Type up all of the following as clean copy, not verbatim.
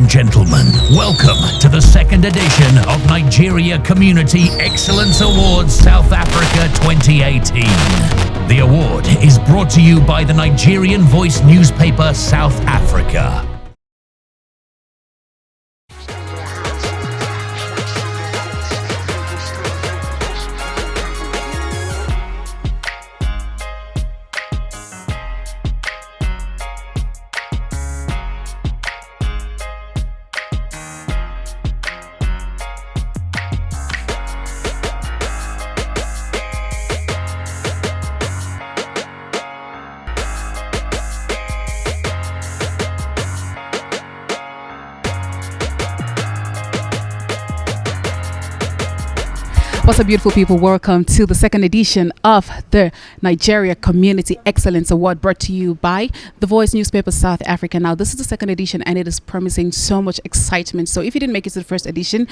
and gentlemen, welcome to the second edition of Nigeria Community Excellence Awards South Africa 2018. The award is brought to you by the Nigerian Voice newspaper South Africa. What's up, beautiful people? Welcome to the second edition of the Nigeria Community Excellence Award, brought to you by the Voice newspaper South Africa. Now, this is the second edition and it is promising so much excitement. So if you didn't make it to the first edition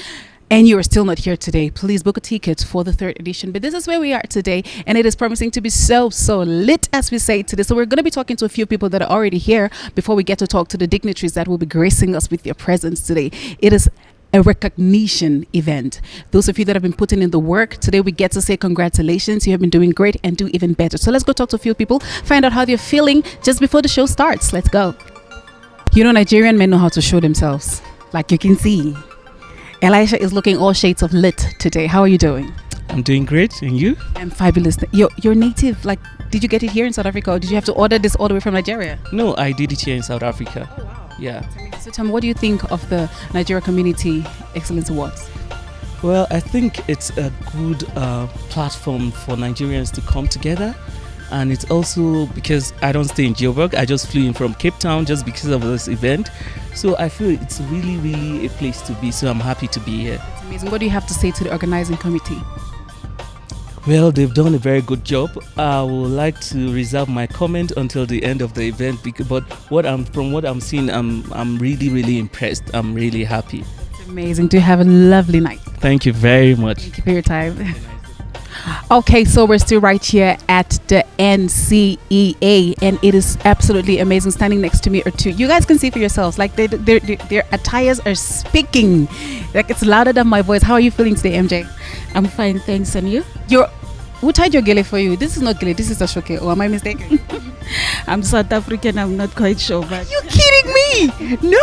and you are still not here today, please book a ticket for the third edition. But this is where we are today, and it is promising to be so lit, as we say today. So we're going to be talking to a few people that are already here before we get to talk to the dignitaries that will be gracing us with their presence today. It is a recognition event. Those of you that have been putting in the work, today we get to say congratulations. You have been doing great and do even better. So let's go talk to a few people, find out how they're feeling just before the show starts. Let's go. You know, Nigerian men know how to show themselves. Like you can see, Elisha is looking all shades of lit today. How are you doing? I'm doing great. And you? I'm fabulous. You're native. Like, did you get it here in South Africa, or did you have to order this all the way from Nigeria? No, I did it here in South Africa. Oh, wow. Yeah. So tell me, what do you think of the Nigeria Community Excellence Awards? Well, I think it's a good platform for Nigerians to come together. And it's also because I don't stay in Joburg. I just flew in from Cape Town just because of this event. So I feel it's really a place to be. So I'm happy to be here. It's amazing. What do you have to say to the organizing committee? Well, they've done a very good job. I would like to reserve my comment until the end of the event, but from what I'm seeing, I'm really impressed. I'm really happy. It's amazing. Do have a lovely night. Thank you very much. Thank you for your time. Okay, so we're still right here at the NCEA, and it is absolutely amazing. Standing next to me are two. You guys can see for yourselves, like their attires are speaking. Like, it's louder than my voice. How are you feeling today, MJ? I'm fine, thanks. And you? Who tied your gele for you? This is not gele, this is a shoke. Or am I mistaken? I'm South African, I'm not quite sure. But You're kidding me? No,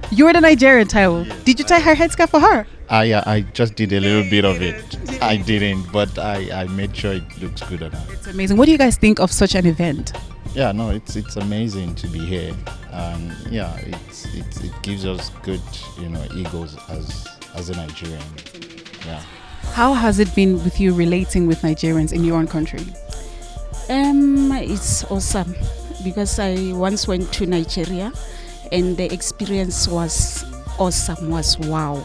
you're the Nigerian, Taiwo. Yes, Did you tie her headscarf for her? Yeah, I just did a little bit of it. I didn't, but I made sure it looks good on her. It's amazing. What do you guys think of such an event? Yeah, no, it's amazing to be here, and yeah, it gives us good, egos as a Nigerian. Yeah. How has it been with you relating with Nigerians in your own country? it's awesome because I once went to Nigeria and the experience was awesome, was wow,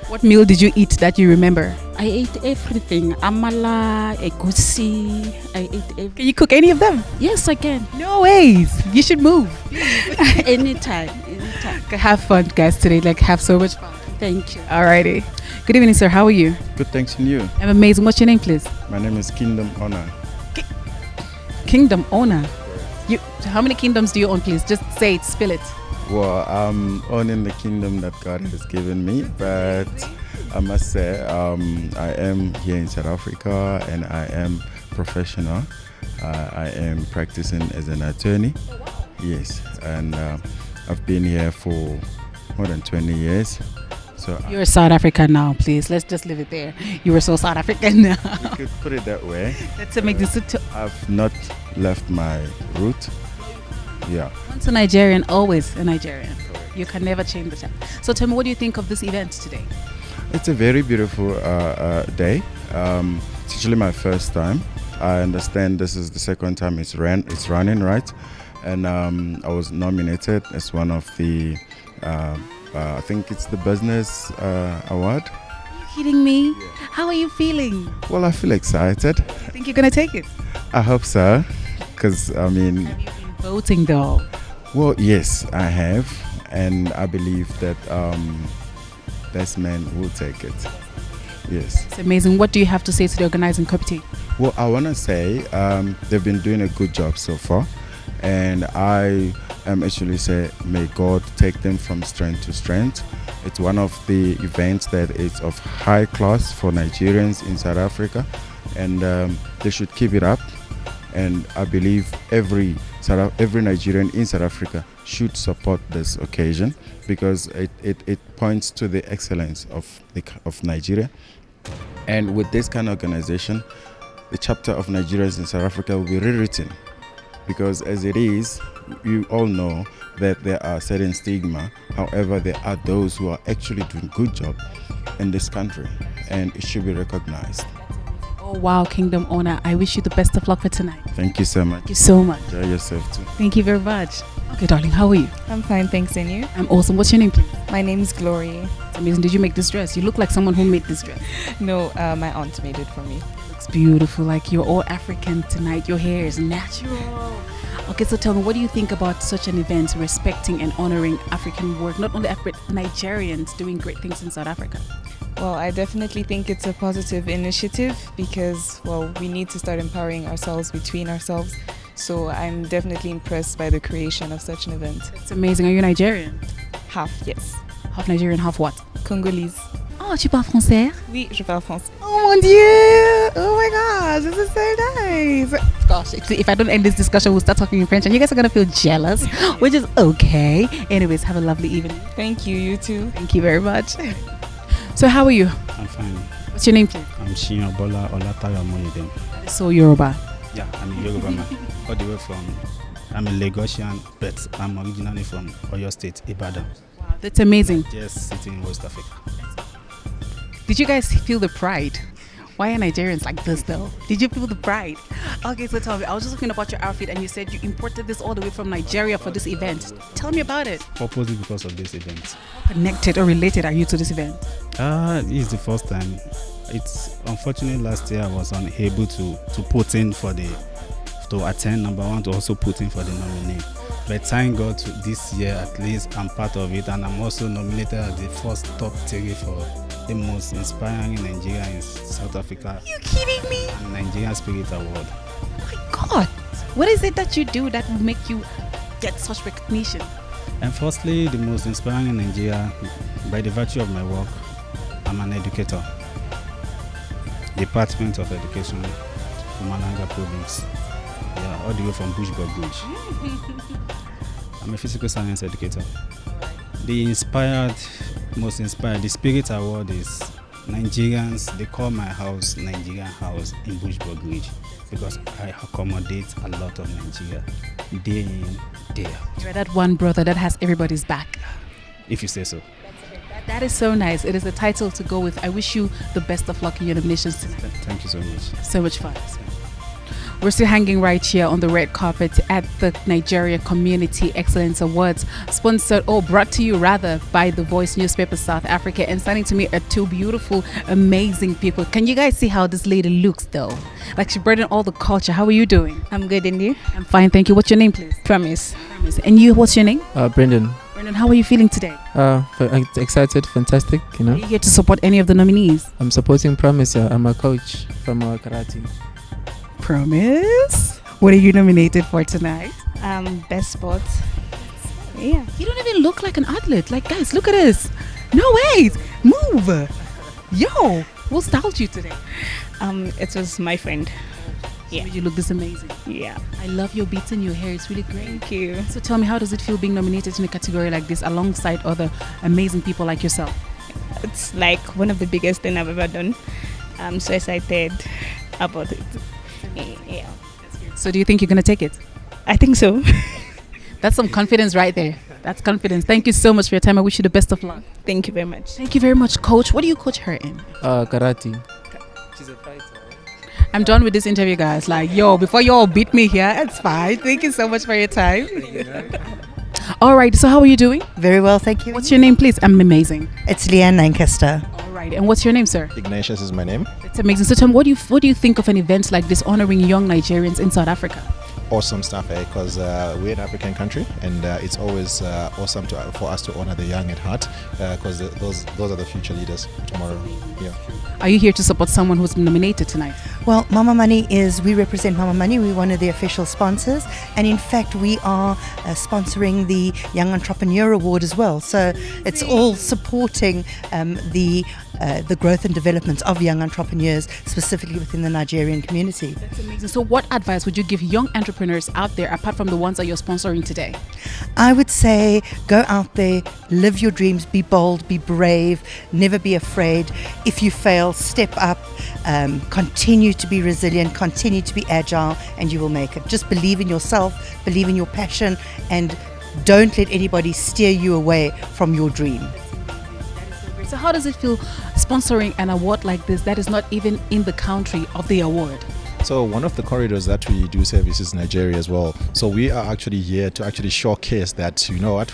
What meal did you eat that you remember? I ate everything. Amala, egusi, I ate everything. Can you cook any of them? Yes, I can. No ways. You should move. Anytime. Have fun, guys, today. Have so much fun. Thank you. Alrighty. Good evening, sir. How are you? Good, thanks, and you? I'm amazing. What's your name, please? My name is Kingdom Honor. Kingdom owner. How many kingdoms do you own, please? Just say it, spill it. Well, I'm owning the kingdom that God has given me, but I must say I am here in South Africa and I am professional. I am practicing as an attorney. Yes, and I've been here for more than 20 years. So You're South African now, please. Let's just leave it there. You were so South African now. you could put it that way. Let's make this. I've not left my root. Yeah. Once a Nigerian, always a Nigerian. You can never change that. So tell me, what do you think of this event today? It's a very beautiful day. It's actually my first time. I understand this is the second time it's running, right? And I was nominated as one of the, I think it's the business award. Are you kidding me? Yeah. How are you feeling? Well, I feel excited. You think you're going to take it? I hope so, because Have you been voting though? Well, yes, I have, and I believe that best man will take it. Yes. It's amazing. What do you have to say to the organizing committee? Well, I want to say they've been doing a good job so far, and I actually say, may God take them from strength to strength. It's one of the events that is of high class for Nigerians in South Africa, and they should keep it up. And I believe every Nigerian in South Africa should support this occasion, because it points to the excellence of Nigeria. And with this kind of organization, the chapter of Nigerians in South Africa will be rewritten, because as it is, you all know that there are certain stigma. However, there are those who are actually doing good job in this country, and it should be recognized. Oh wow, Kingdom Owner, I wish you the best of luck for tonight. Thank you so much. Thank you so much. Enjoy yourself too. Thank you very much. Okay, darling, how are you? I'm fine, thanks, and you? I'm awesome. What's your name, please? My name's Glory. It's amazing. Did you make this dress? You look like someone who made this dress. No, my aunt made it for me. Looks beautiful. Like you're all African tonight. Your hair is natural. Okay, so tell me, what do you think about such an event, respecting and honoring African work, not only Nigerians doing great things in South Africa? Well, I definitely think it's a positive initiative because, well, we need to start empowering ourselves between ourselves. So I'm definitely impressed by the creation of such an event. It's amazing. Are you Nigerian? Half, yes. Half Nigerian, half what? Congolese. Oh, tu parles français? Oui, je parle français. Oh mon Dieu! Oh my gosh, this is so nice. Gosh, if I don't end this discussion, we'll start talking in French and you guys are gonna feel jealous, which is okay. Anyways, have a lovely evening. Thank you, you too. Thank you very much. So how are you? I'm fine. What's your name, please? I'm Shinyobola Olatayo Moyedem. So Yoruba. Yeah, I'm a Yoruba man. All the way from, I'm a Lagosian, but I'm originally from Oyo State, Ibadan. Wow, that's amazing. Just sitting in West Africa. Did you guys feel the pride? Why are Nigerians like this though? Did you feel the pride? Okay, so tell me, I was just looking about your outfit and you said you imported this all the way from Nigeria for this event. Tell me about it. Purposely because of this event. How connected or related are you to this event? This is the first time. It's unfortunate last year I was unable to put in to attend, number one, to also put in for the nominee. But thank God this year at least I'm part of it, and I'm also nominated as the first top 3 for the most inspiring Nigeria in South Africa. You kidding me? And Nigerian Spirit Award. Oh my God, what is it that you do that will make you get such recognition? And firstly, the most inspiring in Nigeria, by the virtue of my work, I'm an educator. Department of Education, Mpumalanga Province. Yeah, all the way from Bushbuck Bridge. I'm a physical science educator. The most inspired, the Spirit Award is Nigerians. They call my house Nigerian House in Bushbuck Bridge because I accommodate a lot of Nigeria day in, day out. You're that one brother that has everybody's back. If you say so. That is so nice. It is a title to go with. I wish you the best of luck in your nominations tonight. Thank you so much. So much fun. We're still hanging right here on the red carpet at the Nigeria Community Excellence Awards, brought to you rather by The Voice newspaper South Africa. And standing to me are 2 beautiful, amazing people. Can you guys see how this lady looks though? Like she brought in all the culture. How are you doing? I'm good, and you? I'm fine, thank you. What's your name, please? Promise. And you, what's your name? Brendan. Brendan, how are you feeling today? Excited, fantastic, you know. Are you here to support any of the nominees? I'm supporting Promise, yeah. I'm a coach from karate. Promise? What are you nominated for tonight? Best sports. Yeah. You don't even look like an athlete. Like, guys, look at this. No, wait. Move. Yo, what styled you today? It was my friend. Yeah. You look this amazing. Yeah. I love your beats and your hair. It's really great. Thank you. So tell me, how does it feel being nominated in a category like this alongside other amazing people like yourself? It's like one of the biggest things I've ever done. I'm so excited about it. Yeah. So do you think you're going to take it? I think so. That's some confidence right there. That's confidence. Thank you so much for your time. I wish you the best of luck. Thank you very much. Thank you very much, Coach. What do you coach her in? Karate. She's a fighter. I'm done with this interview, guys. Like, yo, before you all beat me here, it's fine. Thank you so much for your time. All right. So how are you doing? Very well, thank you. What's your name, please? I'm amazing. It's Leanne Lancaster. All right. And what's your name, sir? Ignatius is my name. It's amazing. So, Tom, what do you think of an event like this honoring young Nigerians in South Africa? awesome stuff because we're an African country, and it's always awesome for us to honor the young at heart because those are the future leaders tomorrow. Yeah. Are you here to support someone who's been nominated tonight? Well, we represent Mama Money. We're one of the official sponsors. And in fact, we are sponsoring the Young Entrepreneur Award as well. So it's all supporting the growth and development of young entrepreneurs, specifically within the Nigerian community. That's amazing. So what advice would you give young entrepreneurs out there, apart from the ones that you're sponsoring today? I would say go out there, live your dreams, be bold, be brave, never be afraid. If you fail, step up, continue to be resilient, continue to be agile, and you will make it. Just believe in yourself, believe in your passion, and don't let anybody steer you away from your dream. So how does it feel sponsoring an award like this that is not even in the country of the award? So one of the corridors that we do service is Nigeria as well. So we are actually here to actually showcase that, you know what,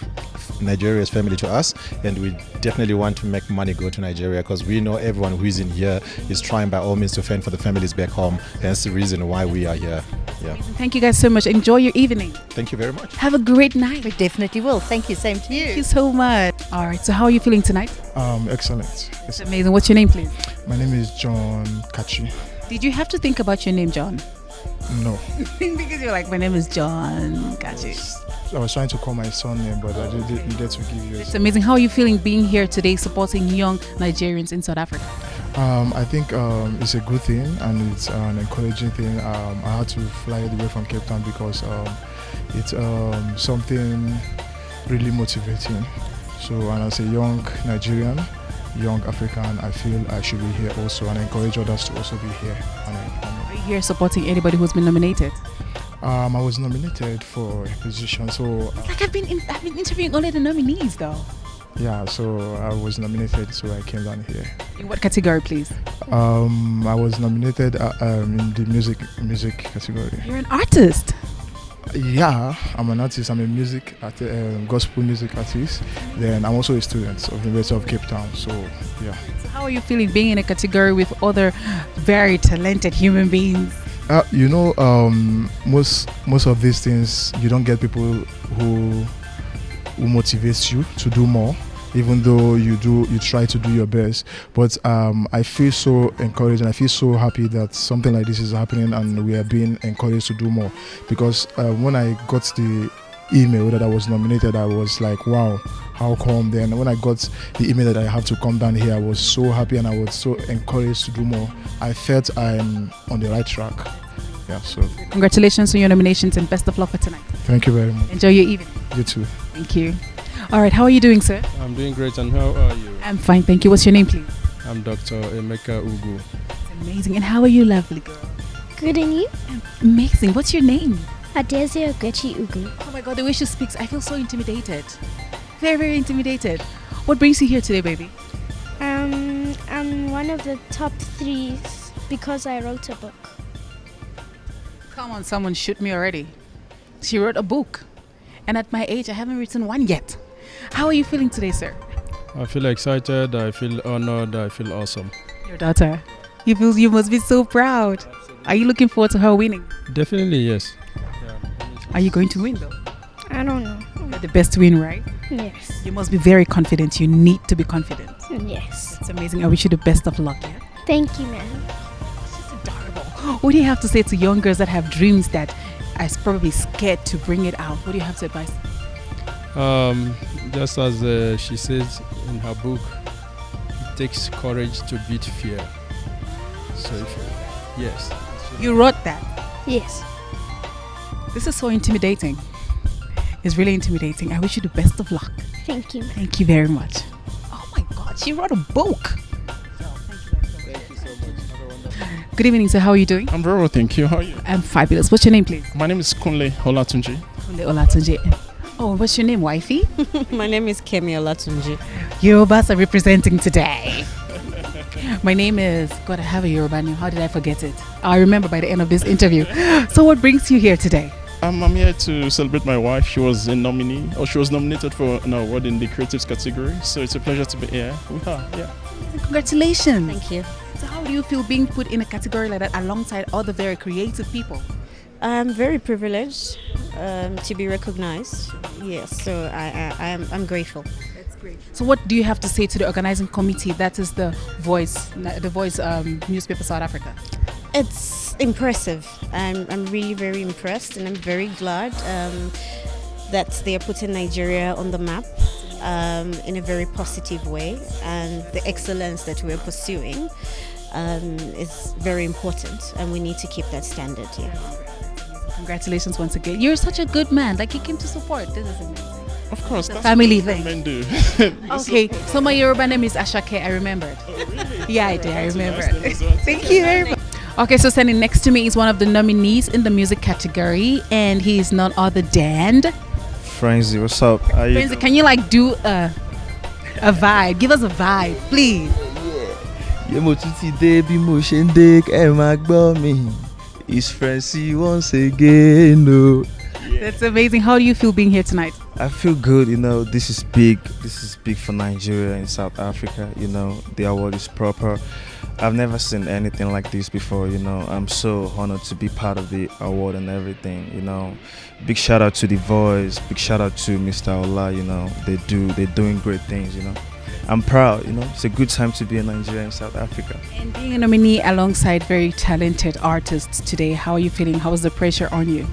Nigeria is family to us, and we definitely want to make money go to Nigeria because we know everyone who is in here is trying by all means to fend for the families back home. That's the reason why we are here. Yeah. Thank you guys so much. Enjoy your evening. Thank you very much. Have a great night. We definitely will. Thank you. Same to you. Thank you so much. All right. So how are you feeling tonight? Excellent. It's amazing. What's your name, please? My name is John Kachi. Did you have to think about your name, John? No. Because you're like, my name is John Kachi. I was trying to call my son name, but I didn't get to give you. It's amazing. How are you feeling being here today, supporting young Nigerians in South Africa? I think it's a good thing and it's an encouraging thing. I had to fly all the way from Cape Town because it's something really motivating. So, and as a young Nigerian, young African, I feel I should be here also, and I encourage others to also be here. Are you here supporting anybody who's been nominated? I was nominated for a position, so it's like I've been interviewing only the nominees, though. Yeah, so I was nominated, so I came down here. In what category, please? I was nominated in the music category. You're an artist. Yeah, I'm an artist. I'm a gospel music artist. Then I'm also a student of the University of Cape Town. So yeah. So how are you feeling being in a category with other very talented human beings? Most of these things you don't get people who motivates you to do more, even though you try to do your best. But I feel so encouraged and I feel so happy that something like this is happening and we are being encouraged to do more. Because when I got the email that I was nominated, I was like, wow, how come? Then when I got the email that I have to come down here, I was so happy and I was so encouraged to do more. I felt I'm on the right track. Yeah, so congratulations on your nominations and best of luck for tonight. Thank you very much. Enjoy your evening. You too. Thank you. All right, how are you doing, sir? I'm doing great, and how are you? I'm fine, thank you. What's your name, please? I'm Dr. Emeka Ugu. It's amazing. And how are you, lovely girl? Good, and you? Amazing. What's your name? Adesia Ogechi Ugu. Oh my God, the way she speaks, I feel so intimidated. Very, very intimidated. What brings you here today, baby? I'm one of the top 3 because I wrote a book. Come on, someone shoot me already. She wrote a book. And at my age, I haven't written one yet. How are you feeling today, sir? I feel excited, I feel honored, I feel awesome. Your daughter, you must be so proud. Absolutely. Are you looking forward to her winning? Definitely, yes. Yeah. Are you going to win, though? I don't know. You're the best win, right? Yes. You must be very confident. You need to be confident. Yes. It's amazing. I wish you the best of luck, yeah? Thank you, ma'am. She's adorable. What do you have to say to young girls that have dreams that are probably scared to bring it out? What do you have to advise? Just as she says in her book, it takes courage to beat fear. So yes. You wrote that? Yes. This is so intimidating. It's really intimidating. I wish you the best of luck. Thank you. Thank you very much. Oh my God, she wrote a book. Thank you so much. Have a wonderful day. Good evening, sir. How are you doing? I'm very well, thank you. How are you? I'm fabulous. What's your name, please? My name is Kunle Olatunji. Kunle Olatunji. Oh, what's your name, wifey? My name is Kemi Olatunji. Yorubas are representing today. My name is, God, I have a Yoruba name. How did I forget it? I'll remember by the end of this interview. So what brings you here today? I'm here to celebrate my wife. She was she was nominated for an award in the creatives category. So it's a pleasure to be here with her. Yeah. Congratulations. Thank you. So how do you feel being put in a category like that alongside other very creative people? I'm very privileged to be recognized. Yes, so I'm grateful. That's great. So what do you have to say to the organizing committee? That is the Voice newspaper South Africa. It's impressive. I'm really very impressed, and I'm very glad that they are putting Nigeria on the map in a very positive way, and the excellence that we're pursuing is very important, and we need to keep that standard. Yeah. Congratulations once again. You're such a good man. Like, you came to support. This is amazing. Of course, It's a that's family what thing. men do. Okay, so my Yoruba name is Ashake. I remembered. Oh, really? Yeah, I did. I That's a nice remembered. name as well. Thank you very much. Okay, so standing next to me is one of the nominees in the music category, and he is none other than Frenzy, what's up? How you Frenzy. doing? Can you like do a vibe? Give us a vibe, please. Yeah, mo tún ti dé bí mo ṣe ń dé ẹ máa gbọ́ mi. It's Frenzy once again. No. That's amazing. How do you feel being here tonight? I feel good, you know, this is big. This is big for Nigeria and South Africa, you know, the award is proper. I've never seen anything like this before, you know. I'm so honored to be part of the award and everything, you know. Big shout out to The Voice, big shout out to Mr. Ola, you know. They're doing great things, you know. I'm proud, you know. It's a good time to be a Nigerian in South Africa. And being a nominee alongside very talented artists today, how are you feeling? How is the pressure on you?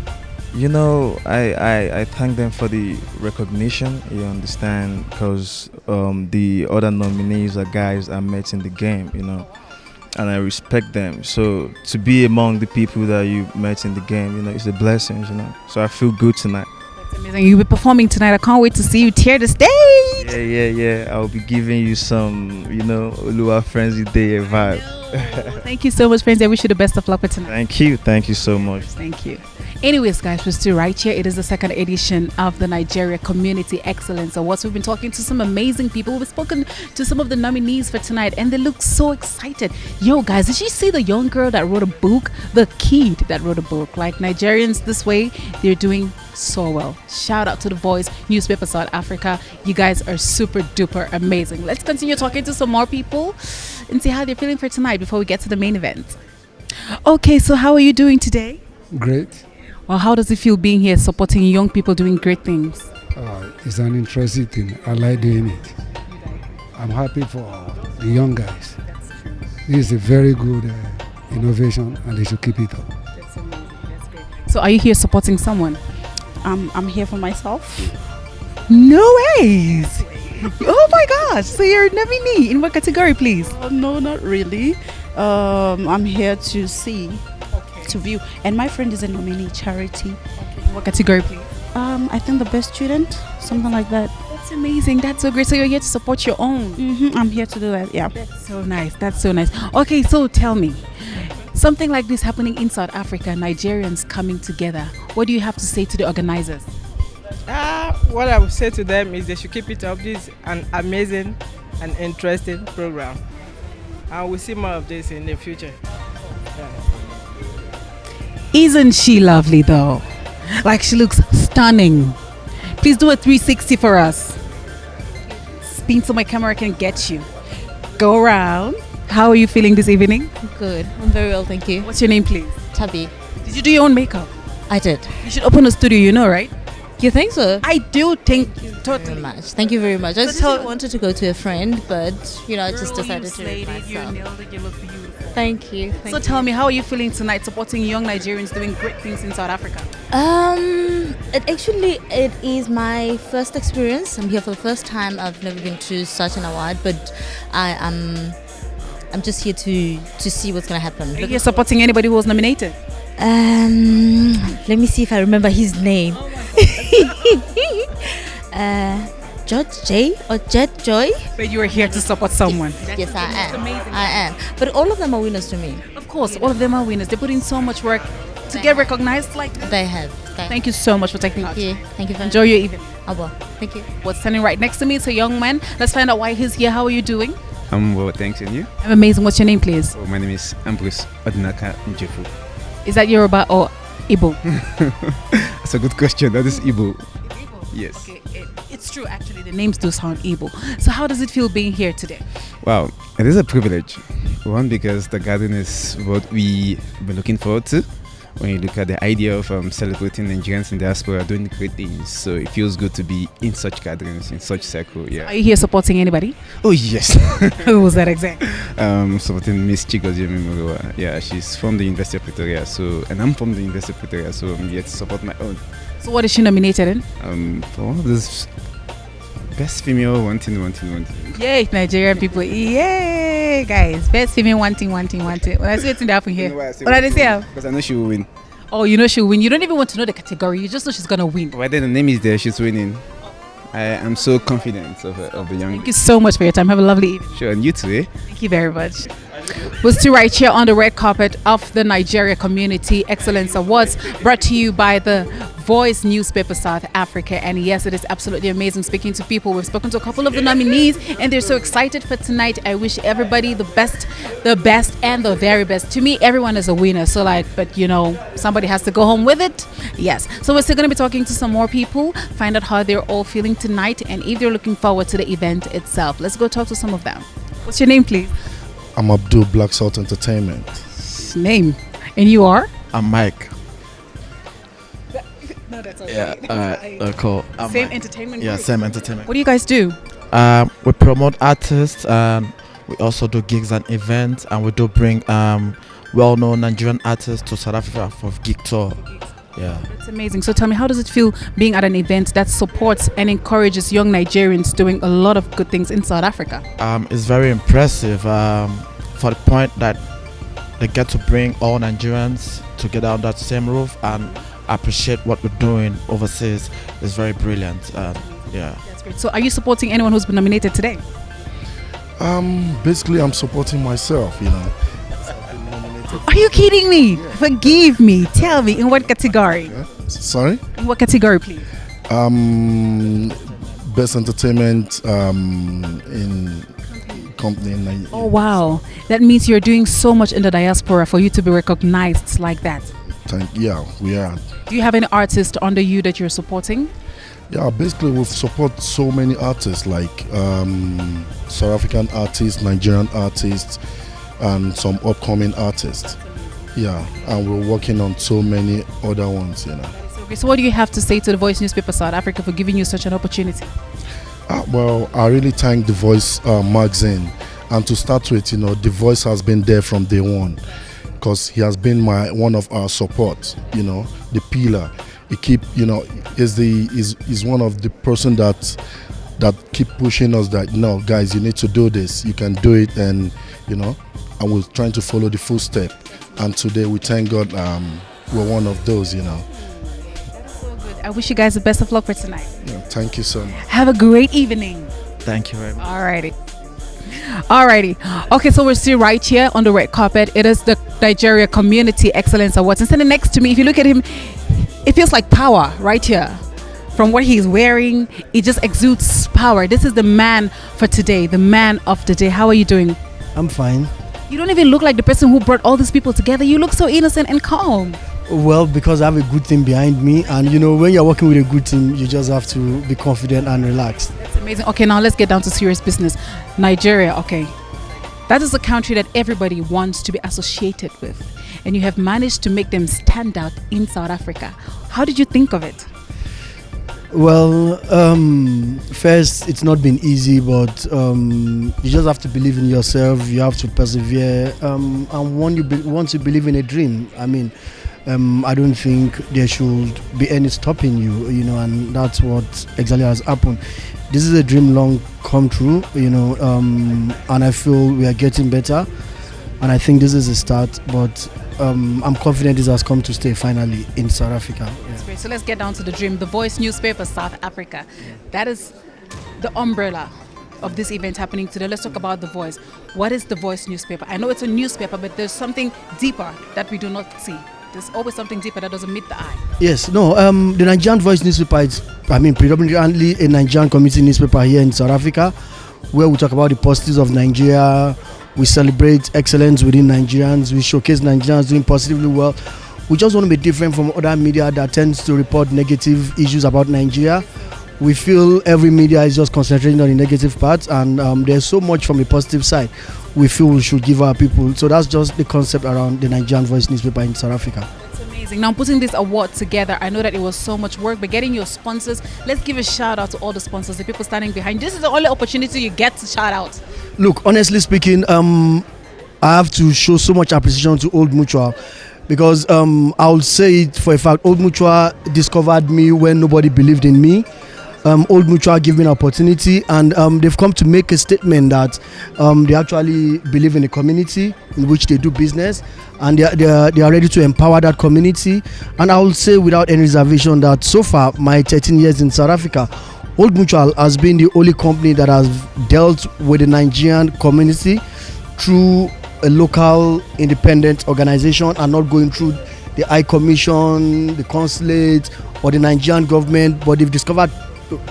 You know, I thank them for the recognition, you understand, because the other nominees are guys I met in the game, you know, and I respect them. So to be among the people that you met in the game, you know, it's a blessing, you know. So I feel good tonight. That's amazing. You'll be performing tonight. I can't wait to see you tear the stage. Yeah. I'll be giving you some, you know, Oluwa Frenzy Day vibe. Thank you so much, friends. I wish you the best of luck for tonight. Thank you so much. Thank you. Anyways, guys, we're still right here. It is the second edition of the Nigeria Community Excellence Awards. We've been talking to some amazing people. We've spoken to some of the nominees for tonight, and they look so excited. Yo, guys, did you see the young girl that wrote a book? The kid that wrote a book. Like, Nigerians this way, they're doing so well. Shout out to The Voice newspaper South Africa. You guys are super duper amazing. Let's continue talking to some more people and see how they're feeling for tonight before we get to the main event. Okay, so how are you doing today? Great. Well, how does it feel being here supporting young people doing great things? It's an interesting thing. I like doing it. I'm happy for the young guys. This is a very good innovation, and they should keep it up. That's amazing. That's great. So are you here supporting someone? I'm here for myself. No ways! Oh my gosh! So you're a nominee. In what category, please? No, not really. I'm here to see, to view. And my friend is a nominee charity. What category, please? I think the best student, something like that. That's amazing. That's so great. So you're here to support your own. I'm here to do that. Yeah. That's so nice. That's so nice. Okay, so tell me, something like this happening in South Africa, Nigerians coming together. What do you have to say to the organizers? What I would say to them is they should keep it up. This is an amazing and interesting program, and we'll see more of this in the future. Isn't she lovely though? Like, she looks stunning. Please do a 360 for us. Spin so my camera can get you. Go around. How are you feeling this evening? Good. I'm very well, thank you. What's your name, please? Tabby. Did you do your own makeup? I did. You should open a studio, you know, right? You think so? I do think totally. Very much. Thank you very much. I just wanted to go to a friend, but I just decided to do it myself. You nailed it. You look beautiful. Thank you. So tell me, how are you feeling tonight supporting young Nigerians doing great things in South Africa? It is my first experience. I'm here for the first time. I've never been to such an award, but I'm just here to see what's gonna happen. Are you here supporting anybody who was nominated? Let me see if I remember his name. George J or Jet Joy. But you are here to support someone. Yes, I am. I am. But all of them are winners to me. Of course, all of them are winners. They put in so much work to get recognized like this. They have. Thank you so much for taking part. Thank you. Thank you. Enjoy your evening. I will. Thank you. What's standing right next to me is a young man. Let's find out why he's here. How are you doing? I'm well, thanks. And you? I'm amazing. What's your name, please? Oh, my name is Ambrose Odinaka Njefu. Is that Yoruba or Igbo? That's a good question. That is Igbo. Yes. Okay, it's true actually. The names do sound Igbo. So how does it feel being here today? Wow, it is a privilege. One, because the garden is what we've been looking forward to. when you look at the idea of celebrating Nigerians in diaspora doing great things. So it feels good to be in such gatherings, in such circle. Yeah. Are you here supporting anybody? Oh yes. Who was that exactly? Supporting Miss Chigoziem Morowa. Yeah, she's from the University of Pretoria. So, and I'm from the University of Pretoria. So I'm here to support my own. So what is she nominated in? For one of those best female wanting. Yay, Nigerian people. Yay, guys. Best female wanting. When I see it in the happen here. You know why I say What are they saying? Because I know she will win. Oh, you know she'll win. You don't even want to know the category. You just know she's going to win. Whether the name is there, she's winning. I am so confident of the young. Thank you so much for your time. Have a lovely evening. Sure, and you too, eh? Thank you very much. We're still right here on the red carpet of the Nigeria Community Excellence Awards, brought to you by the Voice newspaper South Africa. And yes, it is absolutely amazing speaking to people. We've spoken to a couple of the nominees and they're so excited for tonight. I wish everybody the best and the very best. To me, everyone is a winner. So but you know, somebody has to go home with it. Yes. So we're still going to be talking to some more people, find out how they're all feeling tonight and if they're looking forward to the event itself. Let's go talk to some of them. What's your name, please? I'm Abdul, Black Salt Entertainment. Name. And you are? I'm Mike. No, that's okay. Yeah, cool. Same entertainment Yeah, group? same entertainment. What do you guys do? We promote artists and we also do gigs and events, and we do bring well-known Nigerian artists to South Africa for gig tour. Yeah. That's amazing. So tell me, how does it feel being at an event that supports and encourages young Nigerians doing a lot of good things in South Africa? It's very impressive for the point that they get to bring all Nigerians together under the same roof and appreciate what we're doing overseas. Is very brilliant. Yeah. That's great. So are you supporting anyone who's been nominated today? Basically, I'm supporting myself, you know. Are you kidding me? Yeah. Forgive me. Tell me, in what category? Sorry? In what category, please? Best entertainment in company. Oh, wow. That means you're doing so much in the diaspora for you to be recognized like that. Yeah, we are. Do you have any artists under you that you're supporting? Yeah, basically we support so many artists like South African artists, Nigerian artists, and some upcoming artists. Yeah, and we're working on so many other ones, you know. Okay, so what do you have to say to the Voice newspaper South Africa for giving you such an opportunity? Well, I really thank the Voice magazine, and to start with, you know, the Voice has been there from day one, because he has been one of our support, you know, the pillar. He keep, you know, is one of the person that keep pushing us that, no, guys, you need to do this, you can do it, and you know, and we're trying to follow the footstep. And today we thank God we're one of those, you know. That's so good. I wish you guys the best of luck for tonight. Yeah, thank you so much. Have a great evening. Thank you very much. Alrighty. Okay, so we're still right here on the red carpet. It is the Nigeria Community Excellence Awards. And standing next to me, if you look at him, it feels like power right here. From what he's wearing, it just exudes power. This is the man for today, the man of the day. How are you doing? I'm fine. You don't even look like the person who brought all these people together. You look so innocent and calm. Well, because I have a good team behind me, and you know, when you're working with a good team, you just have to be confident and relaxed. That's amazing. Okay, now let's get down to serious business. Nigeria, okay. That is a country that everybody wants to be associated with, and you have managed to make them stand out in South Africa. How did you think of it? Well, first, it's not been easy, but you just have to believe in yourself. You have to persevere, and once you believe in a dream, I mean, I don't think there should be any stopping you, you know, and that's what exactly has happened. This is a dream long come true, you know, and I feel we are getting better, and I think this is a start, but I'm confident this has come to stay finally in South Africa. That's great. So let's get down to the dream. The Voice newspaper South Africa. That is the umbrella of this event happening today. Let's talk about The Voice. What is The Voice newspaper? I know it's a newspaper, but there's something deeper that we do not see. There's always something deeper that doesn't meet the eye. Yes, no, the Nigerian Voice newspaper is, predominantly a Nigerian community newspaper here in South Africa, where we talk about the positives of Nigeria. We celebrate excellence within Nigerians. We showcase Nigerians doing positively well. We just want to be different from other media that tends to report negative issues about Nigeria. We feel every media is just concentrating on the negative parts, and there's so much from the positive side we feel we should give our people. So that's just the concept around the Nigerian Voice newspaper in South Africa. That's amazing. Amazing. Now, putting this award together, I know that it was so much work, but getting your sponsors, let's give a shout out to all the sponsors, the people standing behind. This is the only opportunity you get to shout out. Look, honestly speaking, I have to show so much appreciation to Old Mutual because I'll say it for a fact, Old Mutual discovered me when nobody believed in me. Old Mutual gave me an opportunity, and they've come to make a statement that they actually believe in the community in which they do business, and they are ready to empower that community. And I will say without any reservation that so far, my 13 years in South Africa, Old Mutual has been the only company that has dealt with the Nigerian community through a local independent organization and not going through the High Commission, the consulate, or the Nigerian government, but they've discovered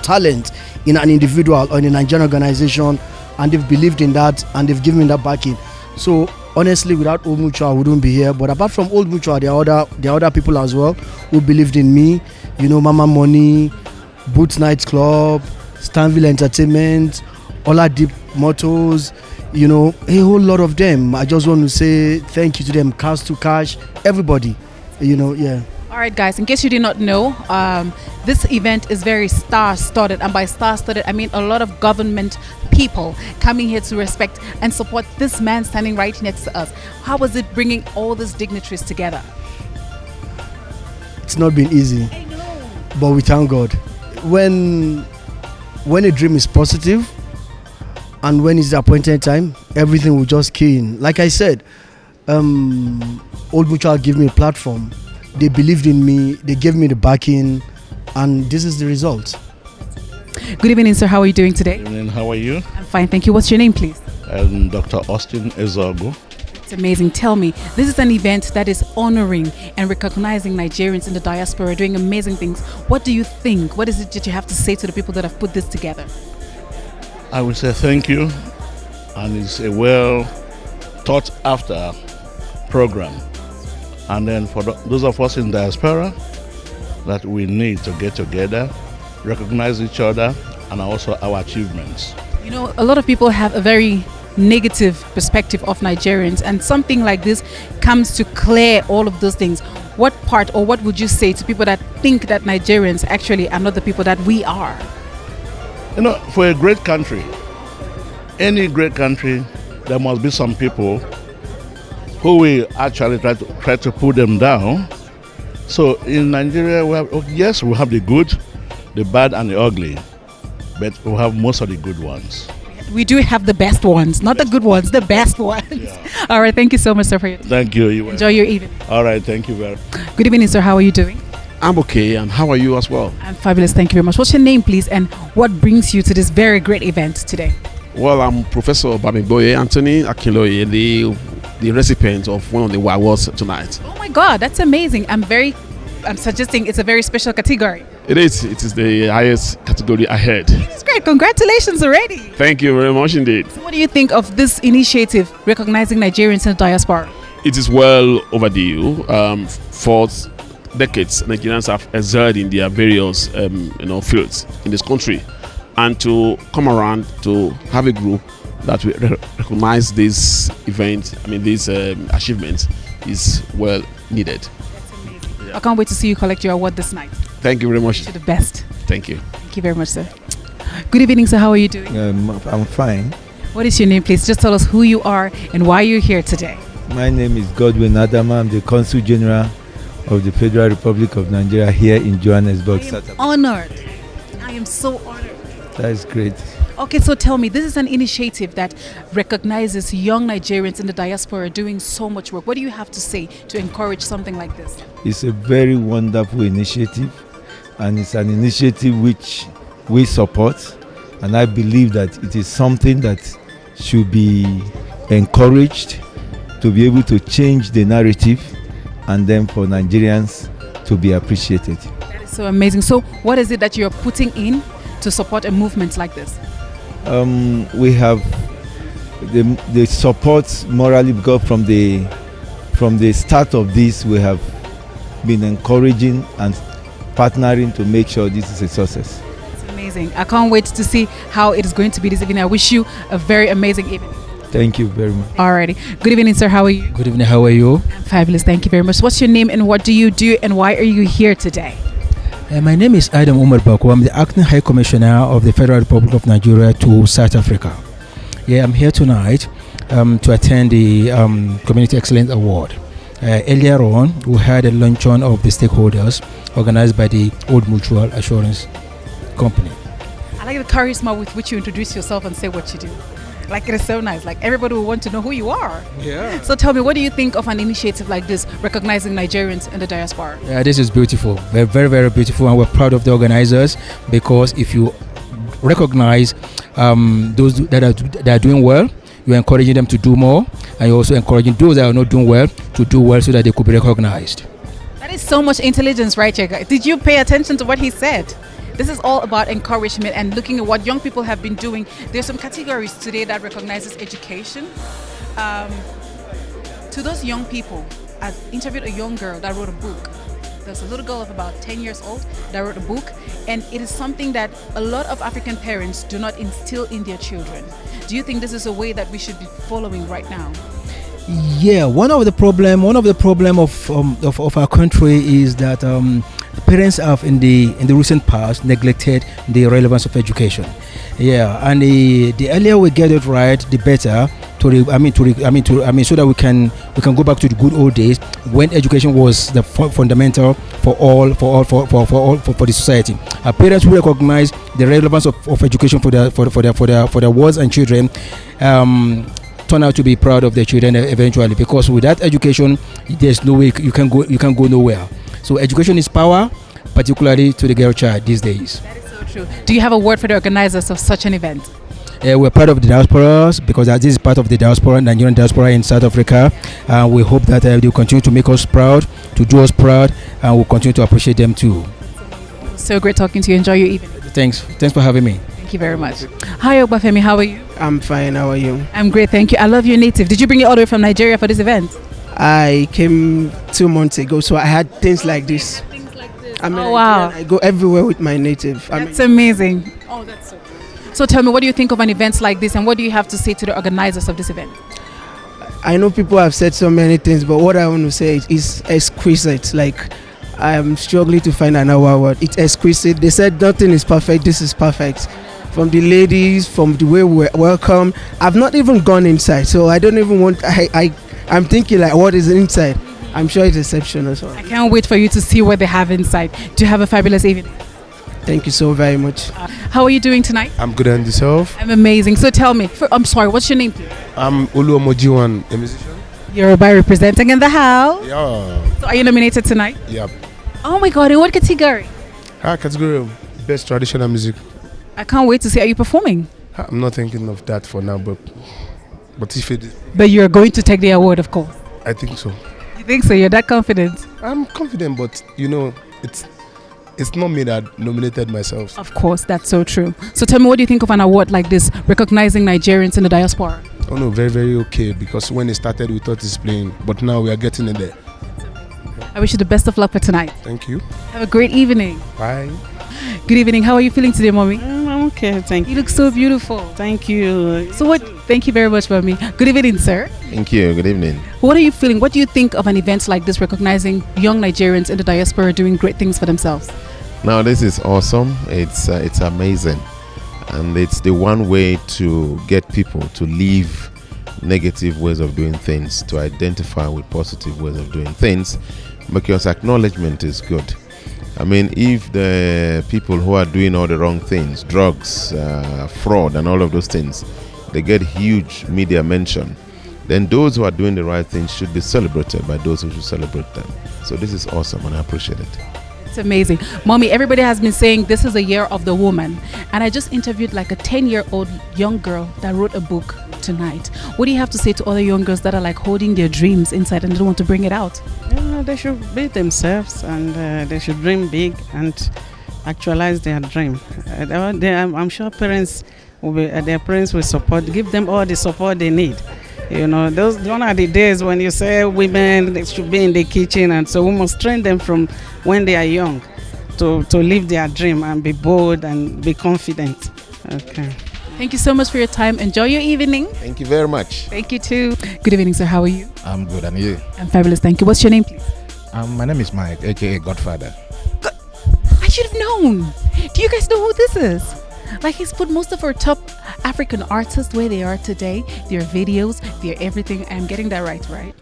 talent in an individual or in a Nigerian organization, and they've believed in that and they've given me that backing. So honestly, without Old Mutual, I wouldn't be here. But apart from Old Mutual, there are other people as well who believed in me. You know, Mama Money, Boots Night Club, Stanville Entertainment, Ola Deep Motors, you know, a whole lot of them. I just want to say thank you to them, Cash to Cash, everybody, you know, yeah. All right, guys, in case you did not know, this event is very star-studded. And by star-studded, I mean a lot of government people coming here to respect and support this man standing right next to us. How was it bringing all these dignitaries together? It's not been easy, but we thank God. When a dream is positive and when it's the appointed time, everything will just key in. Like I said, Old Mutual gave me a platform. They believed in me, they gave me the backing, and this is the result. Good evening, sir. How are you doing today? Good evening. How are you? I'm fine, thank you. What's your name, please? I'm Dr. Austin Ezogo. It's amazing. Tell me, this is an event that is honoring and recognizing Nigerians in the diaspora doing amazing things. What do you think? What is it that you have to say to the people that have put this together? I would say thank you, and it's a well thought after program. And then for those of us in diaspora, that we need to get together, recognize each other, and also our achievements. You know, a lot of people have a very negative perspective of Nigerians, and something like this comes to clear all of those things. What part, or what would you say to people that think that Nigerians actually are not the people that we are? You know, for a great country, any great country, there must be some people who will actually try to put them down. So in Nigeria, yes, we have the good, the bad, and the ugly, but we have most of the good ones. We do have the best ones, not the good ones, the best ones. Yeah. All right, thank you so much, sir, for your time. Thank you. Enjoy your evening. All right, thank you very much. Good evening, sir. How are you doing? I'm okay, and how are you as well? I'm fabulous, thank you very much. What's your name, please, and what brings you to this very great event today? Well, I'm Professor Bamiboye Anthony Akinloye, the recipient of one of the awards tonight. Oh my God, that's amazing. I'm suggesting it's a very special category. It is the highest category ahead. It's great. Congratulations already. Thank you very much indeed. So what do you think of this initiative recognizing Nigerians in the diaspora? It is well overdue. For decades, Nigerians have excelled in their various fields in this country, and to come around to have a group that will recognize this event, these achievements, is well needed. That's amazing. Yeah. I can't wait to see you collect your award this night. Thank you very much. You're the best. Thank you. Thank you very much, sir. Good evening, sir. How are you doing? I'm fine. What is your name, please? Just tell us who you are and why you're here today. My name is Godwin Adama. I'm the Consul General of the Federal Republic of Nigeria here in Johannesburg. I am honored. I am so honored. That is great. Okay, so tell me, this is an initiative that recognizes young Nigerians in the diaspora doing so much work. What do you have to say to encourage something like this? It's a very wonderful initiative, and it's an initiative which we support, and I believe that it is something that should be encouraged to be able to change the narrative and then for Nigerians to be appreciated. That is so amazing. So what is it that you're putting in to support a movement like this? We have the support morally, because from the start of this we have been encouraging and partnering to make sure this is a success. It's amazing. I can't wait to see how it is going to be this evening. I wish you a very amazing evening. Thank you very much. Alrighty. Good evening, sir. How are you? Good evening. How are you? Fabulous. Thank you very much. What's your name and what do you do and why are you here today? My name is Adam Umar Bako. I'm the Acting High Commissioner of the Federal Republic of Nigeria to South Africa. Yeah, I'm here tonight to attend the Community Excellence Award. Earlier on, we had a luncheon of the stakeholders organized by the Old Mutual Assurance Company. I like the charisma with which you introduce yourself and say what you do. Like, it is so nice. Like, everybody will want to know who you are. Yeah. So tell me, what do you think of an initiative like this, recognizing Nigerians in the diaspora? Yeah, this is beautiful. Very, very, very beautiful, and we're proud of the organizers, because if you recognize those that are doing well, you're encouraging them to do more, and you're also encouraging those that are not doing well to do well so that they could be recognized. That is so much intelligence, right, Cheka? Did you pay attention to what he said? This is all about encouragement and looking at what young people have been doing. There's some categories today that recognizes education. To those young people, I interviewed a young girl that wrote a book. There's a little girl of about 10 years old that wrote a book, and it is something that a lot of African parents do not instill in their children. Do you think this is a way that we should be following right now? Yeah, one of the problem of our country is that parents have in the recent past neglected the relevance of education. Yeah, and the earlier we get it right, the better. So that we can go back to the good old days when education was the fundamental for the society. Our parents who recognize the relevance of education for their wards and children turn out to be proud of their children eventually, because without education, there's no way you can go nowhere. So education is power, particularly to the girl child these days. That is so true. Do you have a word for the organizers of such an event? We're part of the diasporas, because this is part of the diaspora, Nigerian diaspora in South Africa. We hope that they'll continue to make us proud, to do us proud, and we'll continue to appreciate them too. So great talking to you. Enjoy your evening. Thanks for having me. Thank you very much. Hi, Obafemi. How are you? I'm fine. How are you? I'm great. Thank you. I love your native. Did you bring it all the way from Nigeria for this event? I came 2 months ago, so I had things like this. I'm Oh, wow. I go everywhere with my native. That's amazing. Oh, that's so true. So tell me, what do you think of an event like this, and what do you have to say to the organizers of this event? I know people have said so many things, but what I want to say is exquisite. Like, I'm struggling to find another word. It's exquisite. They said nothing is perfect. This is perfect. From the ladies, from the way we're welcome. I've not even gone inside, so I don't even want. I'm thinking like, what is inside? I'm sure it's exceptional. So I can't wait for you to see what they have inside. Do you have a fabulous evening? Thank you so very much. How are you doing tonight? I'm good, and yourself? I'm amazing. So tell me, I'm sorry, what's your name, please? I'm Oluomojiwan, a musician. You're by representing in the house. Yeah. So are you nominated tonight? Yep. Oh my God, in what category? Category of best traditional music. I can't wait to see. Are you performing? I'm not thinking of that for now, but if it is, But you're going to take the award, of course. I think so. You think so? You're that confident? I'm confident, but it's not me that nominated myself. Of course, that's so true. So tell me, what do you think of an award like this, recognizing Nigerians in the diaspora? Oh no, very, very okay, because when it started we thought it's playing, but now we are getting in there. I wish you the best of luck for tonight. Thank you. Have a great evening. Bye. Good evening. How are you feeling today, mommy? I'm okay, thank you. You look so beautiful. Thank you. So what? Thank you very much, mommy. Good evening, sir. Thank you. Good evening. What are you feeling? What do you think of an event like this, recognizing young Nigerians in the diaspora doing great things for themselves? Now, this is awesome. It's amazing, and it's the one way to get people to leave negative ways of doing things, to identify with positive ways of doing things, because acknowledgement is good. I mean, if the people who are doing all the wrong things, drugs, fraud and all of those things, they get huge media mention, then those who are doing the right things should be celebrated by those who should celebrate them. So this is awesome, and I appreciate it. It's amazing. Mommy, everybody has been saying this is a year of the woman. And I just interviewed like a 10-year-old young girl that wrote a book tonight. What do you have to say to other young girls that are like holding their dreams inside and don't want to bring it out? They should be themselves, and they should dream big and actualize their dream. I'm sure parents their parents will give them all the support they need. You know, those gone are the days when you say women they should be in the kitchen, and so we must train them from when they are young to live their dream and be bold and be confident. Okay. Thank you so much for your time. Enjoy your evening. Thank you very much. Thank you too. Good evening, sir. How are you? I'm good, and you? I'm fabulous. Thank you. What's your name, please? My name is Mike, aka Godfather. I should have known. Do you guys know who this is? Like, he's put most of our top African artists where they are today. Their videos, their everything. I'm getting that right?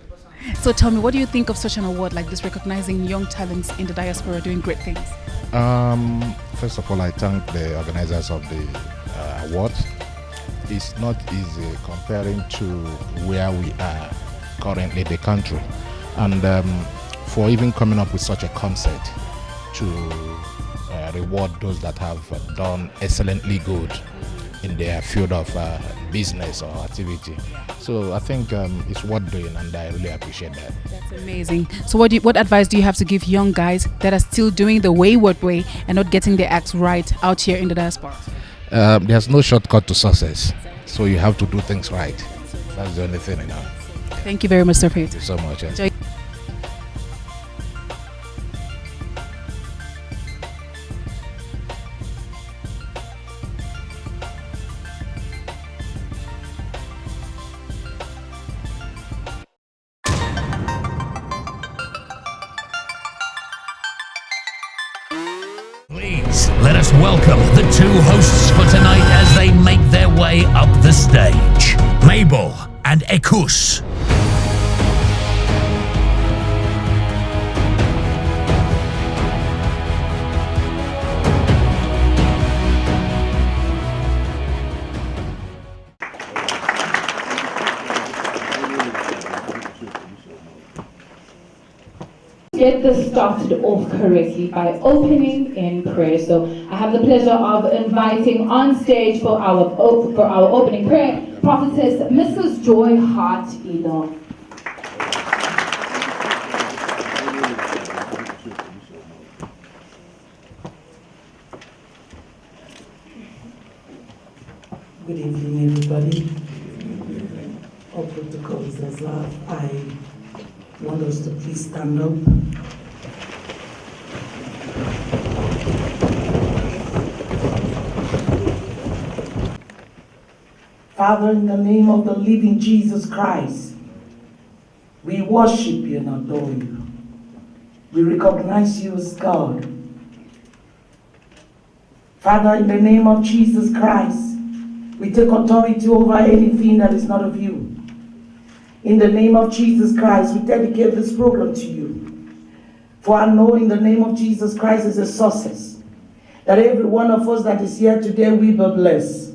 So tell me, what do you think of such an award like this, recognizing young talents in the diaspora doing great things? First of all, I thank the organizers of the award. It's not easy comparing to where we are currently, the country, and for even coming up with such a concept to reward those that have done excellently good in their field of business or activity. So I think it's worth doing, and I really appreciate that. That's amazing. So what advice do you have to give young guys that are still doing the wayward way and not getting their acts right out here in the diaspora? There's no shortcut to success, so you have to do things right. That's the only thing, Thank you very much, sir, for your time. Thank you so much. Enjoy. Please let us welcome the two hosts for tonight as they make their way up the stage, Mabel and Ekus. Get this started off correctly by opening in prayer. So I have the pleasure of inviting on stage for our opening prayer, Prophetess Mrs. Joy Hart Edo. Good evening, everybody. All protocols as love. I want us to please stand up. Father, in the name of the living Jesus Christ, we worship you and adore you. We recognize you as God. Father, in the name of Jesus Christ, we take authority over anything that is not of you. In the name of Jesus Christ, we dedicate this program to you. For I know in the name of Jesus Christ is a success, that every one of us that is here today will be blessed.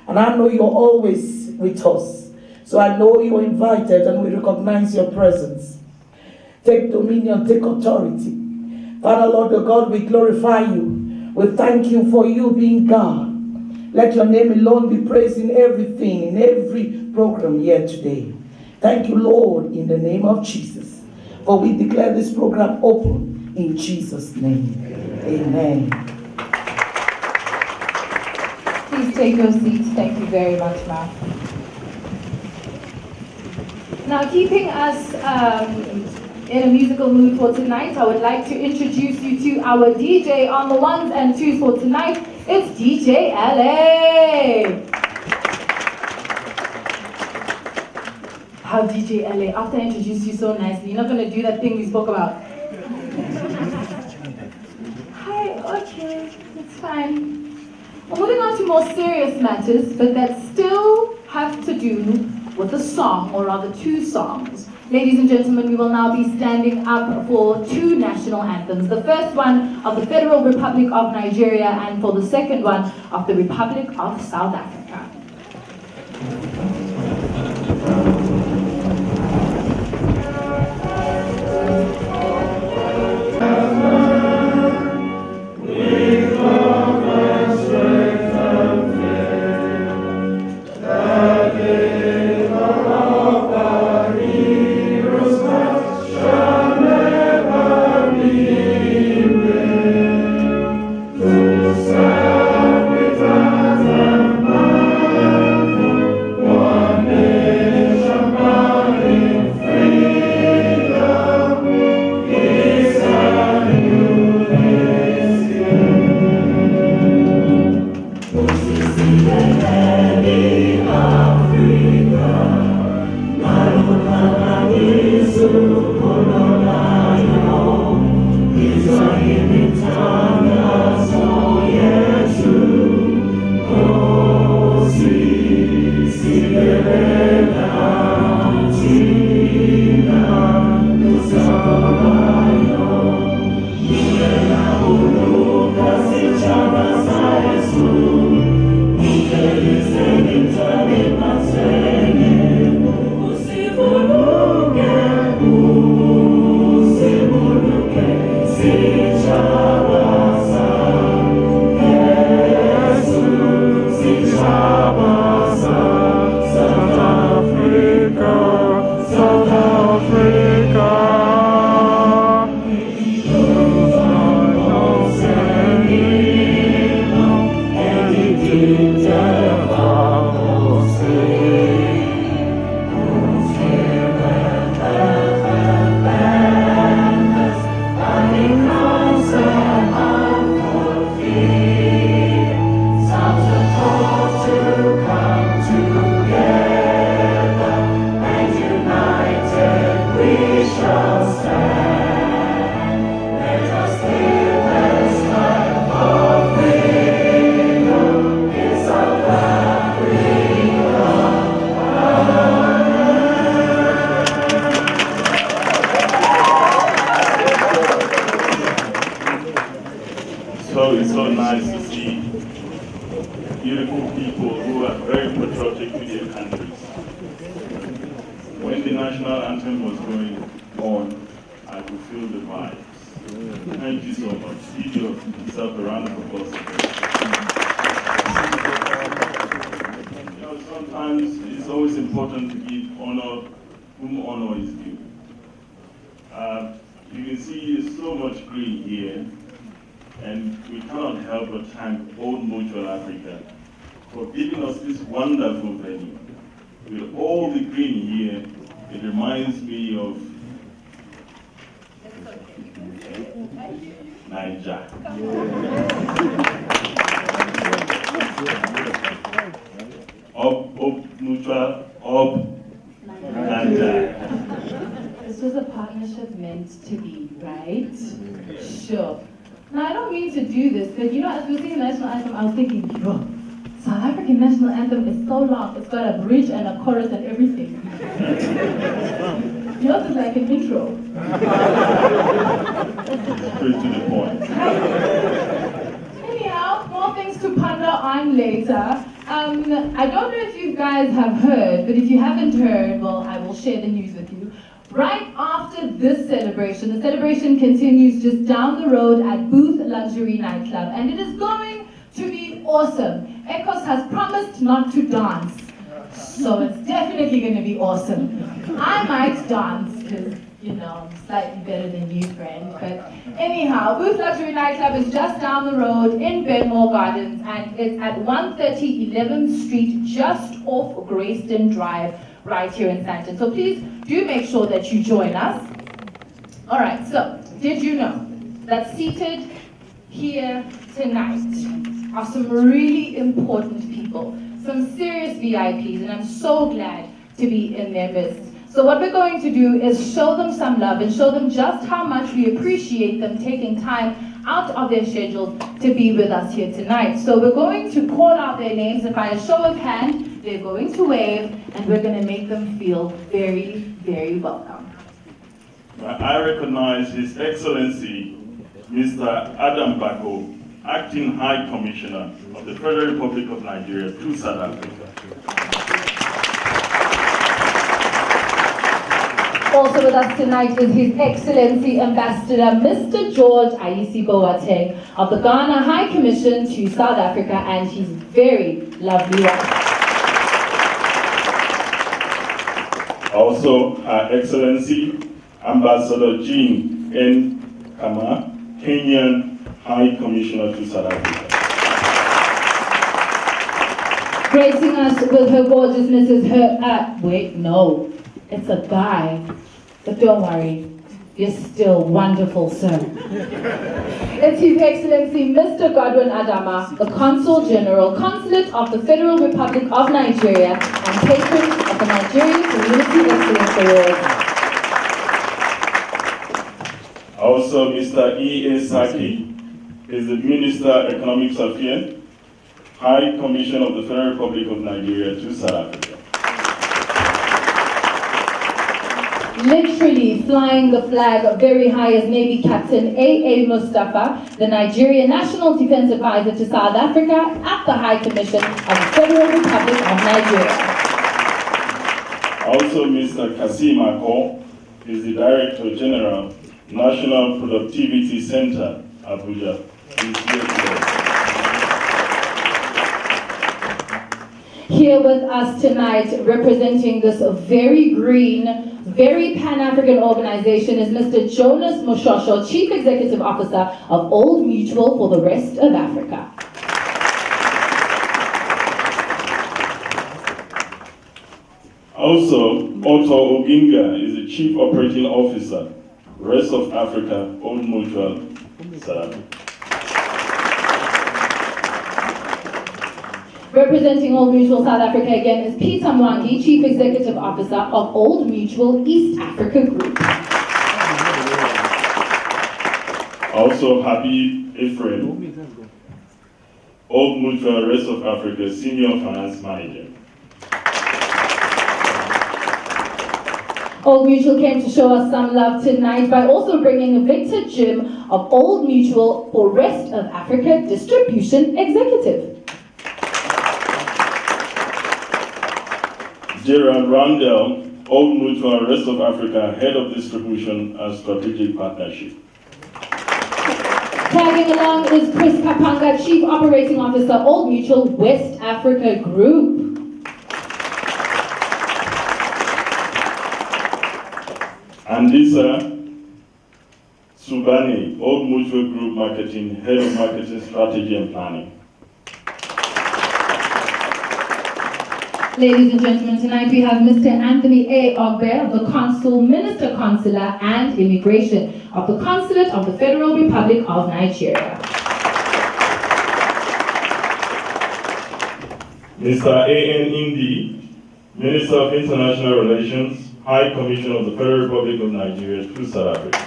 And I know you're always with us. So I know you're invited and we recognize your presence. Take dominion, take authority. Father, Lord the God, we glorify you. We thank you for you being God. Let your name alone be praised in everything, in every program here today. Thank you, Lord, in the name of Jesus. For we declare this program open in Jesus' name. Amen. Please take your seats. Thank you very much, ma'am. Now, keeping us in a musical mood for tonight, I would like to introduce you to our DJ on the ones and twos for tonight. It's DJ LA. How DJ LA, after I introduced you so nicely, you're not going to do that thing we spoke about. Hi, okay, it's fine. We're moving on to more serious matters, but that still have to do with a song, or rather two songs. Ladies and gentlemen, we will now be standing up for two national anthems. The first one of the Federal Republic of Nigeria, and for the second one of the Republic of South Africa. One So it's so nice to see beautiful people who are very patriotic to their countries. When the national anthem was going on, I could feel the vibes. Thank you so much. Give yourself a round of applause. You know, sometimes it's always important to give honor whom honor is due. You can see there's so much green here, and we cannot help but thank Old Mutual Africa for giving us this wonderful venue. With all the green here, it reminds me of Niger. Up Mutual, Niger. This was a partnership meant to be, right? Sure. Now, I don't mean to do this, but you know, as we were singing the national anthem, I was thinking, bro, South African national anthem is so long, it's got a bridge and a chorus and everything. Yours is like an intro. Straight to the point. Anyhow, more things to ponder on later. I don't know if you guys have heard, but if you haven't heard, well, I will share the news with you. Right after this celebration, the celebration continues just down the road at Booth Luxury Nightclub, and it is going to be awesome. Ecos has promised not to dance, so it's definitely going to be awesome. I might dance, because, you know, I'm slightly better than you, friend. But anyhow, Booth Luxury Nightclub is just down the road in Benmore Gardens, and it's at 130 11th Street, just off Grayston Drive, right here in Sandton. So please do make sure that you join us. All right, so did you know that seated here tonight are some really important people, some serious VIPs, and I'm so glad to be in their midst. So what we're going to do is show them some love and show them just how much we appreciate them taking time out of their schedules to be with us here tonight. So we're going to call out their names, and by a show of hands, they're going to wave, and we're going to make them feel very, very welcome. I recognize His Excellency, Mr. Adam Bako, Acting High Commissioner of the Federal Republic of Nigeria to South Africa. Also with us tonight is His Excellency Ambassador Mr. George Aisi Boateng of the Ghana High Commission to South Africa, and his very lovely wife. Also, Her Excellency Ambassador Jean N. Kama, Kenyan High Commissioner to South Africa. Gracing us with her gorgeousness is her, wait, no, it's a guy. But don't worry, you're still wonderful, sir. It's His Excellency Mr. Godwin Adama, the Consul General, Consulate of the Federal Republic of Nigeria, and patron of the Nigerian Community Excellence Award. Also, Mr. E. A. Saki is the Minister Economic Affairs, High Commission of the Federal Republic of Nigeria to South Africa. Literally flying the flag very high is Navy Captain A.A. Mustafa, the Nigerian National Defense Advisor to South Africa at the High Commission of the Federal Republic of Nigeria. Also, Mr. Kasim Ako is the Director General, National Productivity Center, Abuja. He's here today. Here with us tonight, representing this very green, very Pan-African organization, is Mr. Jonas Moshosho, Chief Executive Officer of Old Mutual for the rest of Africa. Also, Otto Oginga is the Chief Operating Officer, Rest of Africa, Old Mutual, South Africa. Representing Old Mutual South Africa again is Peter Mwangi, Chief Executive Officer of Old Mutual East Africa Group. Also, Habib Ephraim, Old Mutual Rest of Africa Senior Finance Manager. Old Mutual came to show us some love tonight by also bringing Victor Jim of Old Mutual for Rest of Africa Distribution Executive. Gerard Randell, Old Mutual Rest of Africa Head of Distribution and Strategic Partnership. Tagging along is Chris Kapanga, Chief Operating Officer, Old Mutual West Africa Group. Andisa Subani, Old Mutual Group Marketing, Head of Marketing Strategy and Planning. Ladies and gentlemen, tonight we have Mr. Anthony A. Ogbe, the Consul, Minister Consular and Immigration of the Consulate of the Federal Republic of Nigeria. Mr. A.N. Indi, Minister of International Relations, High Commissioner of the Federal Republic of Nigeria to South Africa.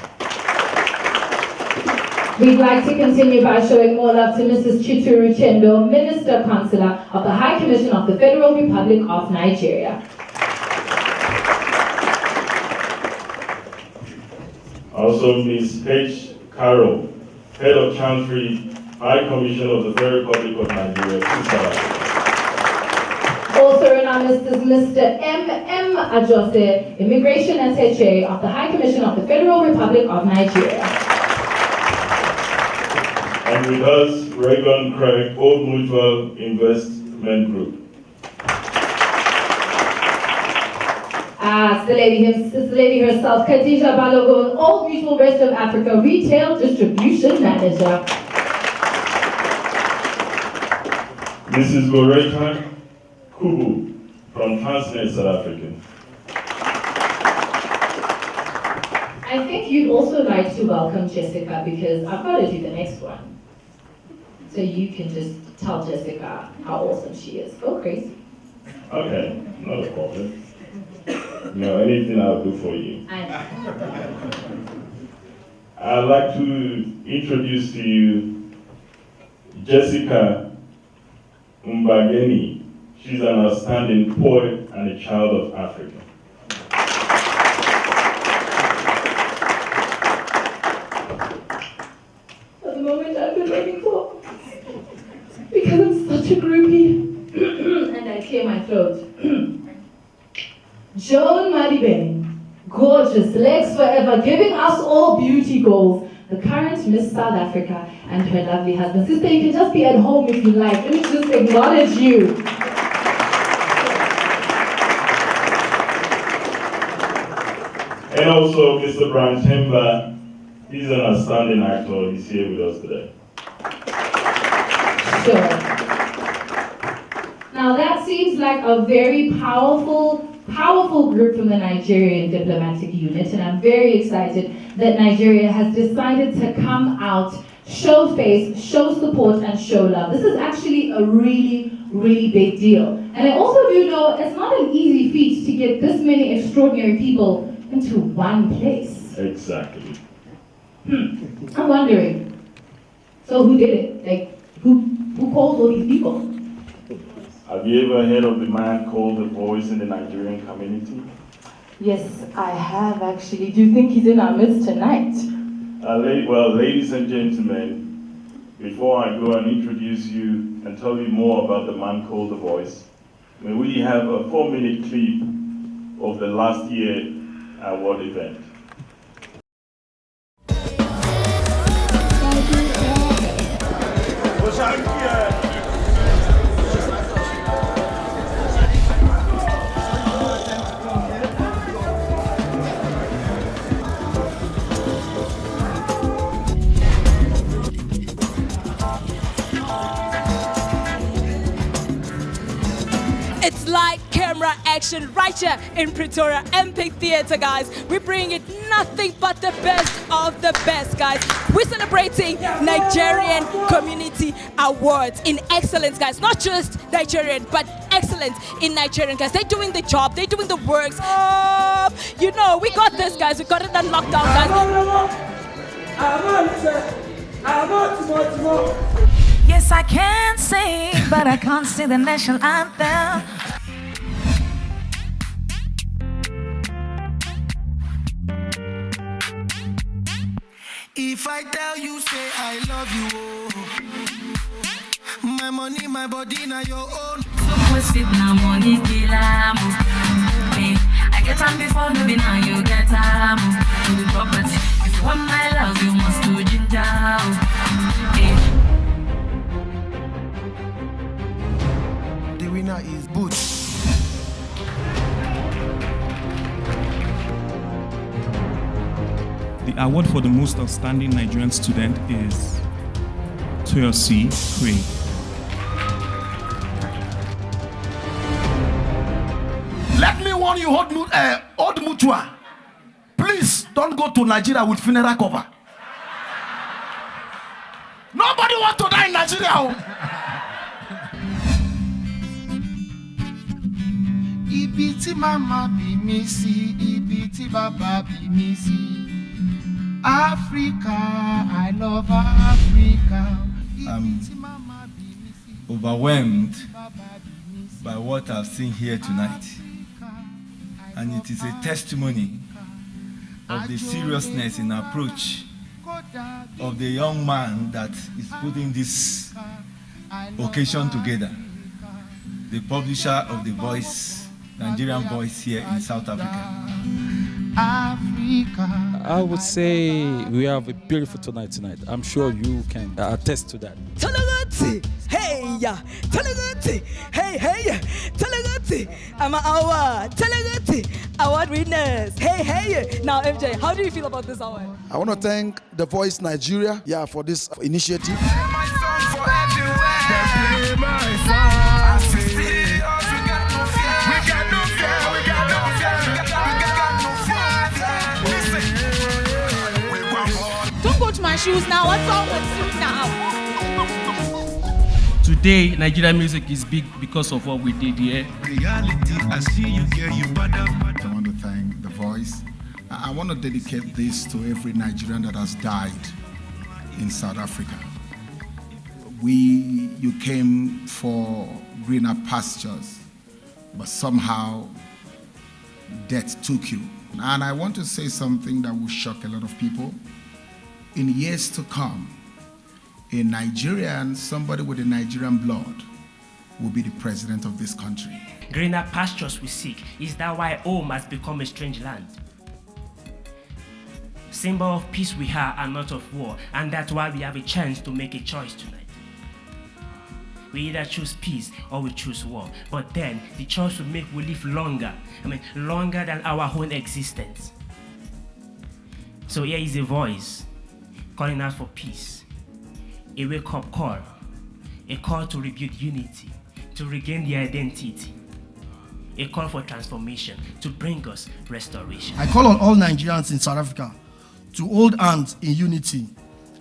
We'd like to continue by showing more love to Mrs. Chituru Chendo, Minister Consular of the High Commission of the Federal Republic of Nigeria. Also, Ms. H. Carroll, Head of Chancery, High Commissioner of the Federal Republic of Nigeria to South Africa. Also announced is Mr. M. Ajose, Immigration Attaché of the High Commission of the Federal Republic of Nigeria. And with us, Regan Craig, Old Mutual Investment Group. It's the lady herself, Khadija Balogun, Old Mutual Rest of Africa Retail Distribution Manager. Mrs. Loretta Kubu from Transnet South Africa. I think you'd also like to welcome Jessica because I've got to do the next one. So you can just tell Jessica how awesome she is. Go crazy. Okay, not a problem. No, anything I'll do for you. I'd like to introduce to you Jessica Mbageni. She's an outstanding poet and a child of Africa. At the moment I've been waiting for, because I'm such a groupie, and I clear my throat. Joan Madibe, gorgeous, legs forever, giving us all beauty goals. The current Miss South Africa and her lovely husband. Sister, you can just be at home if you like. Let me just acknowledge you. And also Mr. Brian Temba, he's an outstanding actor. He's here with us today. Sure. Now that seems like a very powerful group from the Nigerian diplomatic unit, and I'm very excited that Nigeria has decided to come out, show face, show support, and show love. This is actually a really, really big deal. And I also do know it's not an easy feat to get this many extraordinary people into one place. Exactly. I'm wondering, so who did it? Like, who called all these people? Have you ever heard of the man called the voice in the Nigerian community? Yes, I have actually. Do you think he's in our midst tonight? Well, ladies and gentlemen, before I go and introduce you and tell you more about the man called the voice, may we have a 4-minute clip of the last year award event. It's like camera action right here in Pretoria MP Theatre, guys. We bring it nothing but the best of the best, guys. We're celebrating Nigerian Community Awards in excellence, guys. Not just Nigerian, but excellence in Nigerian, guys. They're doing the job, they're doing the works. You know, we got this, guys. We got it on lockdown, guys. Yes, I can sing, but I can't sing the national anthem. If I tell you, say I love you, oh. My money, my body, now your own. So sweet now, money killer. I get time before maybe now you get time. To the property. If you want my love, you must do ginger. The winner is Boots. The award for the most outstanding Nigerian student is Toyosi Craig. Let me warn you, Old Mutua. Please don't go to Nigeria with funeral cover. Nobody wants to die in Nigeria. Ibiti mama be missy, ibiti baba be missy. Africa, I love Africa. I'm overwhelmed by what I've seen here tonight. And it is a testimony of the seriousness in approach of the young man that is putting this occasion together. The publisher of the Voice, Nigerian Voice here in South Africa. I would say we have a beautiful tonight. I'm sure you can attest to that. Talagati, hey ya, Talagati, hey, Talagati, I'm an award, Talagati, award winners, hey. Now MJ, how do you feel about this award? I want to thank The Voice Nigeria, for this initiative. My shoes now. What's wrong with you now? Today, Nigerian music is big because of what we did here. Reality, I see you here, you bada. I want to thank The Voice. I want to dedicate this to every Nigerian that has died in South Africa. You came for greener pastures, but somehow death took you. And I want to say something that will shock a lot of people. In years to come, a Nigerian, somebody with a Nigerian blood, will be the president of this country. Greener pastures we seek. Is that why home has become a strange land? Symbol of peace we are and not of war, and that's why we have a chance to make a choice tonight. We either choose peace or we choose war, but then the choice we make will live longer. Longer than our own existence. So here is a voice calling out for peace, a wake-up call, a call to rebuild unity, to regain the identity, a call for transformation, to bring us restoration. I call on all Nigerians in South Africa to hold hands in unity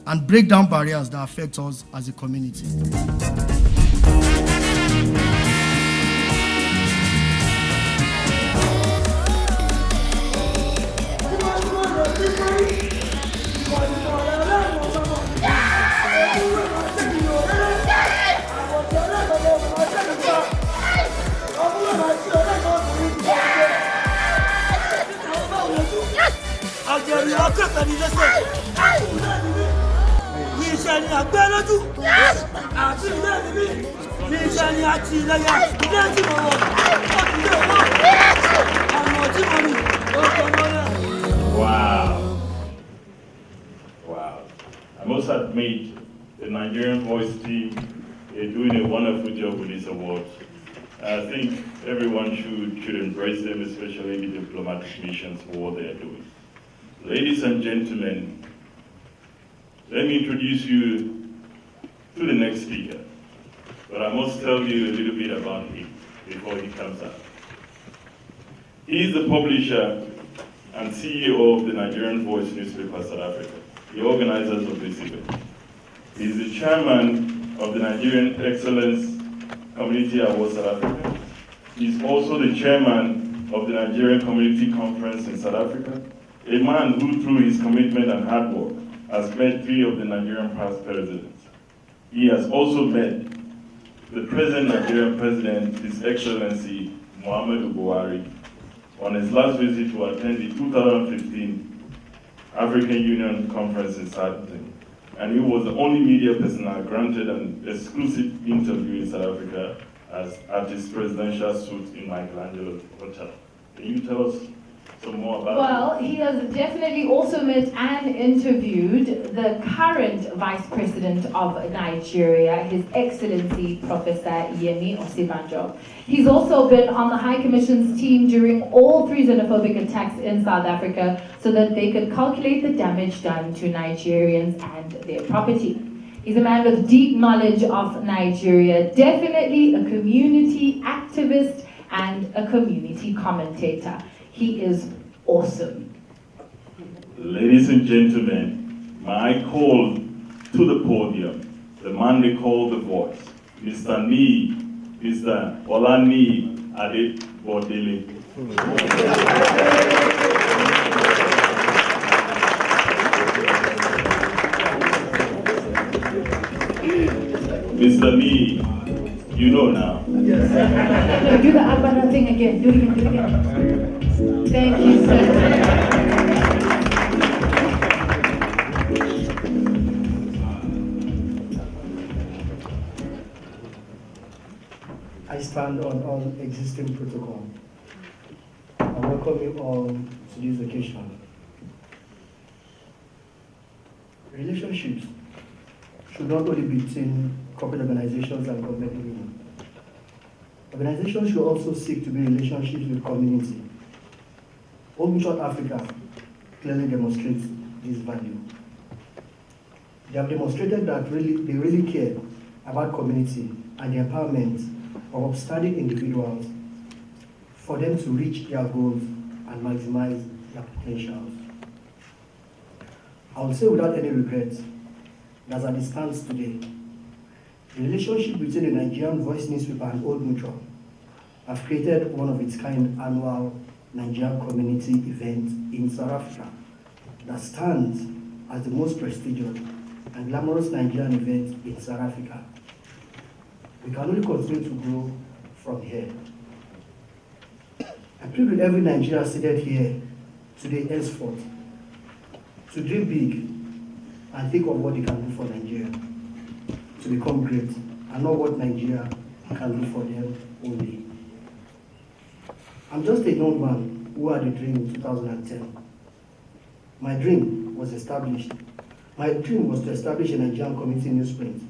and break down barriers that affect us as a community. Wow. I must admit, the Nigerian Voice team is doing a wonderful job with this award. I think everyone should embrace them, especially the diplomatic missions, for what they are doing. Ladies and gentlemen, let me introduce you to the next speaker. But I must tell you a little bit about him before he comes up. He is the publisher and CEO of the Nigerian Voice newspaper South Africa, the organizers of this event. He is the chairman of the Nigerian Excellence Community Award South Africa. He is also the chairman of the Nigerian Community Conference in South Africa, a man who, through his commitment and hard work, has met 3 of the Nigerian past presidents. He has also met the present Nigerian president, His Excellency Muhammadu Buhari, on his last visit to attend the 2015 African Union Conference in Saturday. And he was the only media personnel granted an exclusive interview in South Africa at his presidential suite in Michelangelo's Hotel. Can you tell us some more about Well, he has definitely also met and interviewed the current Vice President of Nigeria, His Excellency Professor Yemi Osibanjo. He's also been on the High Commission's team during all 3 xenophobic attacks in South Africa so that they could calculate the damage done to Nigerians and their property. He's a man with deep knowledge of Nigeria, definitely a community activist and a community commentator. He is awesome. Ladies and gentlemen, may I call to the podium the man they call the voice, Mr. Ni, Mr. Olani Adebodele. Mr. Ni, you know now. Yes. Do the Abana thing again. Do it again. Thank you, sir. I stand on all existing protocol. I welcome you all to this occasion. Relationships should not only be between corporate organizations and government women. Organizations should also seek to be relationships with community. Old Mutual Africa clearly demonstrates this value. They have demonstrated that they really care about community and the empowerment of upstanding individuals for them to reach their goals and maximize their potentials. I would say without any regret, as it stands today, the relationship between the Nigerian Voice newspaper and Old Mutual have created one of its kind annual Nigerian community event in South Africa that stands as the most prestigious and glamorous Nigerian event in South Africa. We can only continue to grow from here. I plead with every Nigerian seated here today henceforth to dream big and think of what they can do for Nigeria to become great, and not what Nigeria can do for them only. I'm just a young man who had a dream in 2010. My dream was to establish a Nigerian community newsprint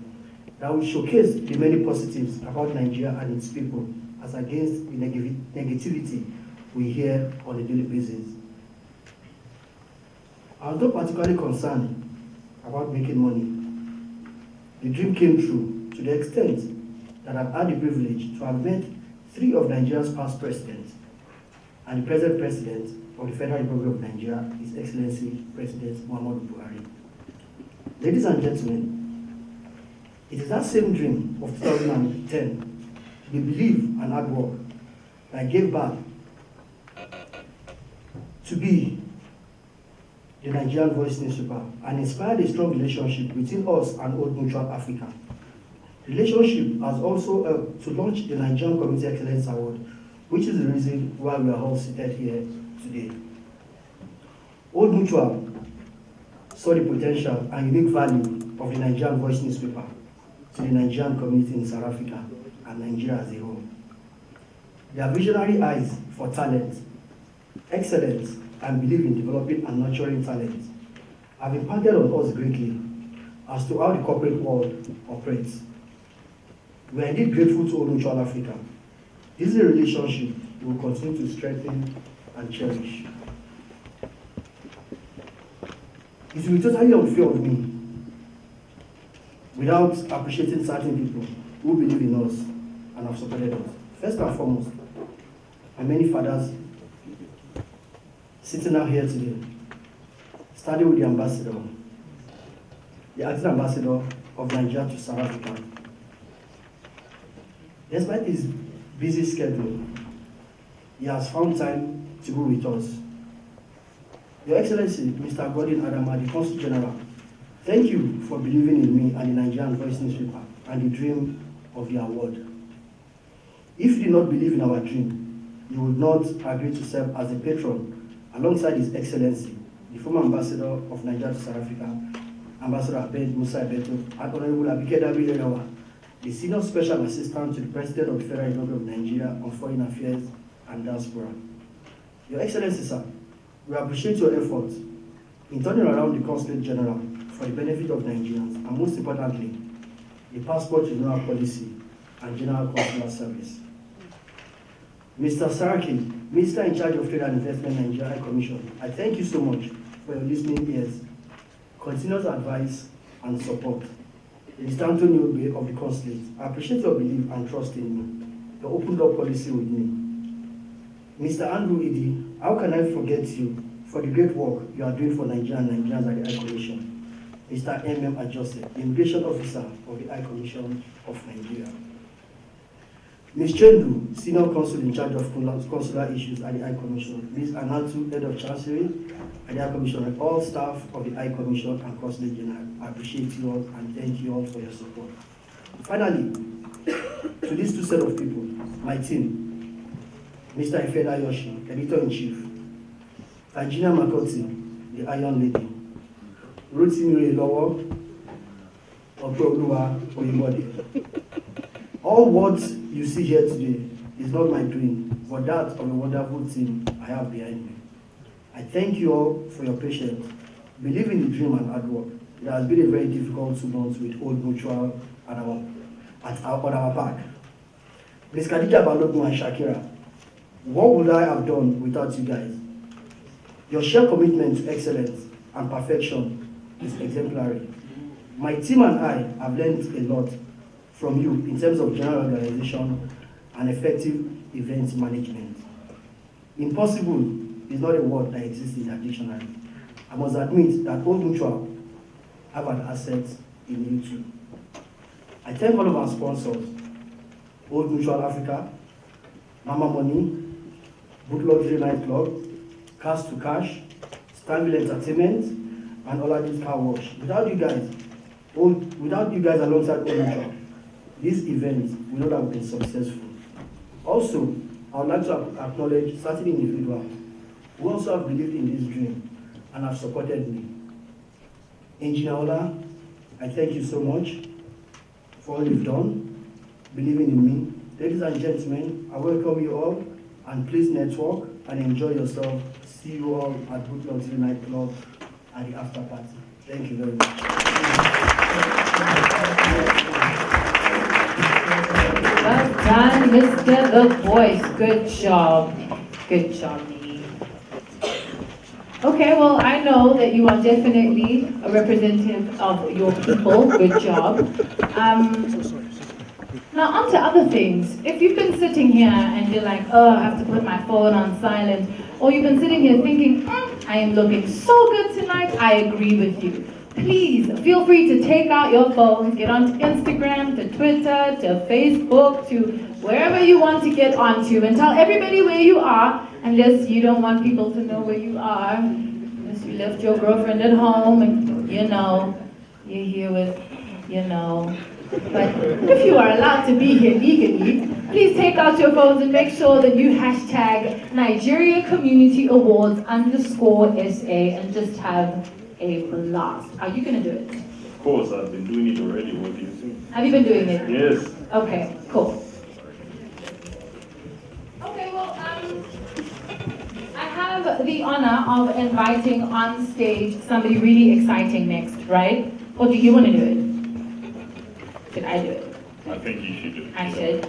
that would showcase the many positives about Nigeria and its people as against the negativity we hear on a daily basis. I was not particularly concerned about making money. The dream came true to the extent that I've had the privilege to have met 3 of Nigeria's past presidents and the present president of the Federal Republic of Nigeria, His Excellency President Muhammadu Buhari. Ladies and gentlemen, it is that same dream of 2010, the belief and hard work that gave birth to be the Nigerian Voice newspaper and inspired a strong relationship between us and Old Mutual Africa. The relationship has also helped to launch the Nigerian Community Excellence Award, which is the reason why we are all seated here today. Old Mutual saw the potential and unique value of the Nigerian Voice newspaper to the Nigerian community in South Africa and Nigeria as a whole. Their visionary eyes for talent, excellence, and belief in developing and nurturing talent have impacted on us greatly as to how the corporate world operates. We are indeed grateful to Old Mutual Africa. This is a relationship we will continue to strengthen and cherish. It will be totally unfair of me without appreciating certain people who believe in us and have supported us. First and foremost, my many fathers sitting out here today, starting with the ambassador, the acting ambassador of Nigeria to South Africa. Despite his busy schedule, he has found time to be with us. Your Excellency, Mr. Gordon Adama, the Consul General, Thank you for believing in me and the Nigerian Voice newspaper and the dream of the award. If you did not believe in our dream, you would not agree to serve as a patron alongside His Excellency, the former Ambassador of Nigeria to South Africa, Ambassador Abed Musa Beto, and Honorable Abike Dabi Lenawa, the Senior Special Assistant to the President of the Federal Republic of Nigeria on Foreign Affairs and Diaspora. Your Excellency, sir, we appreciate your efforts in turning around the Consulate General for the benefit of Nigerians, and most importantly, the passport renewal policy and general consular service. Mr. Saraki, Minister in charge of Trade and Investment Nigeria High Commission, I thank you so much for your listening ears, continuous advice and support. Mr. Anthony Obe of the Consulate, I appreciate your belief and trust in me, your open door policy with me. Mr. Andrew Idi, how can I forget you for the great work you are doing for Nigeria and Nigerians at the High Commission? Mr. M.M. Ajose, the Immigration Officer of the High Commission of Nigeria. Ms. Chendu, Senior Consul in charge of consular issues at the High Commission. Ms. Anatu, Head of Chancery at the High Commission, and all staff of the High Commission and Consulate General. I appreciate you all and thank you all for your support. Finally, to these two set of people, my team, Mr. Ifeda Yoshi, Editor-in-Chief, Virginia Makoti, the Iron Lady, Rotimi Lowo, Oproluwa Oyibode. All what you see here today is not my doing, but that of a wonderful team I have behind me. I thank you all for your patience. Believe in the dream and hard work. It has been a very difficult 2 months with Old Mutual and at our park. Ms. Khadija Balogun and Shakira, what would I have done without you guys? Your shared commitment to excellence and perfection is exemplary. My team and I have learned a lot from you in terms of general organization and effective event management. Impossible is not a word that exists in the dictionary. I must admit that Old Mutual have an asset in you too. I thank all of our sponsors, Old Mutual Africa, Mama Money, Book Luxury Nightclub, Cash to Cash, Stanville Entertainment, and Oladis Car Wash. Without you guys alongside Old Mutual, this event would not have been successful. Also, I would like to acknowledge certain individuals who also have believed in this dream and have supported me. Engineer Ola, I thank you so much for all you've done, believing in me. Ladies and gentlemen, I welcome you all, and please network and enjoy yourself. See you all at Book Luxury Nightclub at the after party. Thank you very much. Well done, Mr. The Voice. Good job. Good job, Nini. Okay, well, I know that you are definitely a representative of your people. Good job. Now, on to other things. If you've been sitting here and you're like, oh, I have to put my phone on silent, or you've been sitting here thinking, I am looking so good tonight, I agree with you. Please feel free to take out your phones, get onto Instagram, to Twitter, to Facebook, to wherever you want to get onto, and tell everybody where you are, unless you don't want people to know where you are, unless you left your girlfriend at home and, you're here with, But if you are allowed to be here legally, please take out your phones and make sure that you hashtag Nigeria Community Awards _SA and just have a blast. Are you going to do it? Of course, I've been doing it already. What do you think? Have you been doing it? Yes. Okay, cool. Okay, well, I have the honor of inviting on stage somebody really exciting next, right? Or do you want to do it? Should I do it? I think you should do it. I should?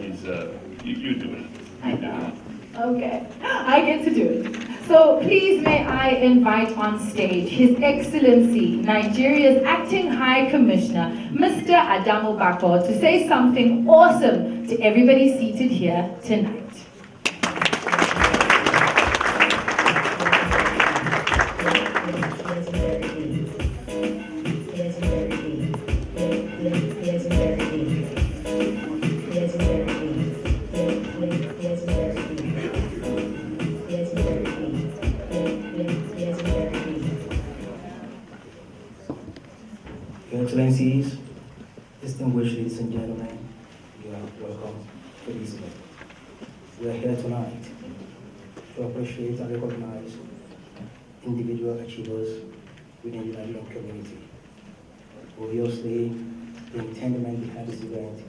You do it. I know. Okay, I get to do it. So please may I invite on stage His Excellency, Nigeria's Acting High Commissioner, Mr. Adamu Bako, to say something awesome to everybody seated here tonight. Your Excellencies, distinguished ladies and gentlemen, you are welcome to this event. We are here tonight to appreciate and recognize individual achievers within the Nigerian community. Obviously, the intent behind this event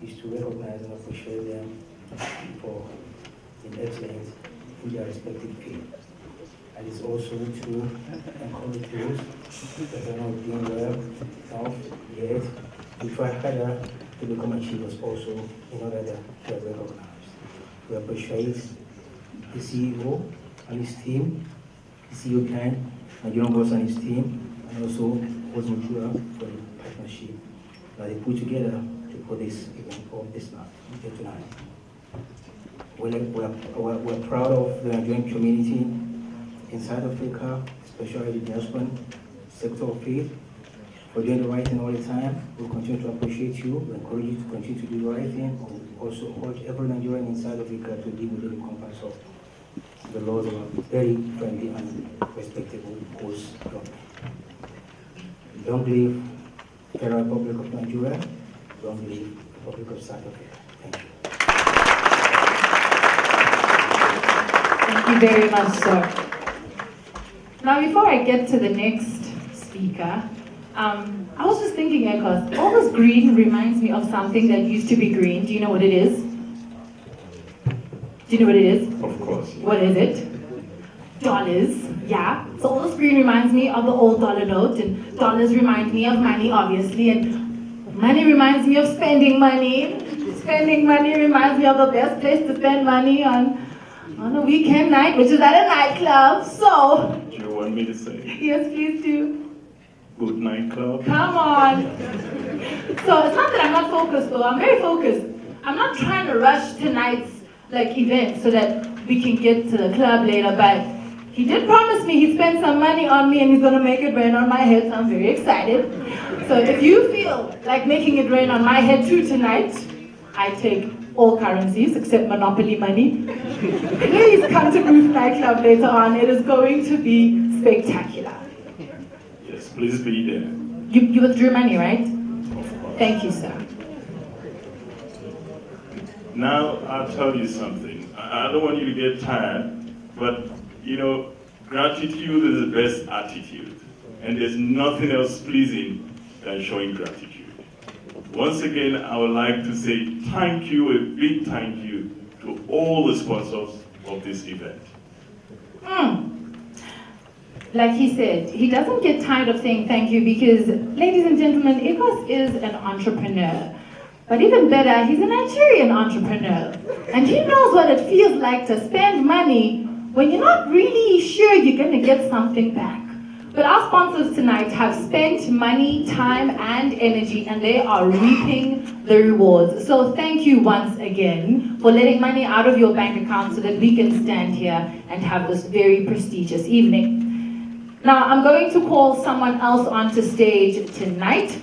is to recognize and appreciate them for their excellence in their respective field. And it's also to encourage those that are not doing well enough yet to try harder to become achievers also in order that they are recognized. We appreciate the CEO and his team, the CEO Ken, Nigerian boss and his team, and also Osmojura for the partnership that they put together to put this event on this night, tonight. We're proud of the Nigerian community in South Africa, especially the diaspora sector of faith, for doing the right thing all the time. We'll continue to appreciate you. We encourage you to continue to do the right thing. We also urge every Nigerian in South Africa to live within the compass of the laws of a very friendly and respectable host government. Don't believe Federal Republic of Nigeria. Don't believe Republic of South Africa. Thank you. Thank you very much, sir. Now, before I get to the next speaker, I was just thinking, Ekos, all this green reminds me of something that used to be green. Do you know what it is? Do you know what it is? Of course. What is it? Dollars, yeah. So all this green reminds me of the old dollar note, and dollars remind me of money, obviously, and money reminds me of spending money. Spending money reminds me of the best place to spend money on a weekend night, which is at a nightclub. So, Do you want me to say? yes, please do. Good night club. Come on. So it's not that I'm not focused though, I'm very focused. I'm not trying to rush tonight's event so that we can get to the club later, but he did promise me he'd spend some money on me and he's gonna make it rain on my head, so I'm very excited. So if you feel like making it rain on my head too tonight, I take all currencies except Monopoly money. Please come to Roof Nightclub later on. It is going to be spectacular. Yes, please be there. You withdrew money, right? Thank you, sir. Now, I'll tell you something. I don't want you to get tired, but, gratitude is the best attitude. And there's nothing else pleasing than showing gratitude. Once again, I would like to say thank you, a big thank you, to all the sponsors of this event. Like he said, he doesn't get tired of saying thank you because, ladies and gentlemen, Ekos is an entrepreneur. But even better, he's a Nigerian entrepreneur. And he knows what it feels like to spend money when you're not really sure you're going to get something back. But our sponsors tonight have spent money, time, and energy, and they are reaping the rewards. So thank you once again for letting money out of your bank account so that we can stand here and have this very prestigious evening. Now, I'm going to call someone else onto stage tonight.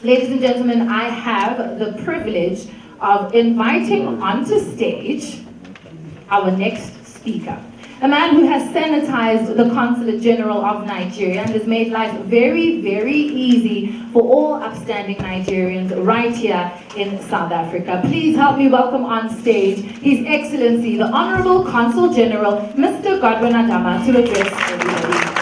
Ladies and gentlemen, I have the privilege of inviting onto stage our next speaker. A man who has sanitized the Consulate General of Nigeria and has made life very, very easy for all upstanding Nigerians right here in South Africa. Please help me welcome on stage His Excellency, the Honorable Consul General, Mr. Godwin Adama, to address everybody.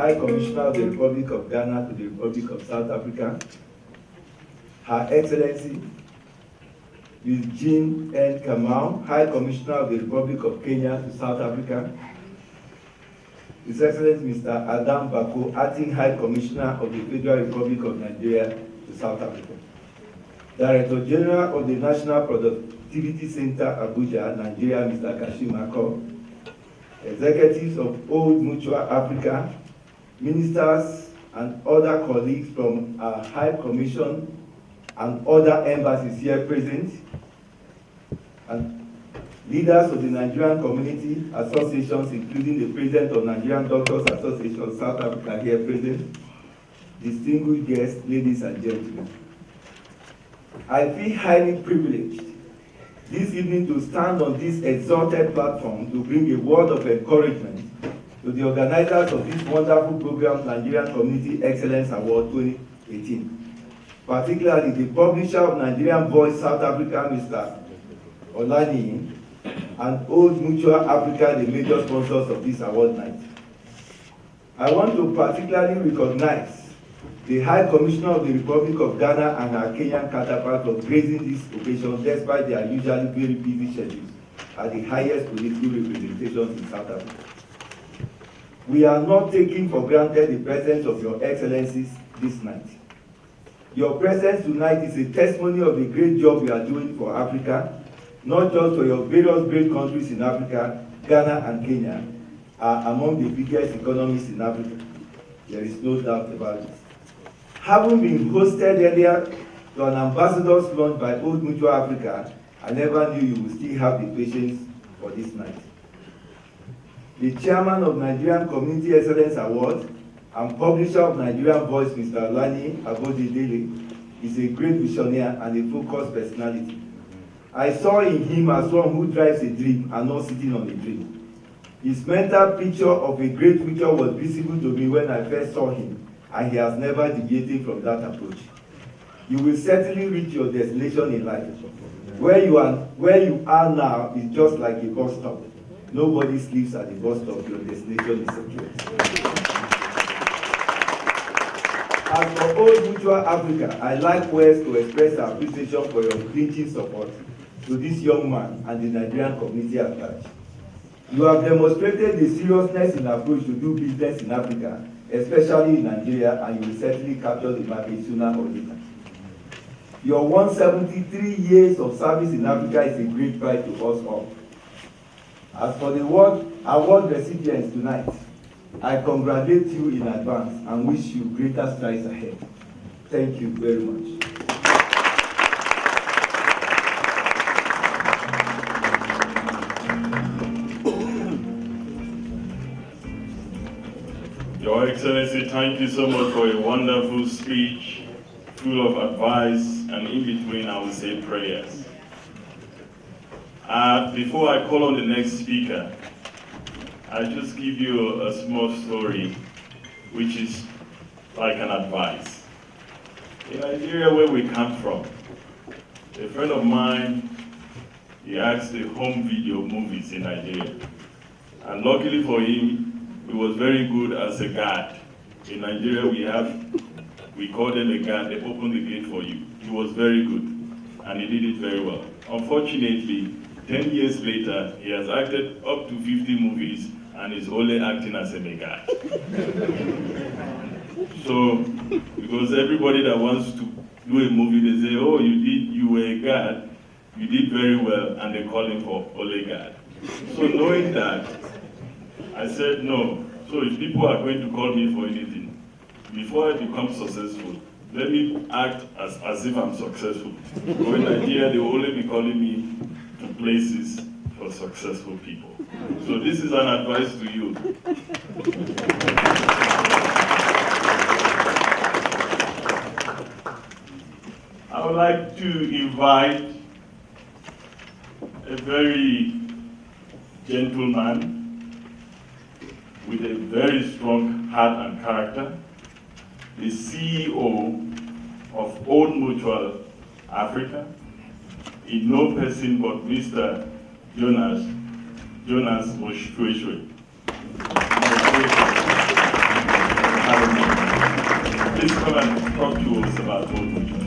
High Commissioner of the Republic of Ghana to the Republic of South Africa, Her Excellency Ms. Jean N. Kamau, High Commissioner of the Republic of Kenya to South Africa, His Excellency Mr. Adam Bako, Acting High Commissioner of the Federal Republic of Nigeria to South Africa, Director General of the National Productivity Center, Abuja, Nigeria, Mr. Kashim Ako, His executives of Old Mutual Africa, ministers and other colleagues from our High Commission and other embassies here present, and leaders of the Nigerian community associations, including the president of Nigerian Doctors Association South Africa here present, distinguished guests, ladies and gentlemen. I feel highly privileged this evening to stand on this exalted platform to bring a word of encouragement to the organizers of this wonderful program, Nigerian Community Excellence Award 2018, particularly the publisher of Nigerian Voice South Africa, Mr. Olani, and Old Mutual Africa, the major sponsors of this award night. I want to particularly recognize the High Commissioner of the Republic of Ghana and her Kenyan counterpart for gracing this occasion despite their usually very busy schedules at the highest political representations in South Africa. We are not taking for granted the presence of your excellencies this night. Your presence tonight is a testimony of the great job you are doing for Africa, not just for your various great countries in Africa. Ghana and Kenya are among the biggest economies in Africa. There is no doubt about it. Having been hosted earlier to an ambassador's lunch by Old Mutual Africa, I never knew you would still have the patience for this night. The chairman of Nigerian Community Excellence Award and publisher of Nigerian Voice, Mr. Olani Abodedele, is a great visionary and a focused personality. I saw in him as one who drives a dream and not sitting on a dream. His mental picture of a great future was visible to me when I first saw him, and he has never deviated from that approach. You will certainly reach your destination in life. Where you are now is just like a bus stop. Nobody sleeps at the bus stop. Your destination is secure. As for Old Mutual Africa, I likewise to express our appreciation for your clinching support to this young man and the Nigerian community at large. You have demonstrated the seriousness in approach to do business in Africa, especially in Nigeria, and you will certainly capture the market sooner or later. Your 173 years of service in Africa is a great pride to us all. As for the award recipients tonight, I congratulate you in advance and wish you greater strides ahead. Thank you very much. Your Excellency, thank you so much for a wonderful speech, full of advice, and in between, I will say prayers. Before I call on the next speaker, I'll just give you a small story, which is like an advice. In Nigeria, where we come from, a friend of mine, he asked the home video movies in Nigeria. And luckily for him, he was very good as a guard. In Nigeria, we call them a guard, they open the gate for you. He was very good, and he did it very well. Unfortunately, 10 years later, he has acted up to 50 movies, and is only acting as a guard. So, because everybody that wants to do a movie, they say, oh, you were a guard, you did very well, and they call him for Ole guard. So knowing that, I said no. So if people are going to call me for anything, before I become successful, let me act as if I'm successful. But in Nigeria, they will only be calling me to places for successful people. So this is an advice to you. I would like to invite a very gentleman with a very strong heart and character, the CEO of Old Mutual Africa, in no person but Mr. Jonas Moshweshwe. Please come and talk to us about Old Mutual.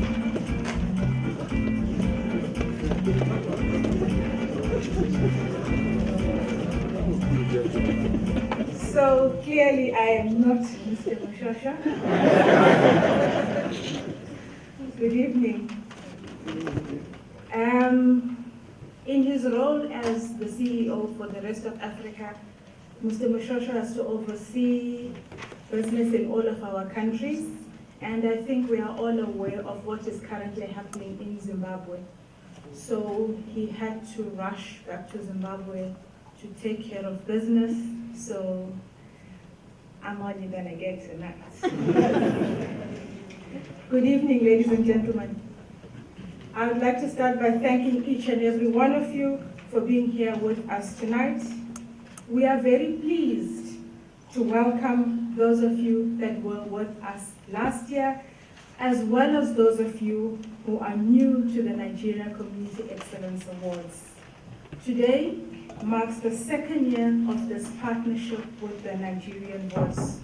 So clearly I am not Mr. Moshweshwe. Good evening. In his role as the CEO for the rest of Africa, Mr. Mushosho has to oversee business in all of our countries, and I think we are all aware of what is currently happening in Zimbabwe. So he had to rush back to Zimbabwe to take care of business, so I'm only gonna get tonight. Good evening, ladies and gentlemen. I would like to start by thanking each and every one of you for being here with us tonight. We are very pleased to welcome those of you that were with us last year, as well as those of you who are new to the Nigerian Community Excellence Awards. Today marks the second year of this partnership with the Nigerian Voice.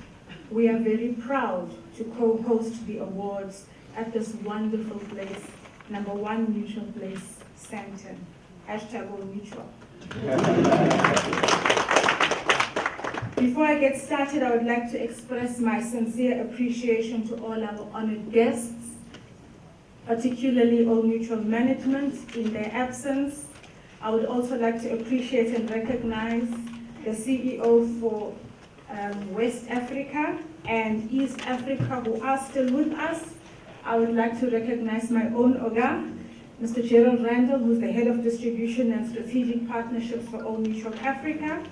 We are very proud to co-host the awards at this wonderful place, number 1 Neutral Place, Sandton. #allneutral. Before I get started, I would like to express my sincere appreciation to all our honored guests, particularly All Mutual Management in their absence. I would also like to appreciate and recognize the CEO for West Africa and East Africa who are still with us. I would like to recognize my own Oga, Mr. Gerald Randall, who's the Head of Distribution and Strategic Partnerships for All Mutual Africa.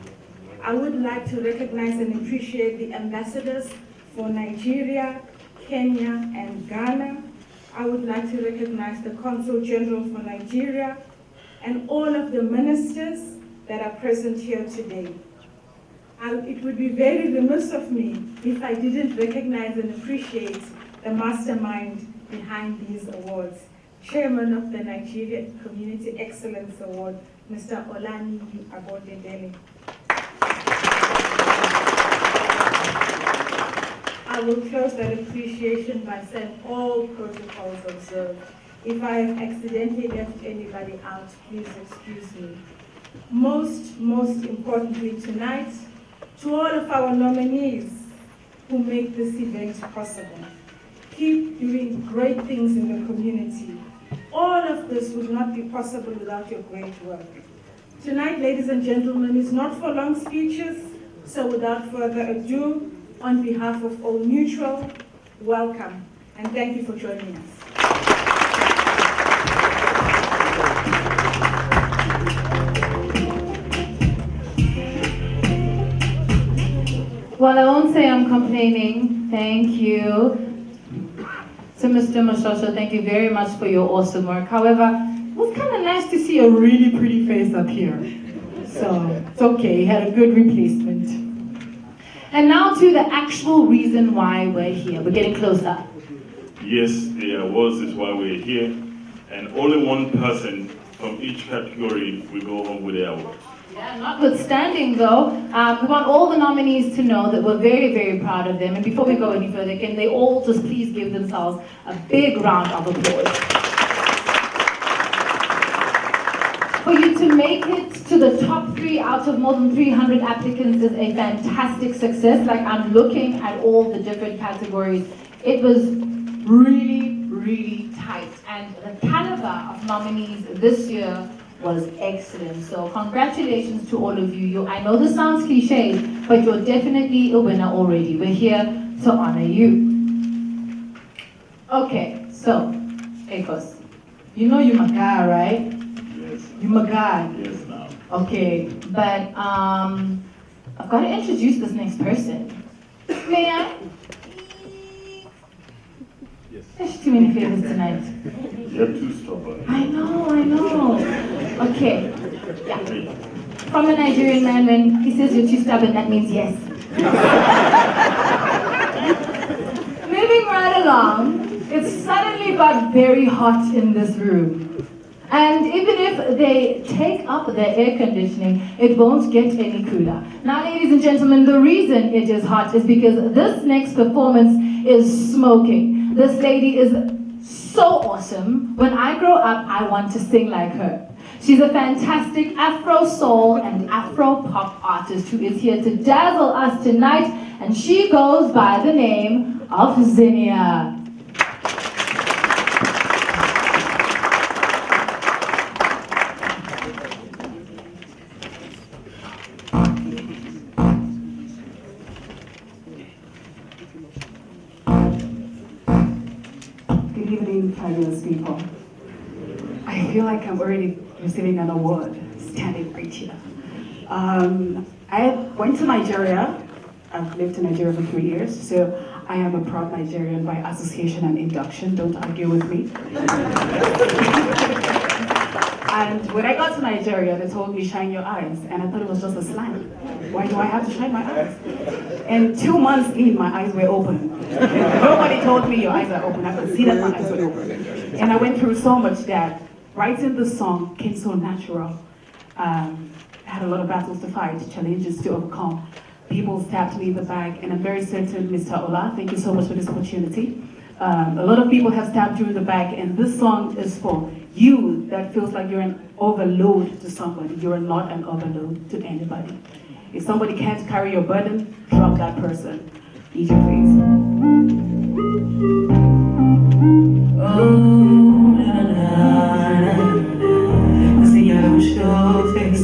I would like to recognize and appreciate the ambassadors for Nigeria, Kenya, and Ghana. I would like to recognize the Consul General for Nigeria and all of the ministers that are present here today. It would be very remiss of me if I didn't recognize and appreciate the mastermind behind these awards. Chairman of the Nigerian Community Excellence Award, Mr. Olani Abodedele. I will close that appreciation by saying all protocols observed. If I have accidentally left anybody out, please excuse me. Most importantly tonight, to all of our nominees who make this event possible. Keep doing great things in the community. All of this would not be possible without your great work. Tonight, ladies and gentlemen, is not for long speeches, so without further ado, on behalf of All Mutual, welcome, and thank you for joining us. Well, I won't say I'm complaining. Thank you. To Mr. Mushosho, thank you very much for your awesome work. However, it was kind of nice to see a really pretty face up here. So, it's okay, had a good replacement. And now to the actual reason why we're here. We're getting closer. Yes, the awards is why we're here, and only one person from each category will go home with the award. Yeah, notwithstanding though, we want all the nominees to know that we're very, very proud of them. And before we go any further, can they all just please give themselves a big round of applause? For you to make it to the top 3 out of more than 300 applicants is a fantastic success. Like, I'm looking at all the different categories. It was really, really tight. And the caliber of nominees this year was excellent. So congratulations to all of you. I know this sounds cliche, but you're definitely a winner already. We're here to honor you. Okay, so, Ekos, you know you're my guy, right? Yes. You're my guy. Yes, now. Okay, but I've got to introduce this next person. May I? Yes. There's too many favors tonight. You're too stubborn. I know. Okay, yeah. From a Nigerian man, when he says you're too stubborn, that means yes. Moving right along, it suddenly got very hot in this room. And even if they take up their air conditioning, it won't get any cooler. Now, ladies and gentlemen, the reason it is hot is because this next performance is smoking. This lady is so awesome. When I grow up, I want to sing like her. She's a fantastic Afro soul and Afro pop artist who is here to dazzle us tonight, and she goes by the name of Zinnia. fabulous people. I feel like I'm already receiving an award standing right here. I went to Nigeria. I've lived in Nigeria for 3 years, so I am a proud Nigerian by association and induction. Don't argue with me. And when I got to Nigeria, they told me, shine your eyes. And I thought it was just a slang. Why do I have to shine my eyes? And 2 months in, my eyes were open. Nobody told me your eyes are open. I could see that my eyes were open. And I went through so much that writing the song came so natural. I had a lot of battles to fight, challenges to overcome. People stabbed me in the back, and I'm very certain, Mr. Ola, thank you so much for this opportunity. A lot of people have stabbed you in the back, and this song is for you that feels like you're an overload to somebody. You're not an overload to anybody. If somebody can't carry your burden, drop that person. DJ, please. Oh, na na na na. See, I don't show face.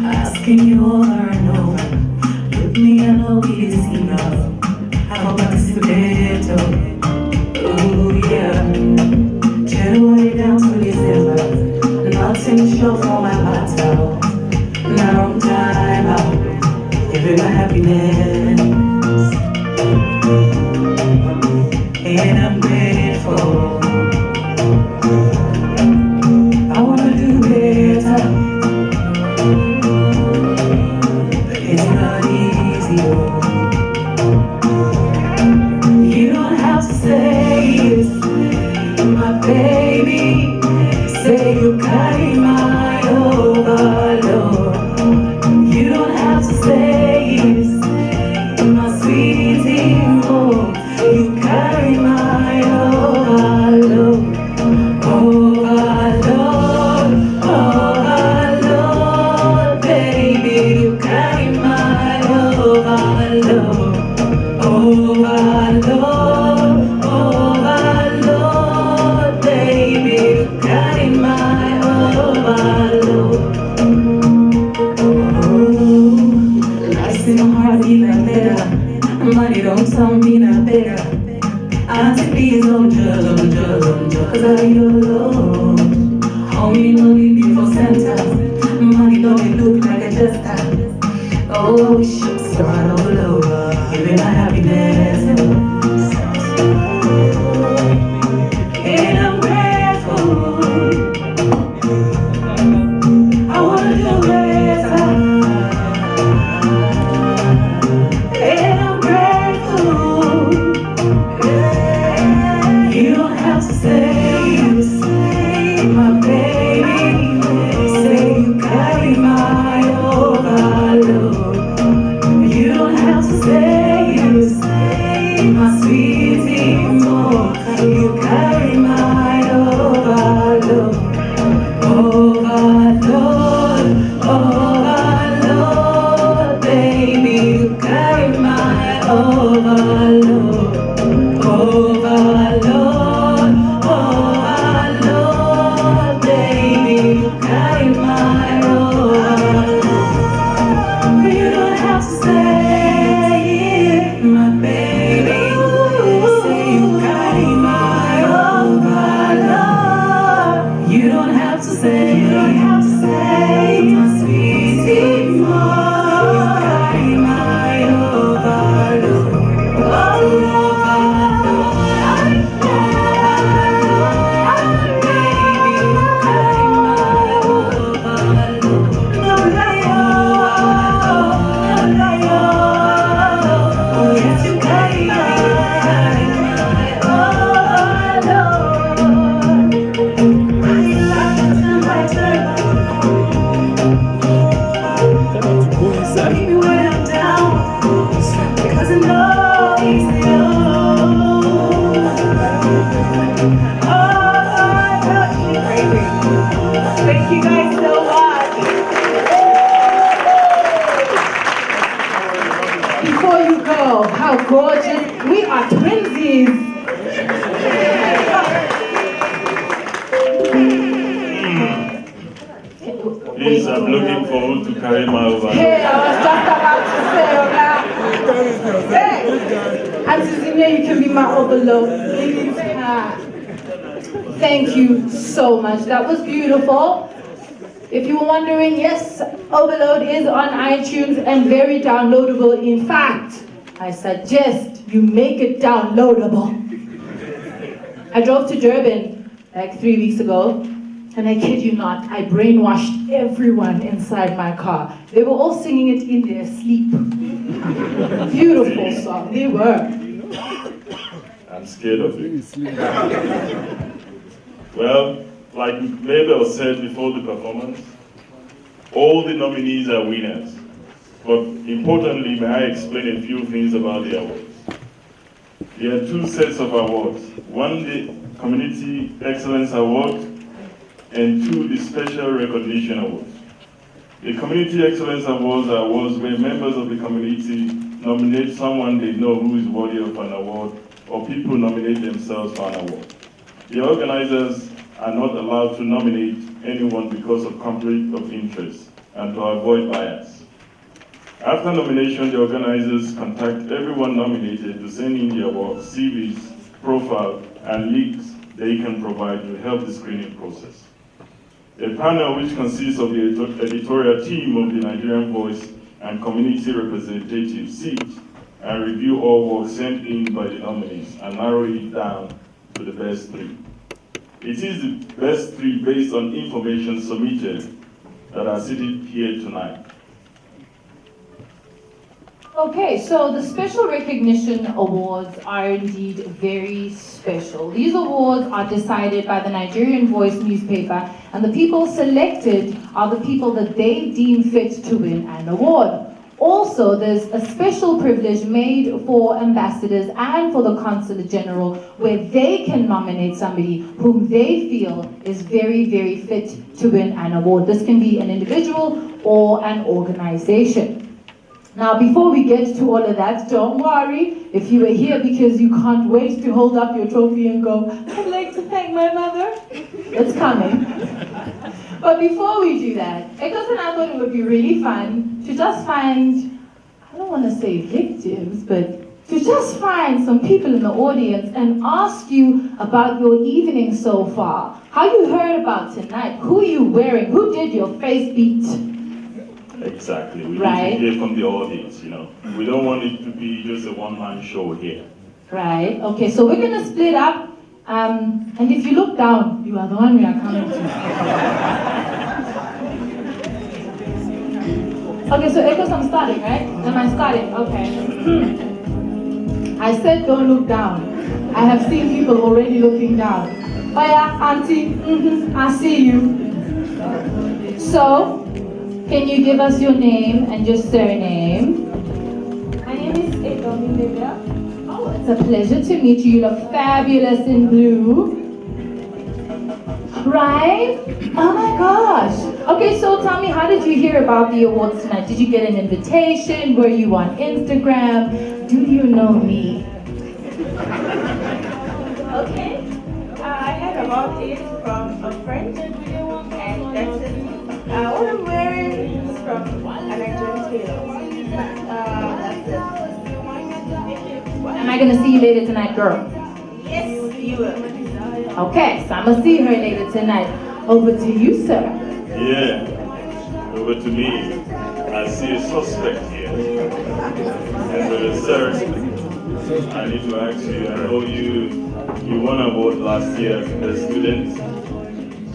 Asking you over and over, with me I know we is enough. Have a participate, oh yeah. January down to December, nothing sure for my battle. Now I'm time out, giving my happiness, and I'm grateful. I wanna do better. It's not easy. You don't have to say it, my baby. Say you carry my overload. You don't have to say it, my sweetie. Oh, you carry my overload. Overload, overload, baby. You carry my overload. Overload, overload, baby. You carry my overload. Life in my heart, even better. Money don't sound me no better. Auntie, please don't judge, cause I your love. Homie, no need me for center. Money don't look like a jester. Oh, shucks, right all over. Giving my happiness. And I'm grateful. I wanna do better. And I'm grateful. You don't have to say my baby. Say you carry my overload. You don't have to say my sweetie more. You carry my overload. Overload, overload, baby. You carry my overload. Overload, overload, baby. You carry my overload. You don't have to say it, my baby. Say you carry my overload. You don't have to say, my sweetie more. You carry my overload. Thank you guys so much. Before you go, how gorgeous. We are twinsies. Please, I'm looking microphone to carry my over. Hey, I was just about to say, hey, Auntie Zimia, you can be my overload. Thank you so much. That was beautiful. If you were wondering, yes, Overload is on iTunes and very downloadable. In fact, I suggest you make it downloadable. I drove to Durban like 3 weeks ago, and I kid you not, I brainwashed everyone inside my car. They were all singing it in their sleep. Beautiful song, they were. I'm scared of it. Well, like Mabel said before the performance, all the nominees are winners. But importantly, may I explain a few things about the awards. There are two sets of awards. One, the Community Excellence Award, and two, the Special Recognition Awards. The Community Excellence Awards are awards where members of the community nominate someone they know who is worthy of an award, or people nominate themselves for an award. The organizers are not allowed to nominate anyone because of conflict of interest and to avoid bias. After nomination, the organizers contact everyone nominated to send in their work, CVs, profile, and links they can provide to help the screening process. A panel which consists of the editorial team of the Nigerian Voice and community representatives sit and review all work sent in by the nominees and narrow it down to the best three. It is the best three based on information submitted that are seated here tonight. Okay, so the Special Recognition Awards are indeed very special. These awards are decided by the Nigerian Voice newspaper, and the people selected are the people that they deem fit to win an award. Also, there's a special privilege made for ambassadors and for the Consulate General where they can nominate somebody whom they feel is very, very fit to win an award. This can be an individual or an organization. Now, before we get to all of that, don't worry if you are here because you can't wait to hold up your trophy and go, I'd like to thank my mother. It's coming. But before we do that, Ekos and I thought it would be really fun to just find, I don't want to say victims, but to just find some people in the audience and ask you about your evening so far. How you heard about tonight? Who are you wearing? Who did your face beat? Exactly. We Right. need to hear from the audience, you know. We don't want it to be just a one-man show here. Right, okay, so we're gonna split up, and if you look down, you are the one we are coming to. Okay, so Ekos, I'm starting, right? Am I starting? Okay. I said don't look down. I have seen people already looking down. Oh yeah, auntie, I see you. So, can you give us your name and your surname? My name is Edomi. Oh, it's a pleasure to meet you. You look fabulous in blue. Right? Oh my gosh. Okay, so tell me, how did you hear about the awards tonight? Did you get an invitation? Were you on Instagram? Do you know me? Okay. I heard about it from a friend, and that's it. What I'm wearing is from a Nigerian tailor. That's it. Am I gonna see you later tonight, girl? Yes, you will. Okay, so I'm gonna see her later tonight. Over to you, sir. Yeah, over to me. I see a suspect here. And sir, I need to ask you, I know you won an award last year as a student.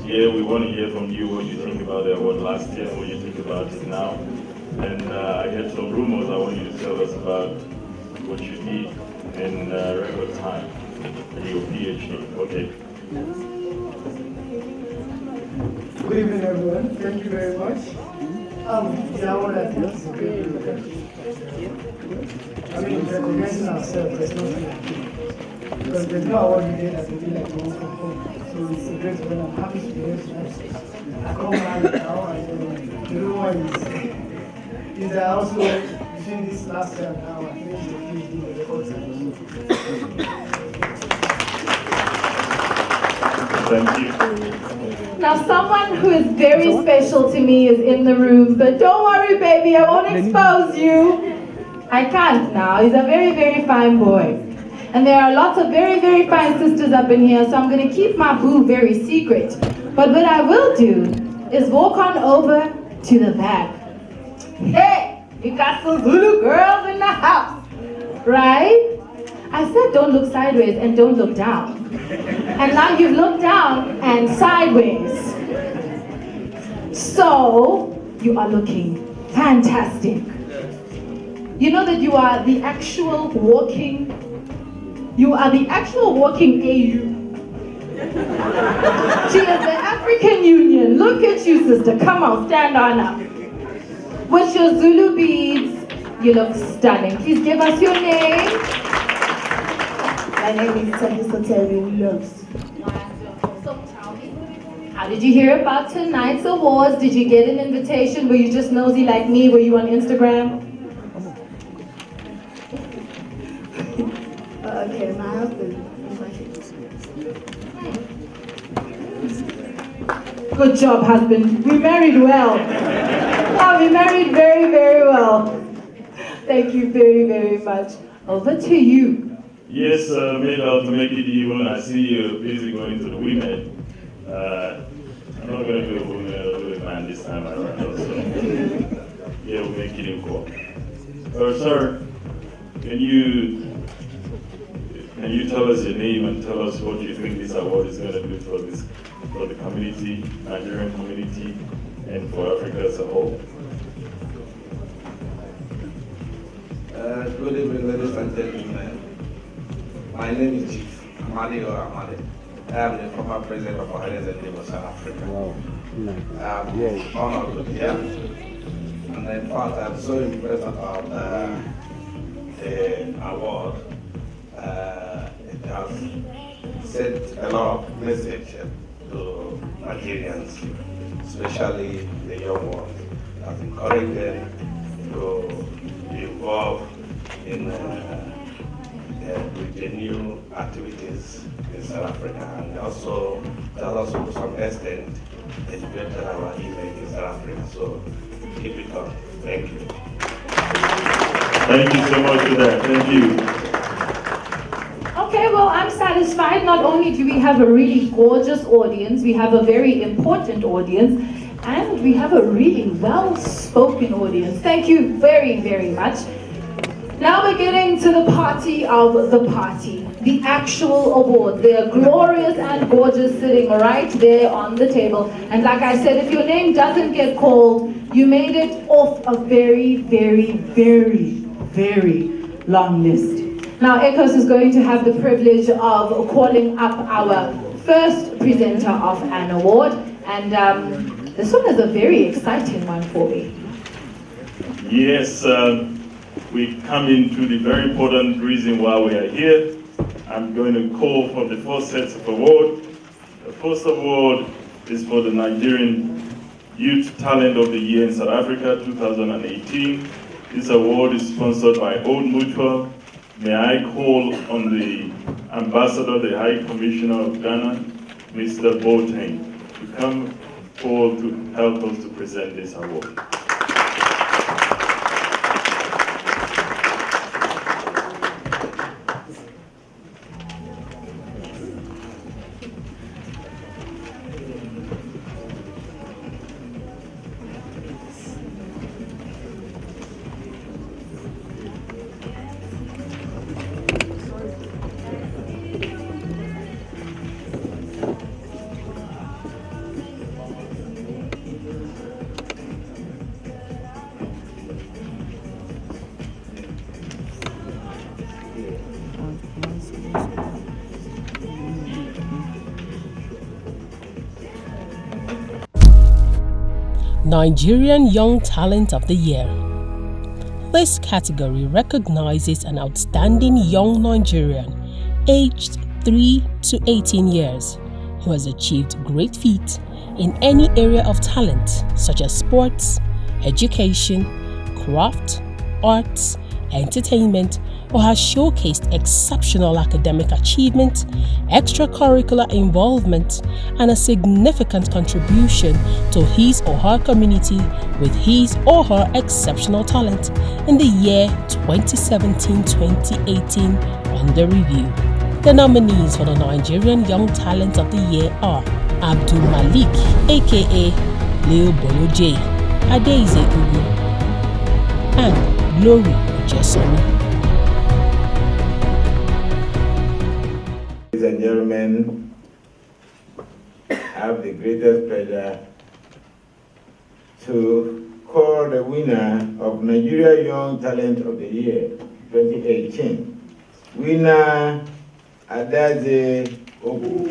Yeah, we want to hear from you what you think about the award last year, what you think about it now. And I heard some rumors. I want you to tell us about what you did in record time in your PhD. Okay. Good evening, everyone. Thank you very much. The award at this is great. I mean, recognizing ourselves is not like because there's no award we get that we feel like we want from home. So it's a great one. I'm happy to be here tonight. I come married now, and the rumor is that also between this last year and now, I finished the PhD in record time. Thank you. Now, someone who is very special to me is in the room, but don't worry, baby, I won't expose you. I can't now. He's a very, very fine boy. And there are lots of very, very fine sisters up in here, so I'm going to keep my boo very secret. But what I will do is walk on over to the back. Hey, we got some Zulu girls in the house, right? I said don't look sideways and don't look down. And now you've looked down and sideways. So, you are looking fantastic. You know that you are the actual walking AU. She is the African Union. Look at you, sister. Come on, stand on up. With your Zulu beads, you look stunning. Please give us your name. My name is Tabi Loves. How did you hear about tonight's awards? Did you get an invitation? Were you just nosy like me? Were you on Instagram? Okay, my husband. Good job, husband. We married well. Oh, we married very, very well. Thank you very, very much. Over to you. Yes, Mabel, to make it even, I see you busy going to the women. I'm not going to do a woman, I'll do a man this time around also. Yeah, we'll make it equal. Sir, can you tell us your name and tell us what you think this award is going to do for the community, Nigerian community, and for Africa as a whole? Good evening, ladies and gentlemen. My name is Chief Amadi Amade. I am the former president of Ohio and South Africa. Wow. I'm honored to be here. And in fact, I'm so impressed about the award. It has sent a lot of message to Nigerians, especially the young ones. It has encouraged them to be involved in with the new activities in South Africa, and also that also to some extent elevated our image in South Africa. So keep it up. Thank you. Thank you so much for that. Thank you. Okay, well, I'm satisfied. Not only do we have a really gorgeous audience, we have a very important audience, and we have a really well-spoken audience. Thank you very, very much. Now we're getting to the party of the party, the actual award. They're glorious and gorgeous, sitting right there on the table. And like I said, if your name doesn't get called, you made it off a very, very, very, very long list. Now, Ecos is going to have the privilege of calling up our first presenter of an award. And this one is a very exciting one for me. Yes, we come into the very important reason why we are here. I'm going to call for the first sets of awards. The first award is for the Nigerian Youth Talent of the Year in South Africa 2018. This award is sponsored by Old Mutual. May I call on the Ambassador, the High Commissioner of Ghana, Mr. Boateng, to come forward to help us to present this award. Nigerian Young Talent of the Year. This category recognizes an outstanding young Nigerian aged 3 to 18 years who has achieved great feats in any area of talent such as sports, education, craft, arts, entertainment, or has showcased exceptional academic achievement, extracurricular involvement, and a significant contribution to his or her community with his or her exceptional talent in the year 2017-2018 under review. The nominees for the Nigerian Young Talent of the Year are Abdul Malik, aka Leo Boyo J, Adeize Ugu, and Glory Ojesomi. Ladies and gentlemen, I have the greatest pleasure to call the winner of Nigeria Young Talent of the Year 2018. Winner Adeize Ugu.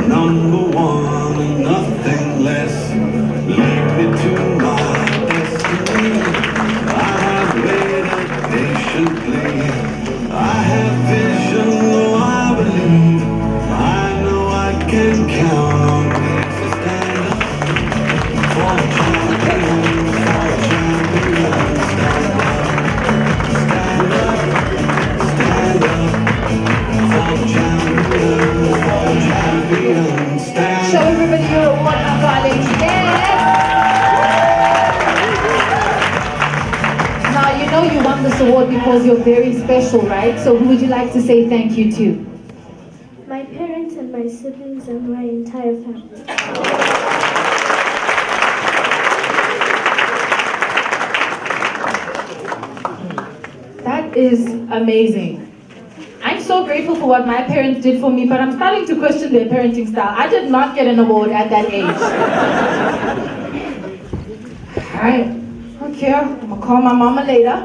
Number one and nothing less. Lead me to my destiny. I have waited patiently. I have vision, though I believe. I know I can count on me to stand up for champions, stand up, stand up, stand up for champions. Show everybody your award, my darling. Yes! Now, you know you won this award because you're very special, right? So who would you like to say thank you to? My parents and my siblings and my entire family. That is amazing. I'm so grateful for what my parents did for me, but I'm starting to question their parenting style. I did not get an award at that age. I don't care. I'm gonna call my mama later.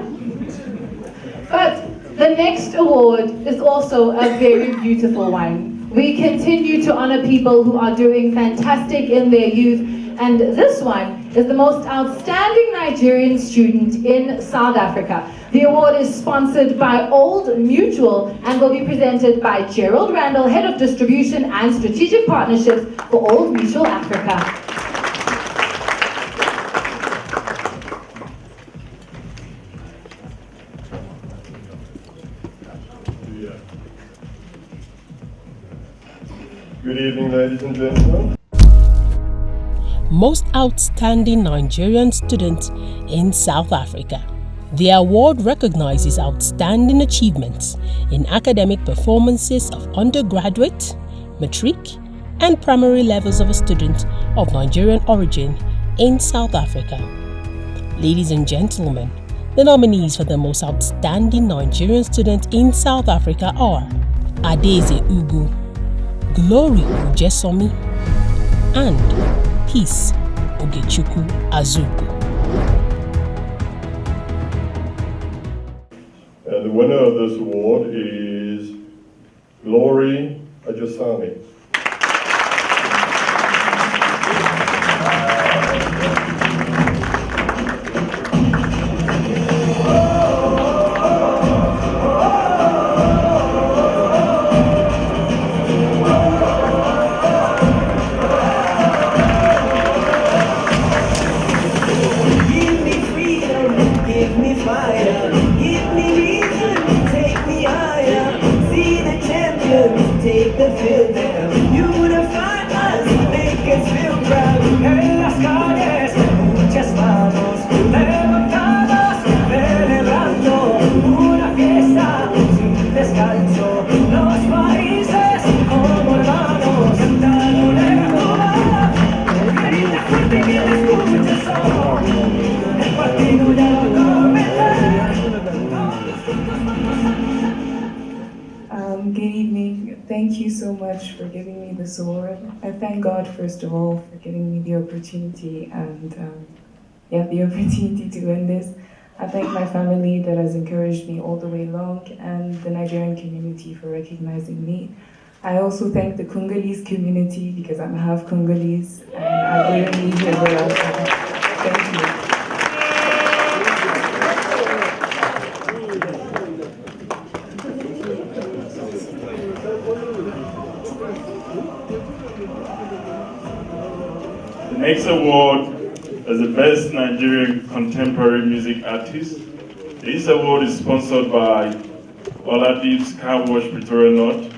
But the next award is also a very beautiful one. We continue to honor people who are doing fantastic in their youth, and this one is the most outstanding Nigerian student in South Africa. The award is sponsored by Old Mutual and will be presented by Gerald Randall, Head of Distribution and Strategic Partnerships for Old Mutual Africa. Good evening, ladies and gentlemen. Most Outstanding Nigerian Student in South Africa. The award recognizes outstanding achievements in academic performances of undergraduate, matric, and primary levels of a student of Nigerian origin in South Africa. Ladies and gentlemen, the nominees for the most outstanding Nigerian student in South Africa are Adeize Ugu, Glory Ojesomi, and Peace Ogechukwu Azuku. And the winner of this award is Glory Ojesomi. Take the field now. Unify us, make us feel proud. En las calles, muchas manos levantadas, celebrando una fiesta sin descanso. Los países como hermanos, cantando lejos. Grita fuerte que te escuche solo. El partido ya va a comenzar. Good evening. Thank you so much for giving me this award. I thank God, first of all, for giving me the opportunity and the opportunity to win this. I thank my family that has encouraged me all the way along and the Nigerian community for recognizing me. I also thank the Congolese community because I'm half Congolese and I wouldn't be here without them. Thank you. The next award is the Best Nigerian Contemporary Music Artist. This award is sponsored by Oladip's Car Wash Pretoria North,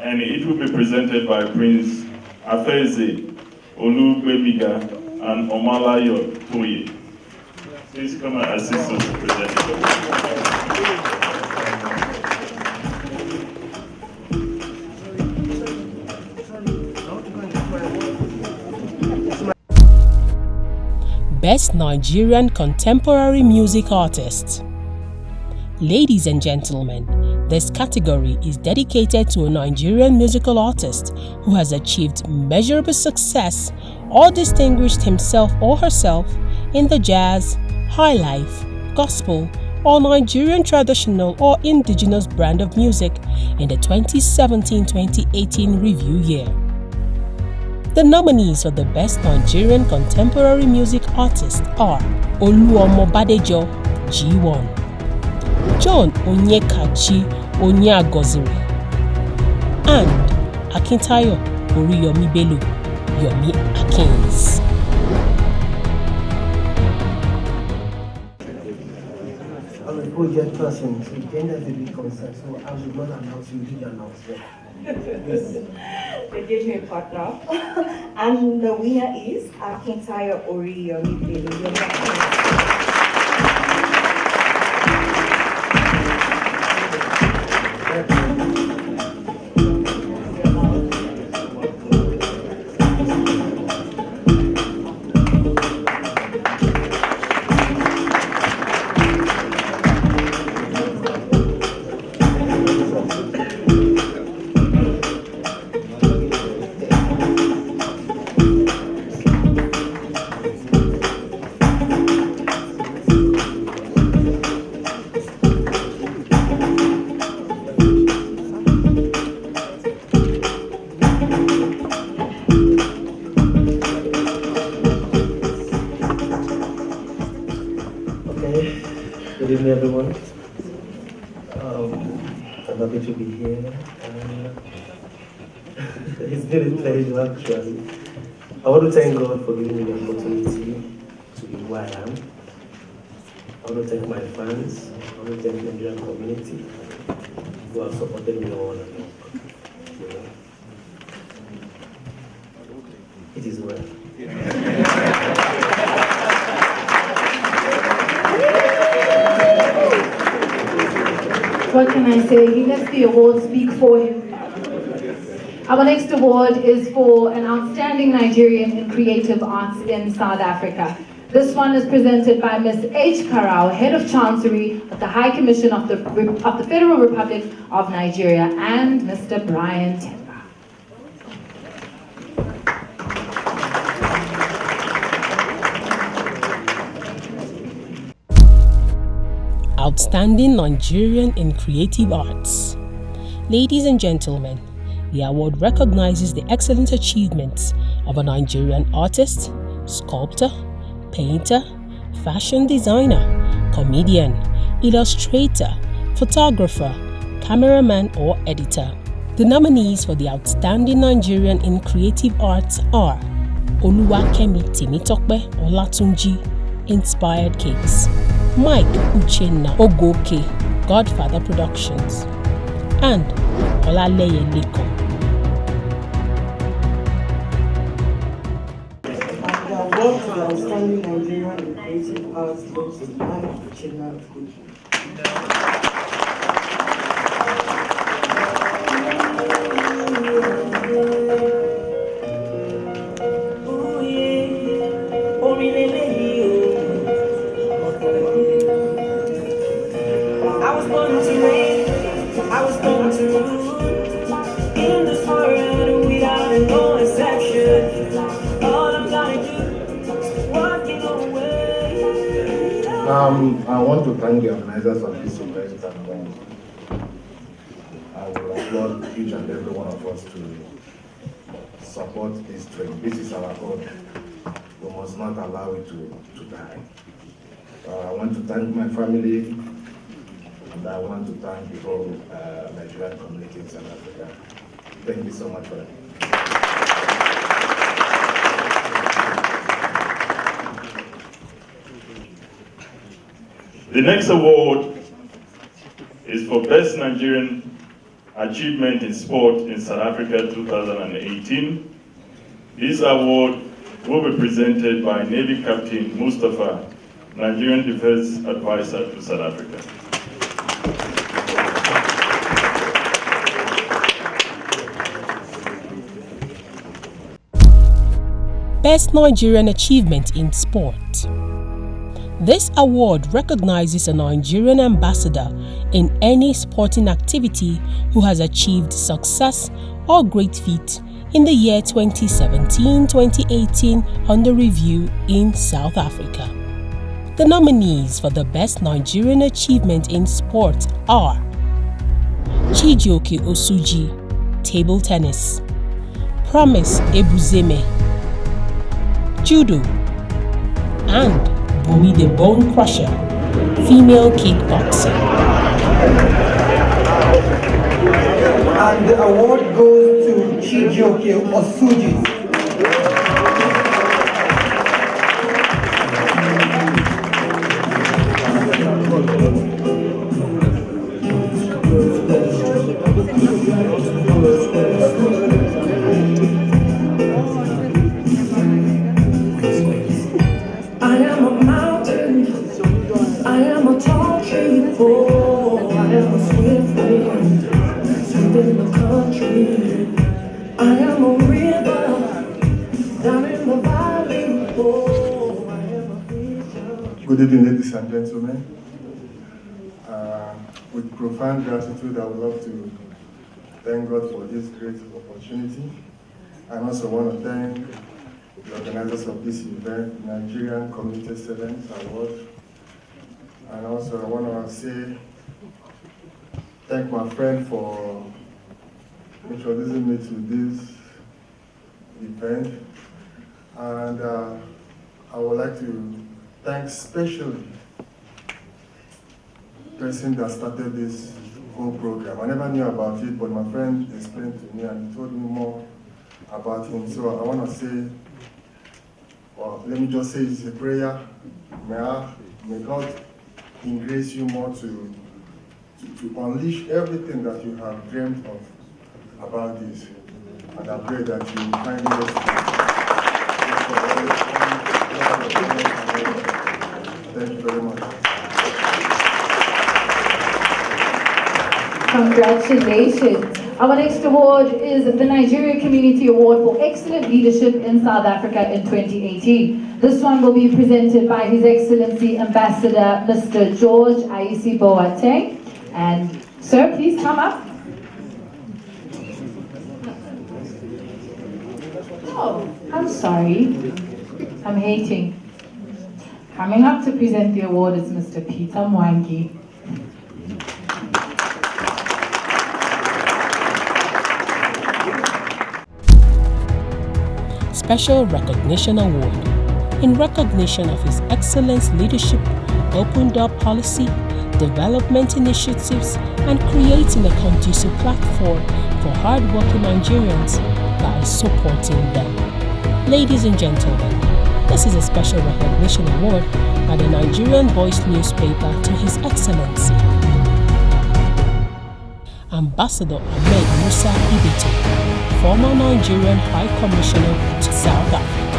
and it will be presented by Prince Afeze Olugbemiga and Omalayo Toye. Please come and assist us to present the Best Nigerian Contemporary Music Artist. Ladies and gentlemen, this category is dedicated to a Nigerian musical artist who has achieved measurable success or distinguished himself or herself in the jazz, high life, gospel, or Nigerian traditional or indigenous brand of music in the 2017-2018 review year. The nominees for the Best Nigerian Contemporary Music Artist are Oluomo Badejo, G1, John Onyekachi Onyeagoziri, and Akintayo Oriyomi Bello, Yomi Akins. I'm a project person, so gender is a big concern, so I should not announce you, did announce them. They gave me a partner. And the winner is Akintayo Oriyomi Bello. Good evening, everyone. I'm happy to be here. It's been a pleasure, actually. I want to thank God for giving me the opportunity to be who I am. I want to thank my fans. I want to thank the Nigerian community who have supported me all along. It is well. What can I say? He lets the award speak for him. Our next award is for an outstanding Nigerian in creative arts in South Africa. This one is presented by Ms. H. Karau, Head of Chancery at the High Commission of the Federal Republic of Nigeria, and Mr. Brian Temba. Outstanding Nigerian in Creative Arts. Ladies and gentlemen, the award recognizes the excellent achievements of a Nigerian artist, sculptor, painter, fashion designer, comedian, illustrator, photographer, cameraman, or editor. The nominees for the Outstanding Nigerian in Creative Arts are Oluwakemi Timitokpe Olatunji, Inspired Cakes, Mike Uchenna Ogoke, Godfather Productions, and Olaleye Leko. The award for the Outstanding Nigerian in Creative Arts goes to Mike Uchenna Ogoke. I want to thank the organizers of this event, and I will applaud each and every one of us to support this trend. This is our God. We must not allow it to die. I want to thank my family, and I want to thank the whole Nigerian community in South Africa. Thank you so much for that. The next award is for Best Nigerian Achievement in Sport in South Africa 2018. This award will be presented by Navy Captain Mustafa, Nigerian Defense Advisor to South Africa. Best Nigerian Achievement in Sport. This award recognizes a Nigerian ambassador in any sporting activity who has achieved success or great feat in the year 2017-2018 under review in South Africa. The nominees for the Best Nigerian Achievement in Sport are Chijioke Osuji, Table Tennis, Promise Ebuzeme, Judo, and Bumi the Bone Crusher, Female Kickboxing. And the award goes to Chijioke Osuji. I am a mountain, I am a tall tree, oh, I am a swift wind, sweeping the country. I am a river, down in the valley, oh, I am a vision. Good evening, ladies and gentlemen. With profound gratitude, I would love to thank God for this great opportunity. I also want to thank the organizers of this event, Nigerian Community Excellence Award. And also I want to say, thank my friend for introducing me to this event. And I would like to thank especially the person that started this whole program. I never knew about it, but my friend explained to me and he told me more about him. So I want to say, well, let me just say it's a prayer. May God increase you more to unleash everything that you have dreamed of about this. And I pray that you find it. Thank you very much. Congratulations. Our next award is the Nigeria Community Award for Excellent Leadership in South Africa in 2018. This one will be presented by His Excellency Ambassador Mr. George Aisi Boateng. And sir, please come up. Oh, I'm sorry. I'm hating. Coming up to present the award is Mr. Peter Mwangi. Special Recognition Award in recognition of His Excellence leadership, open door policy, development initiatives, and creating a conducive platform for hard-working Nigerians by supporting them. Ladies and gentlemen, this is a special recognition award by the Nigerian Voice newspaper to His Excellency Ambassador Ahmed Musa Ibito, former Nigerian High Commissioner to South Africa.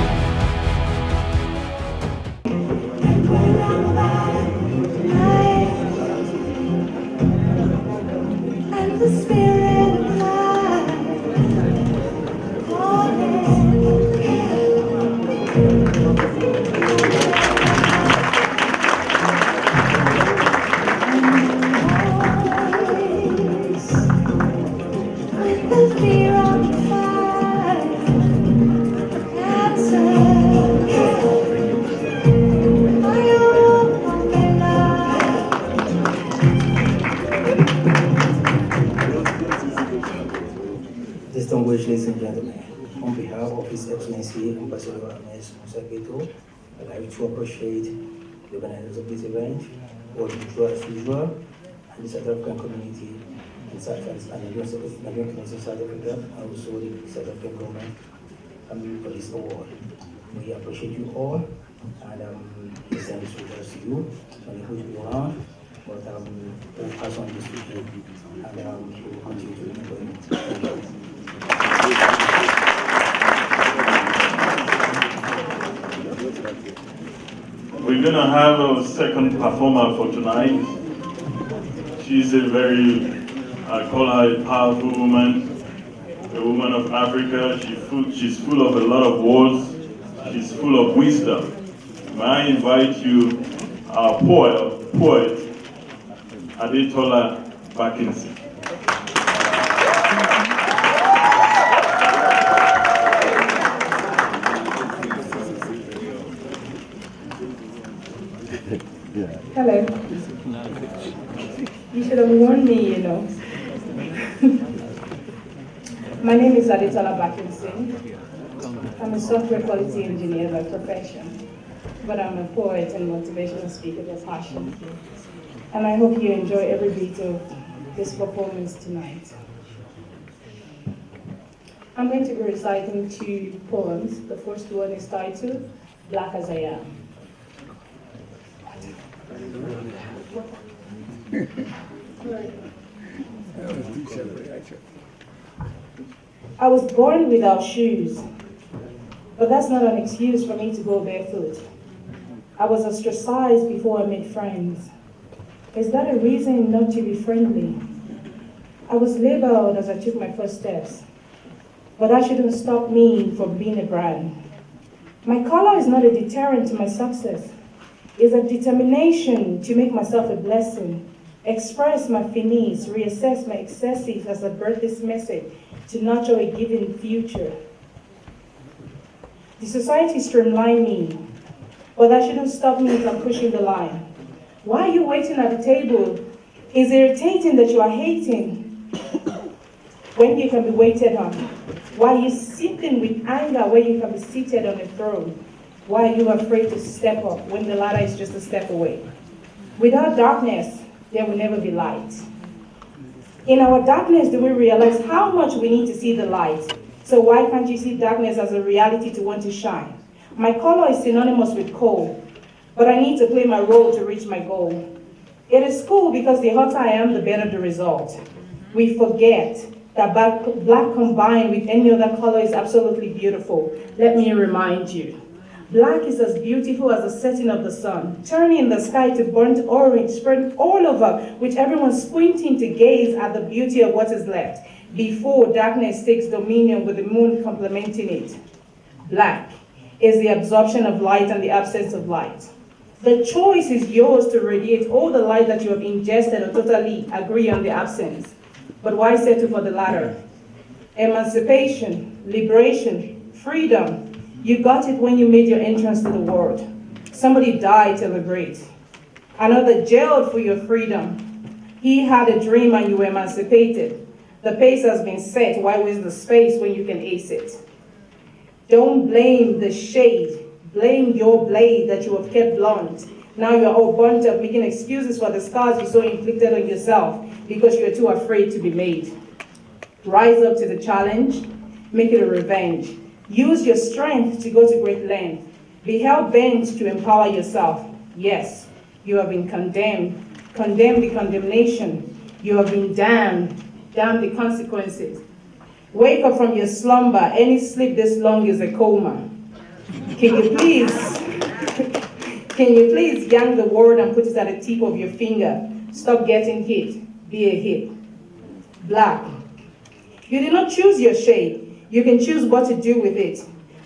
And the spirit of with the fear of fire, answer. Distinguished ladies and gentlemen, on behalf of His Excellency Ambassador Ahmed Musa Ibito, I'd like to appreciate the organizers of this event, all the as usual, and the South African community in South Africa, and the Nigerian community in South Africa, and also the South African government for this award. We appreciate you all, And he sent this regards to you, and he will go around, but we'll pass on this to you, and he will continue to remember you. Thank you. We're going to have a second performer for tonight. She's a very, I call her a powerful woman, a woman of Africa. She's full of a lot of words. She's full of wisdom. May I invite you, our poet, Adetola Bakinsi. Hello. You should have warned me, you know. My name is Adetola Bakinsi. I'm a software quality engineer by profession, but I'm a poet and motivational speaker by passion. And I hope you enjoy every bit of this performance tonight. I'm going to be reciting 2 poems. The first one is titled, Black as I Am. I was born without shoes, but that's not an excuse for me to go barefoot. I was ostracized before I made friends. Is that a reason not to be friendly? I was labeled as I took my first steps, but that shouldn't stop me from being a brand. My color is not a deterrent to my success. It's a determination to make myself a blessing, express my finis, reassess my excesses as I birth this message to nurture a given future. The society streamlined me, but that shouldn't stop me from pushing the line. Why are you waiting at the table? It's irritating that you are hating when you can be waited on. Why are you sitting with anger when you can be seated on a throne? Why are you afraid to step up when the ladder is just a step away? Without darkness, there will never be light. In our darkness, do we realize how much we need to see the light? So why can't you see darkness as a reality to want to shine? My color is synonymous with coal, but I need to play my role to reach my goal. It is cool because the hotter I am, the better the result. We forget that black combined with any other color is absolutely beautiful. Let me remind you. Black is as beautiful as the setting of the sun, turning the sky to burnt orange, spreading all over, with everyone squinting to gaze at the beauty of what is left, before darkness takes dominion with the moon complementing it. Black is the absorption of light and the absence of light. The choice is yours to radiate all the light that you have ingested or totally agree on the absence. But why settle for the latter? Emancipation, liberation, freedom. You got it when you made your entrance to the world. Somebody died to liberate. Another jailed for your freedom. He had a dream and you were emancipated. The pace has been set. Why waste the space when you can ace it? Don't blame the shade. Blame your blade that you have kept blunt. Now you're all burnt up, making excuses for the scars you so inflicted on yourself because you're too afraid to be made. Rise up to the challenge. Make it a revenge. Use your strength to go to great length. Be hell-bent to empower yourself. Yes, you have been condemned. Condemn the condemnation. You have been damned. Damn the consequences. Wake up from your slumber. Any sleep this long is a coma. Can you please yank the word and put it at the tip of your finger? Stop getting hit. Be a hit. Black. You did not choose your shade. You can choose what to do with it.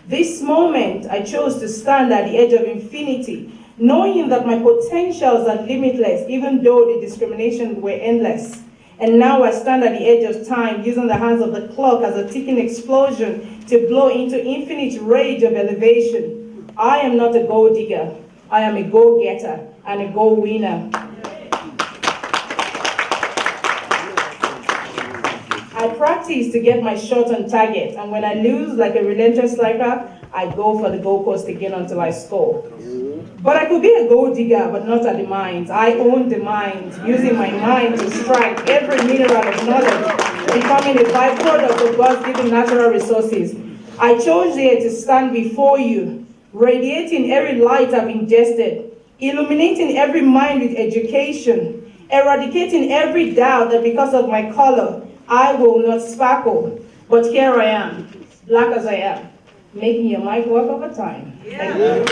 This moment, I chose to stand at the edge of infinity, knowing that my potentials are limitless, even though the discrimination were endless. And now I stand at the edge of time, using the hands of the clock as a ticking explosion to blow into infinite rage of elevation. I am not a gold digger. I am a go-getter and a go-winner. I practice to get my shot on target, and when I lose like a relentless striker, I go for the goalpost again until I score. But I could be a gold digger, but not at the mines. I own the mines, using my mind to strike every mineral of knowledge, becoming a byproduct of God's given natural resources. I chose here to stand before you radiating every light I've ingested, illuminating every mind with education, eradicating every doubt that because of my color, I will not sparkle. But here I am, black as I am, making your mic work over time. Thank you.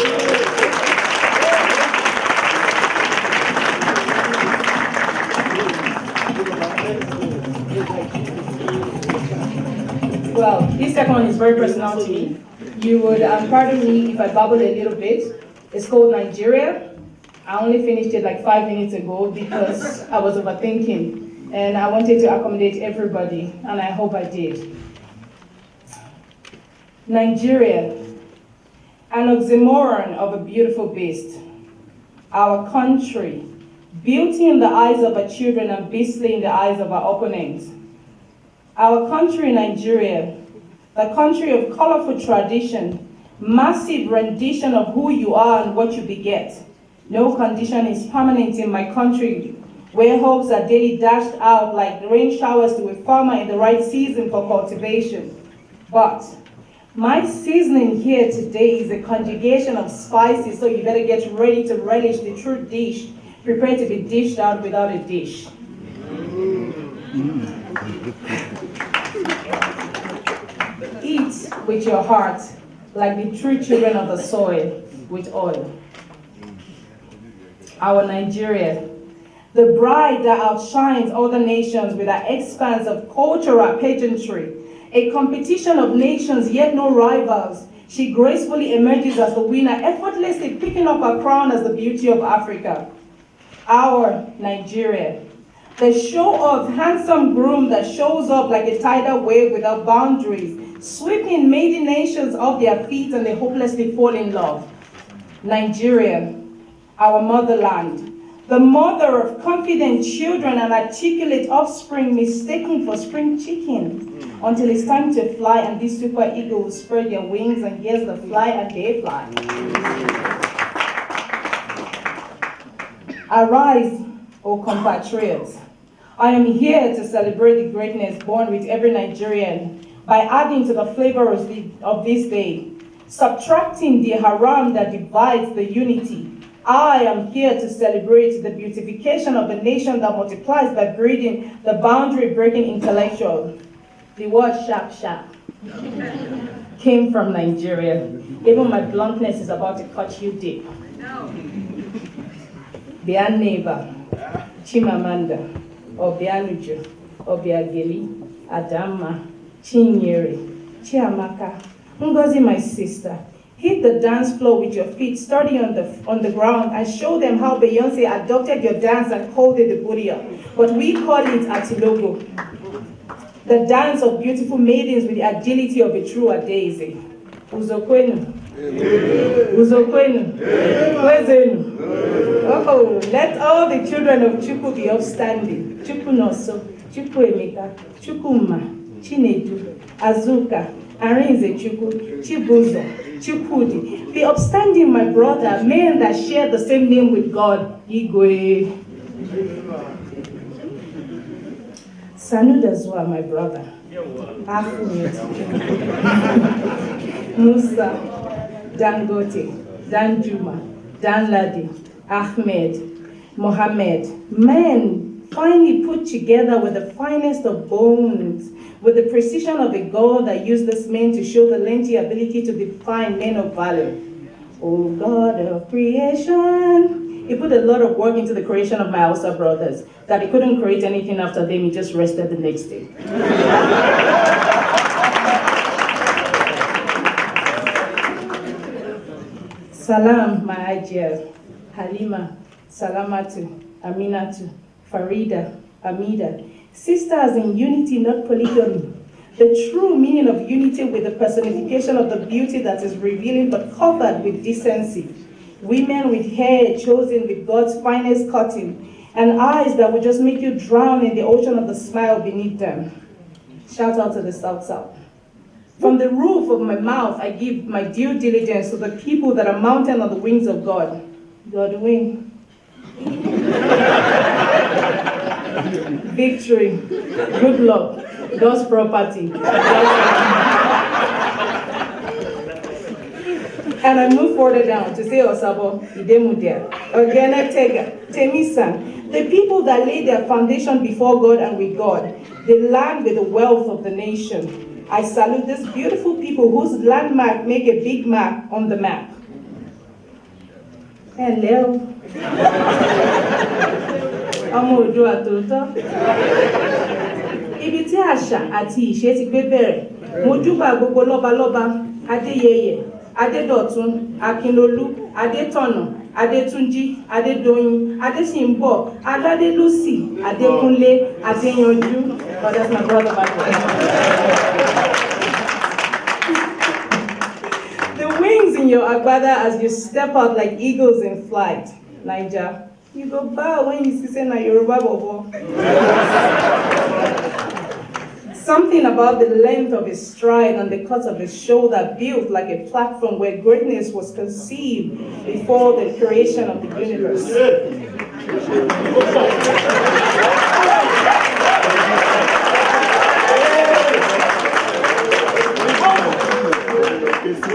Well, this second one is very personal to me. You would pardon me if I babble a little bit. It's called Nigeria. I only finished it like 5 minutes ago because I was overthinking and I wanted to accommodate everybody, and I hope I did. Nigeria, an oxymoron of a beautiful beast. Our country, beauty in the eyes of our children and beastly in the eyes of our opponents. Our country, Nigeria, the country of colorful tradition, massive rendition of who you are and what you beget. No condition is permanent in my country, where hopes are daily dashed out like rain showers to a farmer in the right season for cultivation. But my seasoning here today is a conjugation of spices, so you better get ready to relish the true dish, prepared to be dished out without a dish. Eat with your heart, like the true children of the soil, with oil. Our Nigeria, the bride that outshines other nations with her expanse of cultural pageantry, a competition of nations yet no rivals. She gracefully emerges as the winner, effortlessly picking up her crown as the beauty of Africa. Our Nigeria, the show-off handsome groom that shows up like a tidal wave without boundaries, sweeping maiden nations off their feet and they hopelessly fall in love. Nigeria, our motherland, the mother of confident children and articulate offspring mistaken for spring chickens, until it's time to fly and these super eagles spread their wings and here's the fly and they fly. Arise, O compatriots. I am here to celebrate the greatness born with every Nigerian by adding to the flavor of this day, subtracting the haram that divides the unity. I am here to celebrate the beautification of a nation that multiplies by breeding the boundary-breaking intellectual. The word sharp came from Nigeria. Even my bluntness is about to cut you deep. Bianeva, Chimamanda, Obianuju, Obiageli, Adama, Chinyere, Chiamaka, Ngozi, my sister. Hit the dance floor with your feet sturdy on the ground and show them how Beyonce adopted your dance and called it the Buria. But we call it Atilogo. The dance of beautiful maidens with the agility of a true Adaeze. Uzokwenu. Uzokwenu. Wezenu. Oh, let all the children of Chukwu be upstanding. Chukwu Noso, Chukwu Emeka, Chukwuma, Chinedu, Azuka, Arinze Chukwu, Chibuzo, Chukwudi. Be upstanding, my brother, men that share the same name with God. Igwe. Sanuda Zua, my brother. Ahmed. Musa, Dangote, Danjuma, Danladi, Ahmed, Mohammed. Men finely put together with the finest of bones, with the precision of a God that used this man to show the lengthy ability to define men of valor. Oh God of creation. He put a lot of work into the creation of my Hausa brothers, that he couldn't create anything after them, he just rested the next day. Salam, my Ajia, Halima, Salamatu, Aminatu, Farida, Amida. Sisters in unity, not polygamy. The true meaning of unity with the personification of the beauty that is revealing but covered with decency. Women with hair chosen with God's finest cutting, and eyes that will just make you drown in the ocean of the smile beneath them. Shout out to the South South. From the roof of my mouth, I give my due diligence to the people that are mounted on the wings of God. God wing. Victory, good luck, God's property. And I move further down to say Osabo, Idemudia, Ogene Tega, Temisan, the people that lay their foundation before God and with God, the land with the wealth of the nation. I salute these beautiful people whose landmark make a big mark on the map. Hello. Ọmọ Oòduà tòótọ́. Ibi tí àṣà àti ìṣe ti gbé bẹ̀rẹ̀, mo júbà gbogbo lọ́balọ́ba, Adéyẹyè, Adédọ̀tun, Akínlolú, Adétọ̀nà, Adétúnjí, Adédoyin, Adésìnbọ̀, Adádélúsì, Adékúnlé, Adéyanjú. Oh, that's my brother back there. The wings in your agbada as you step out like eagles in flight, Naija. You go bow when you see say na Yoruba bobo. Something about the length of his stride and the cut of his shoulder built like a platform where greatness was conceived before the creation of the universe.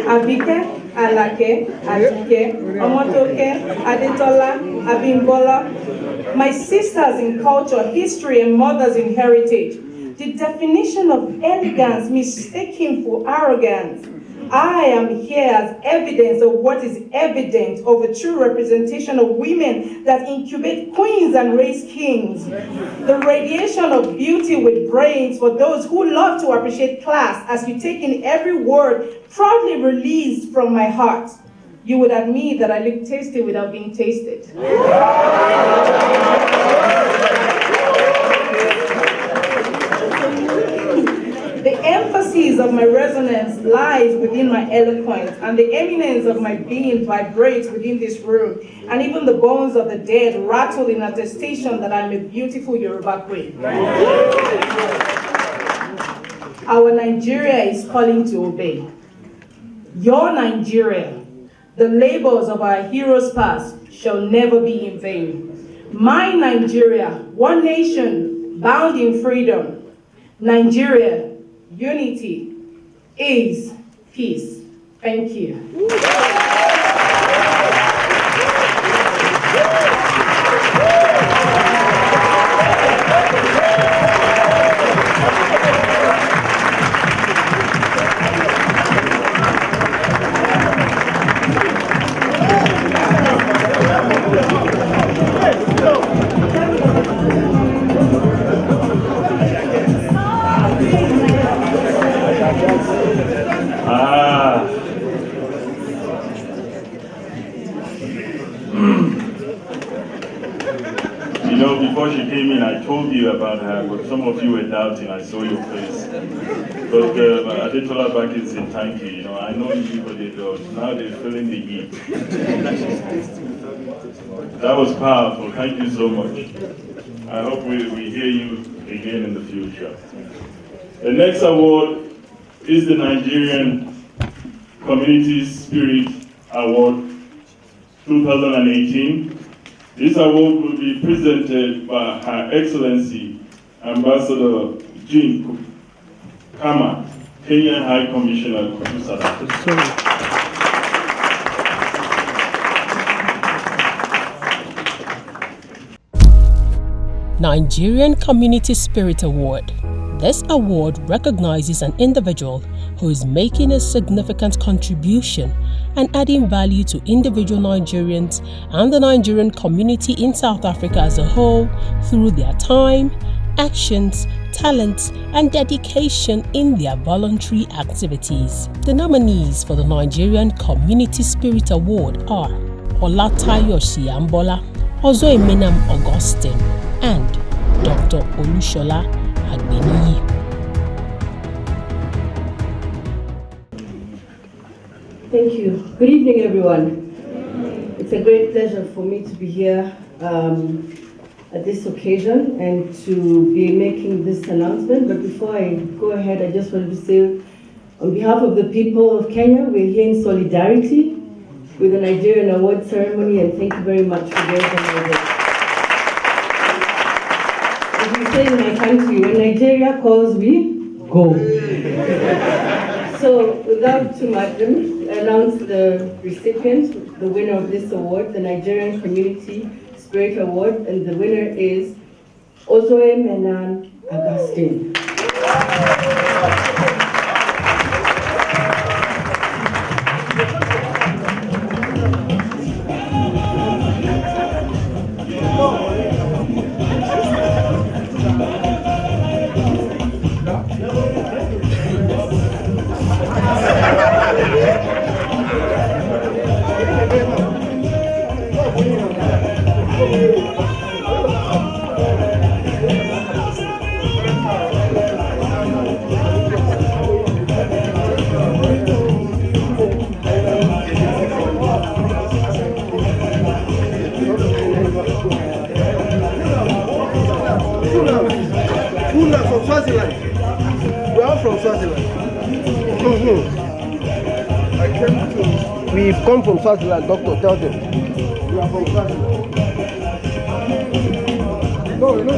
Abike, Alake, Adike, Omotoke, Adetola, Abimbola, my sisters in culture, history, and mothers in heritage. The definition of elegance mistaken for arrogance. I am here as evidence of what is evident of a true representation of women that incubate queens and raise kings. The radiation of beauty with brains for those who love to appreciate class as you take in every word proudly released from my heart. You would admit that I look tasty without being tasted. The emphasis of my resonance lies within my eloquence, and the eminence of my being vibrates within this room, and even the bones of the dead rattle in attestation that I'm a beautiful Yoruba queen. Our Nigeria is calling to obey. Your Nigeria, the labors of our heroes past, shall never be in vain. My Nigeria, one nation, bound in freedom. Nigeria, unity is peace. Thank you. Before she came in, I told you about her, but some of you were doubting. I saw your face. But Adetola back is saying thank you. I know you for the dogs. Now they're feeling the heat. That was powerful. Thank you so much. I hope we hear you again in the future. The next award is the Nigerian Community Spirit Award 2018. This award will be presented by Her Excellency Ambassador Jean Kama, Kenyan High Commissioner to South Africa. Nigerian Community Spirit Award. This award recognizes an individual who is making a significant contribution and adding value to individual Nigerians and the Nigerian community in South Africa as a whole through their time, actions, talents, and dedication in their voluntary activities. The nominees for the Nigerian Community Spirit Award are Olatayo Siambola, Ozoemenam Augustine, and Dr. Olushola Agbeniyi. Thank you. Good evening, everyone. It's a great pleasure for me to be here at this occasion and to be making this announcement. But before I go ahead, I just wanted to say, on behalf of the people of Kenya, we're here in solidarity with the Nigerian award ceremony, and thank you very much for being here. As we say in my country, when Nigeria calls, we go. So without too much, announce the recipient, the winner of this award, the Nigerian Community Spirit Award, and the winner is Ozoe Menan Augustine. From Swaziland. We are from Swaziland. We've come from Swaziland, doctor, tell them. We are from Swaziland. No, no.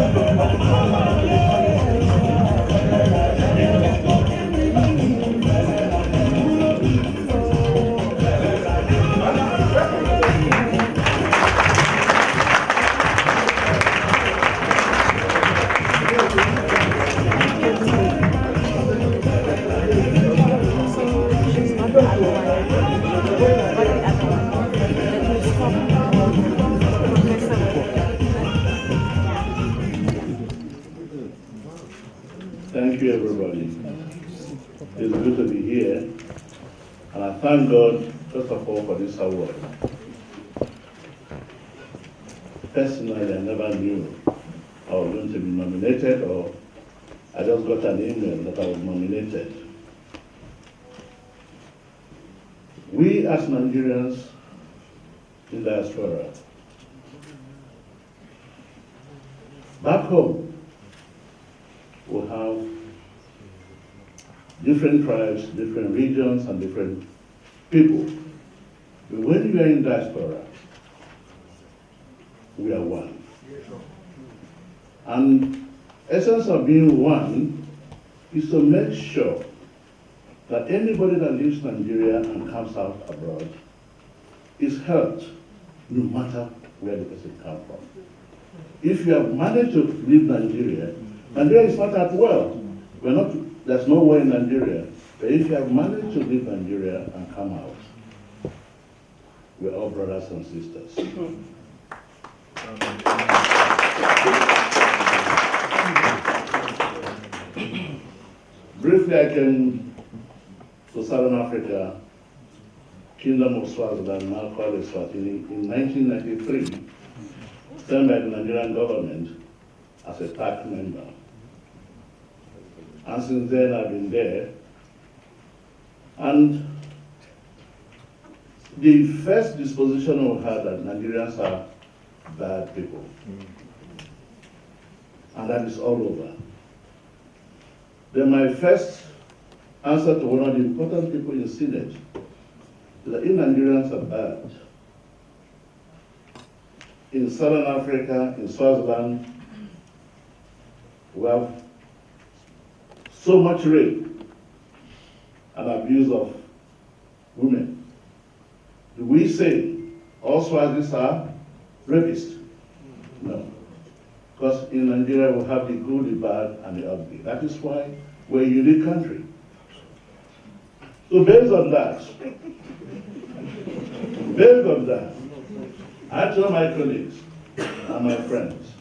Thank you, everybody. It's good to be here. And I thank God, first of all, for this award. Personally, I never knew I was going to be nominated, or I just got an email that I was nominated. We as Nigerians in diaspora, back home, we have different tribes, different regions, and different people. But when we are in diaspora, we are one. And essence of being one is to make sure that anybody that leaves Nigeria and comes out abroad is helped, no matter where the person comes from. If you have managed to leave Nigeria, Nigeria is not at well. There's no war in Nigeria. But if you have managed to leave Nigeria and come out, we're all brothers and sisters. Briefly, I came to Southern Africa, Kingdom of Swaziland, now called Eswatini, in 1993, sent by the Nigerian government as a TAC member. And since then, I've been there. And the first disposition we had that Nigerians are bad people. And that is all over. Then my first answer to one of the important people in the Senate is that if Nigerians are bad, in Southern Africa, in Swaziland, we have so much rape and abuse of women. Do we say all Swazis are rapists? No. Because in Nigeria we have the good, the bad, and the ugly. That is why we're a unique country. So based on that, I tell my colleagues and my friends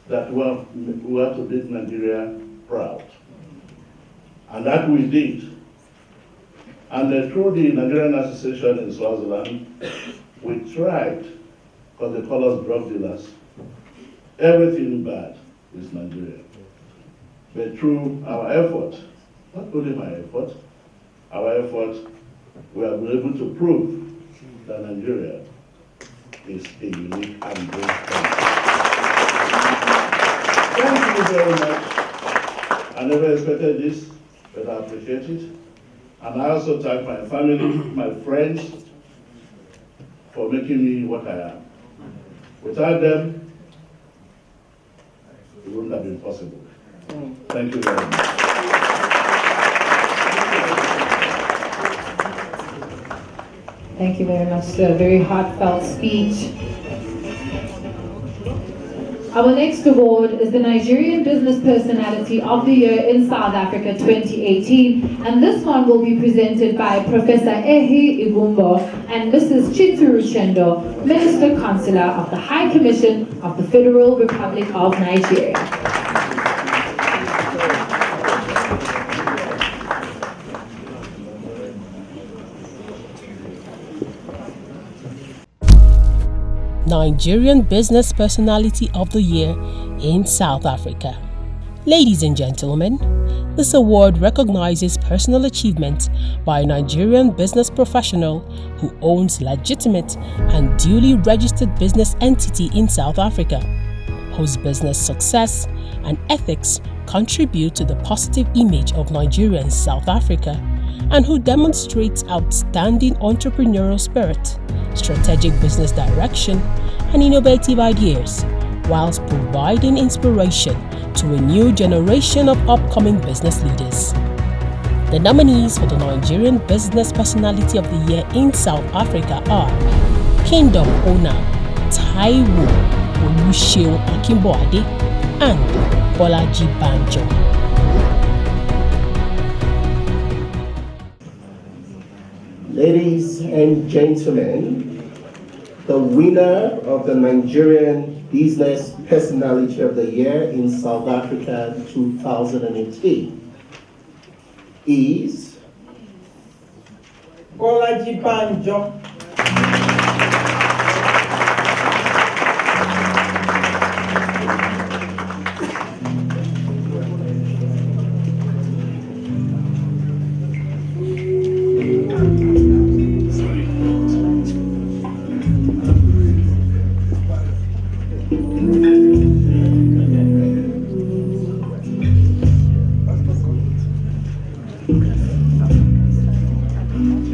that we have to make Nigeria proud. And that we did. And through the Nigerian Association in Swaziland, we tried, because they call us drug dealers, everything bad is Nigeria. But through our effort, not only my effort, our effort, we have been able to prove that Nigeria is a unique and great country. Thank you very much. I never expected this, but I appreciate it. And I also thank my family, my friends, for making me what I am. Without them, it wouldn't have been possible. Thank you very much. Thank you very much, sir. Very heartfelt speech. Our next award is the Nigerian Business Personality of the Year in South Africa 2018, and this one will be presented by Professor Ehi Igumbo and Mrs. Chituru Chendo, Minister Consular of the High Commission of the Federal Republic of Nigeria. Nigerian Business Personality of the Year in South Africa. Ladies and gentlemen, this award recognizes personal achievement by a Nigerian business professional who owns legitimate and duly registered business entity in South Africa, whose business success and ethics contribute to the positive image of Nigeria in South Africa, and who demonstrates outstanding entrepreneurial spirit, strategic business direction, and innovative ideas, whilst providing inspiration to a new generation of upcoming business leaders. The nominees for the Nigerian Business Personality of the Year in South Africa are Kingdom owner Taiwo Oluseun Akinboade and Bolaji Banjo. Ladies and gentlemen, the winner of the Nigerian Business Personality of the Year in South Africa 2018 is Bolaji Banjo.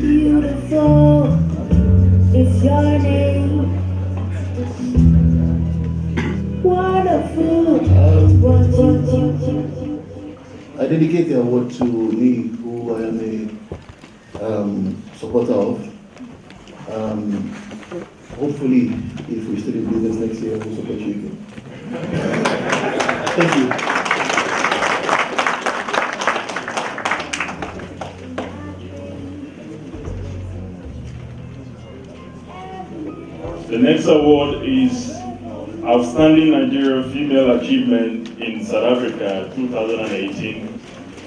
Beautiful is your name. Wonderful. I dedicate the award to Lee, who I am a supporter of. Hopefully, if we still in business next year, we'll support you again. Thank you. The next award is Outstanding Nigerian Female Achievement in South Africa 2018.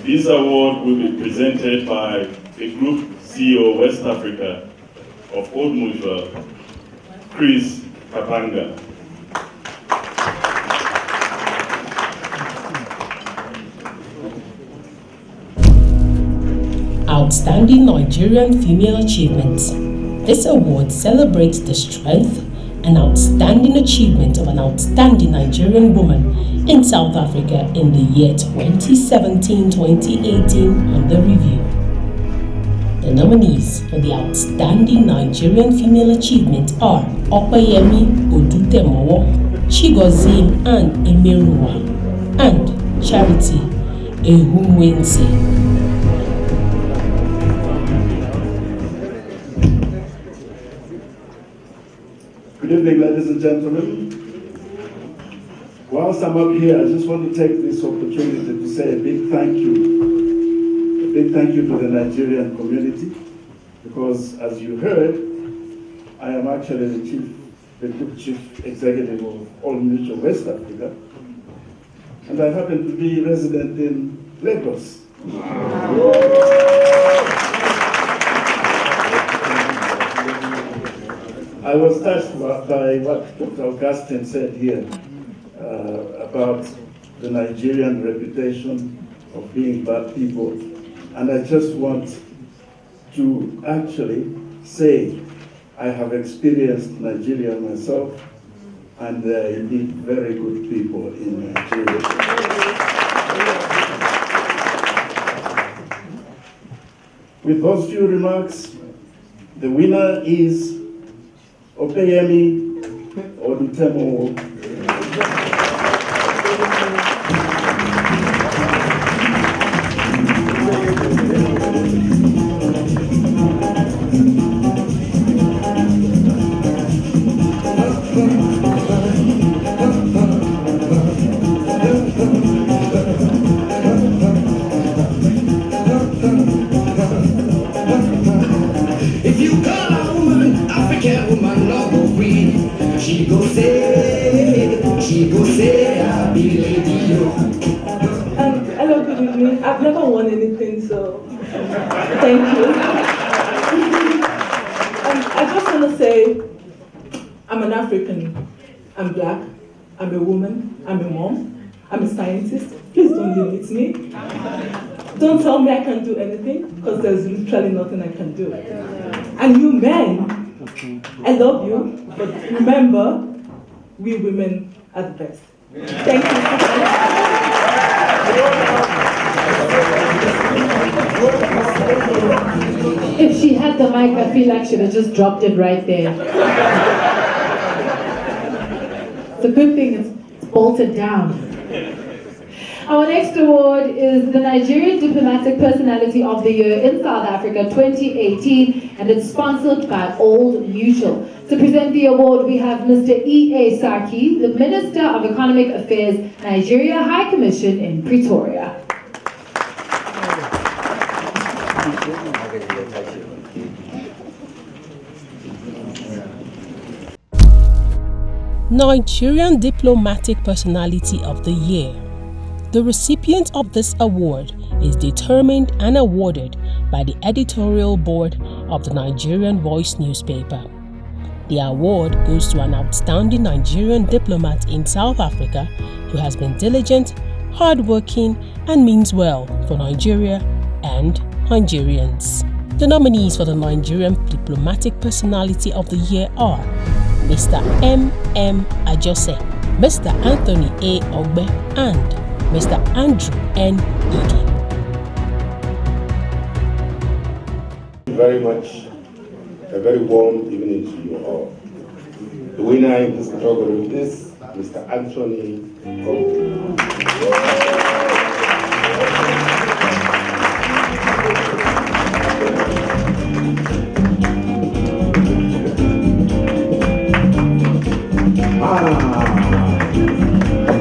This award will be presented by the Group CEO West Africa of Old Mutual, Chris Kapanga. Outstanding Nigerian Female Achievements. This award celebrates the strength and outstanding achievement of an outstanding Nigerian woman in South Africa in the year 2017-2018 under review. The nominees for the Outstanding Nigerian Female Achievement are Opeyemi Odutemowo, Chigoziem Ann Emeruwa, and Charity Ehumwense. Good evening, ladies and gentlemen. Whilst I'm up here, I just want to take this opportunity to say a big thank you. A big thank you to the Nigerian community, because as you heard, I am actually the Group Chief Executive of All Mutual West Africa, and I happen to be resident in Lagos. I was touched by what Dr. Augustine said here about the Nigerian reputation of being bad people. And I just want to actually say I have experienced Nigeria myself, and there are indeed very good people in Nigeria. With those few remarks, the winner is Opeyemi Odutemowo. care woman no go free. She go say, I be lady yo. Hello, good evening. I've never won anything, so thank you. I just want to say, I'm an African. I'm black. I'm a woman. I'm a mom. I'm a scientist. Please don't limit me. Don't tell me I can't do anything, because there's literally nothing I can do. And you men, I love you, but remember, we women are the best. Thank you. If she had the mic, I feel like she'd have just dropped it right there. It's a good thing it's bolted down. Our next award is the Nigerian Diplomatic Personality of the Year in South Africa 2018, and it's sponsored by Old Mutual. To present the award, we have Mr. E.A. Saki, the Minister of Economic Affairs, Nigeria High Commission in Pretoria. Nigerian Diplomatic Personality of the Year. The recipient of this award is determined and awarded by the editorial board of the Nigerian Voice newspaper. The award goes to an outstanding Nigerian diplomat in South Africa who has been diligent, hardworking, and means well for Nigeria and Nigerians. The nominees for the Nigerian Diplomatic Personality of the Year are Mr. M.M. Ajose, Mr. Anthony A. Ogbe, and Mr. Andrew N. Idi. Very much, a very warm evening to you all. The winner in this category is Mr. Anthony Ogbe.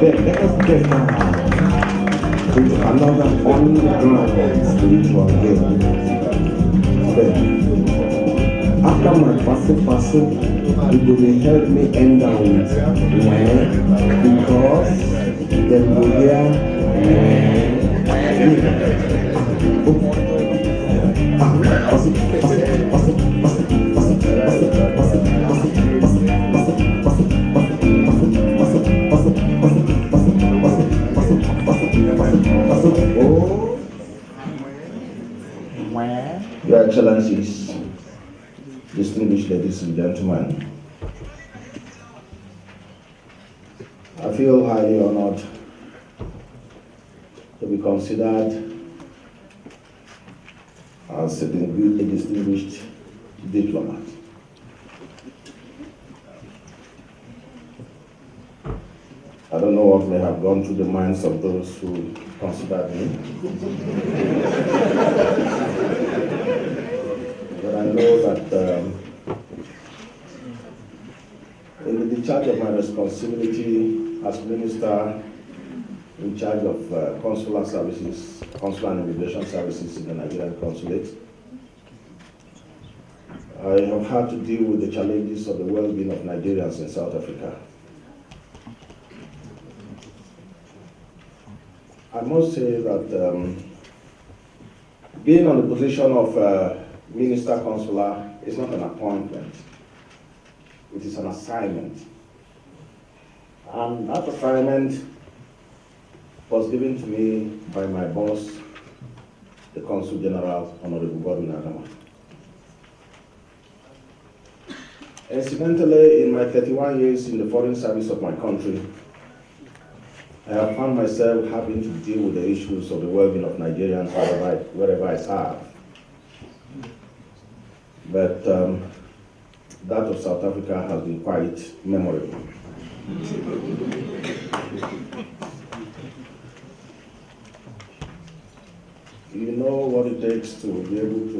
Let us get into another on-the-ground spiritual game. After my passing, it will help me end down with when, because then we hear Your Excellencies, distinguished ladies and gentlemen, I feel highly honored to be considered as a distinguished diplomat. I don't know what may have gone through the minds of those who considered me. But I know that in the discharge of my responsibility as minister in charge of consular services, consular and immigration services in the Nigerian consulate, I have had to deal with the challenges of the well-being of Nigerians in South Africa. I must say that being on the position of Minister Consular is not an appointment, it is an assignment. And that assignment was given to me by my boss, the Consul General, Honorable Godwin Adama. Incidentally, in my 31 years in the foreign service of my country, I have found myself having to deal with the issues of the well-being of Nigerians wherever I serve. But that of South Africa has been quite memorable. You know what it takes to be able to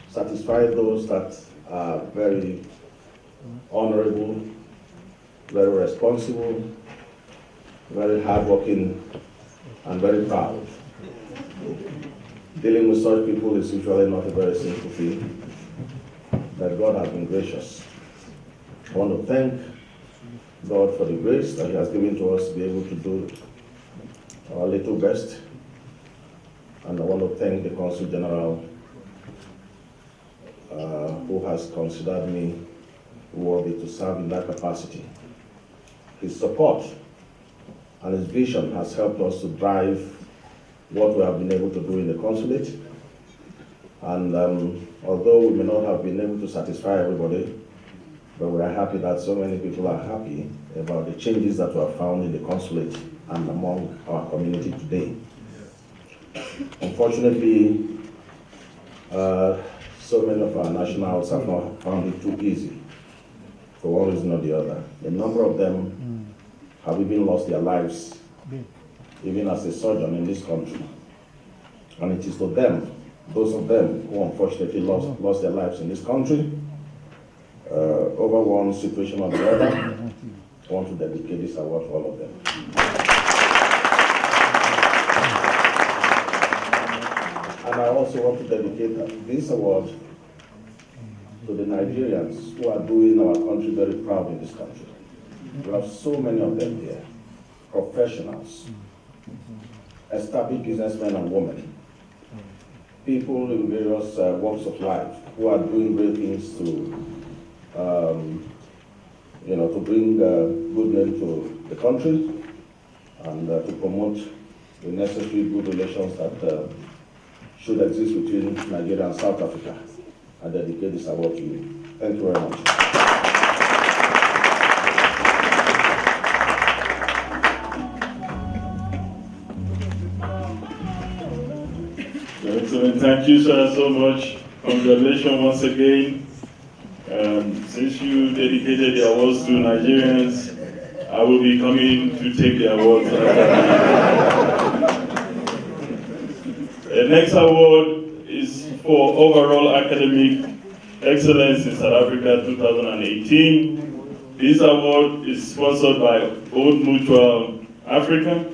satisfy those that are very honorable, very responsible, very hardworking, and very proud. Dealing with such people is usually not a very simple thing. that God has been gracious. I want to thank God for the grace that He has given to us to be able to do our little best. And I want to thank the Consul General who has considered me worthy to serve in that capacity. His support and his vision has helped us to drive what we have been able to do in the consulate. And although we may not have been able to satisfy everybody, but we are happy that so many people are happy about the changes that were found in the consulate and among our community today. Unfortunately, so many of our nationals have not found it too easy, for one reason or the other. A number of them have even lost their lives, even as a surgeon in this country. And it is to them, those of them who unfortunately lost their lives in this country, over one situation or the other, I want to dedicate this award to all of them. And I also want to dedicate this award to the Nigerians who are doing our country very proud in this country. We have so many of them here, professionals, established businessmen and women, people in various walks of life who are doing great things to bring good name to the country and to promote the necessary good relations that should exist between Nigeria and South Africa. I dedicate this award to you. Thank you very much. Excellent. Thank you, sir, so much. Congratulations once again. Since you dedicated the awards to Nigerians, I will be coming to take the awards. The next award is for overall academic excellence in South Africa 2018. This award is sponsored by Old Mutual Africa,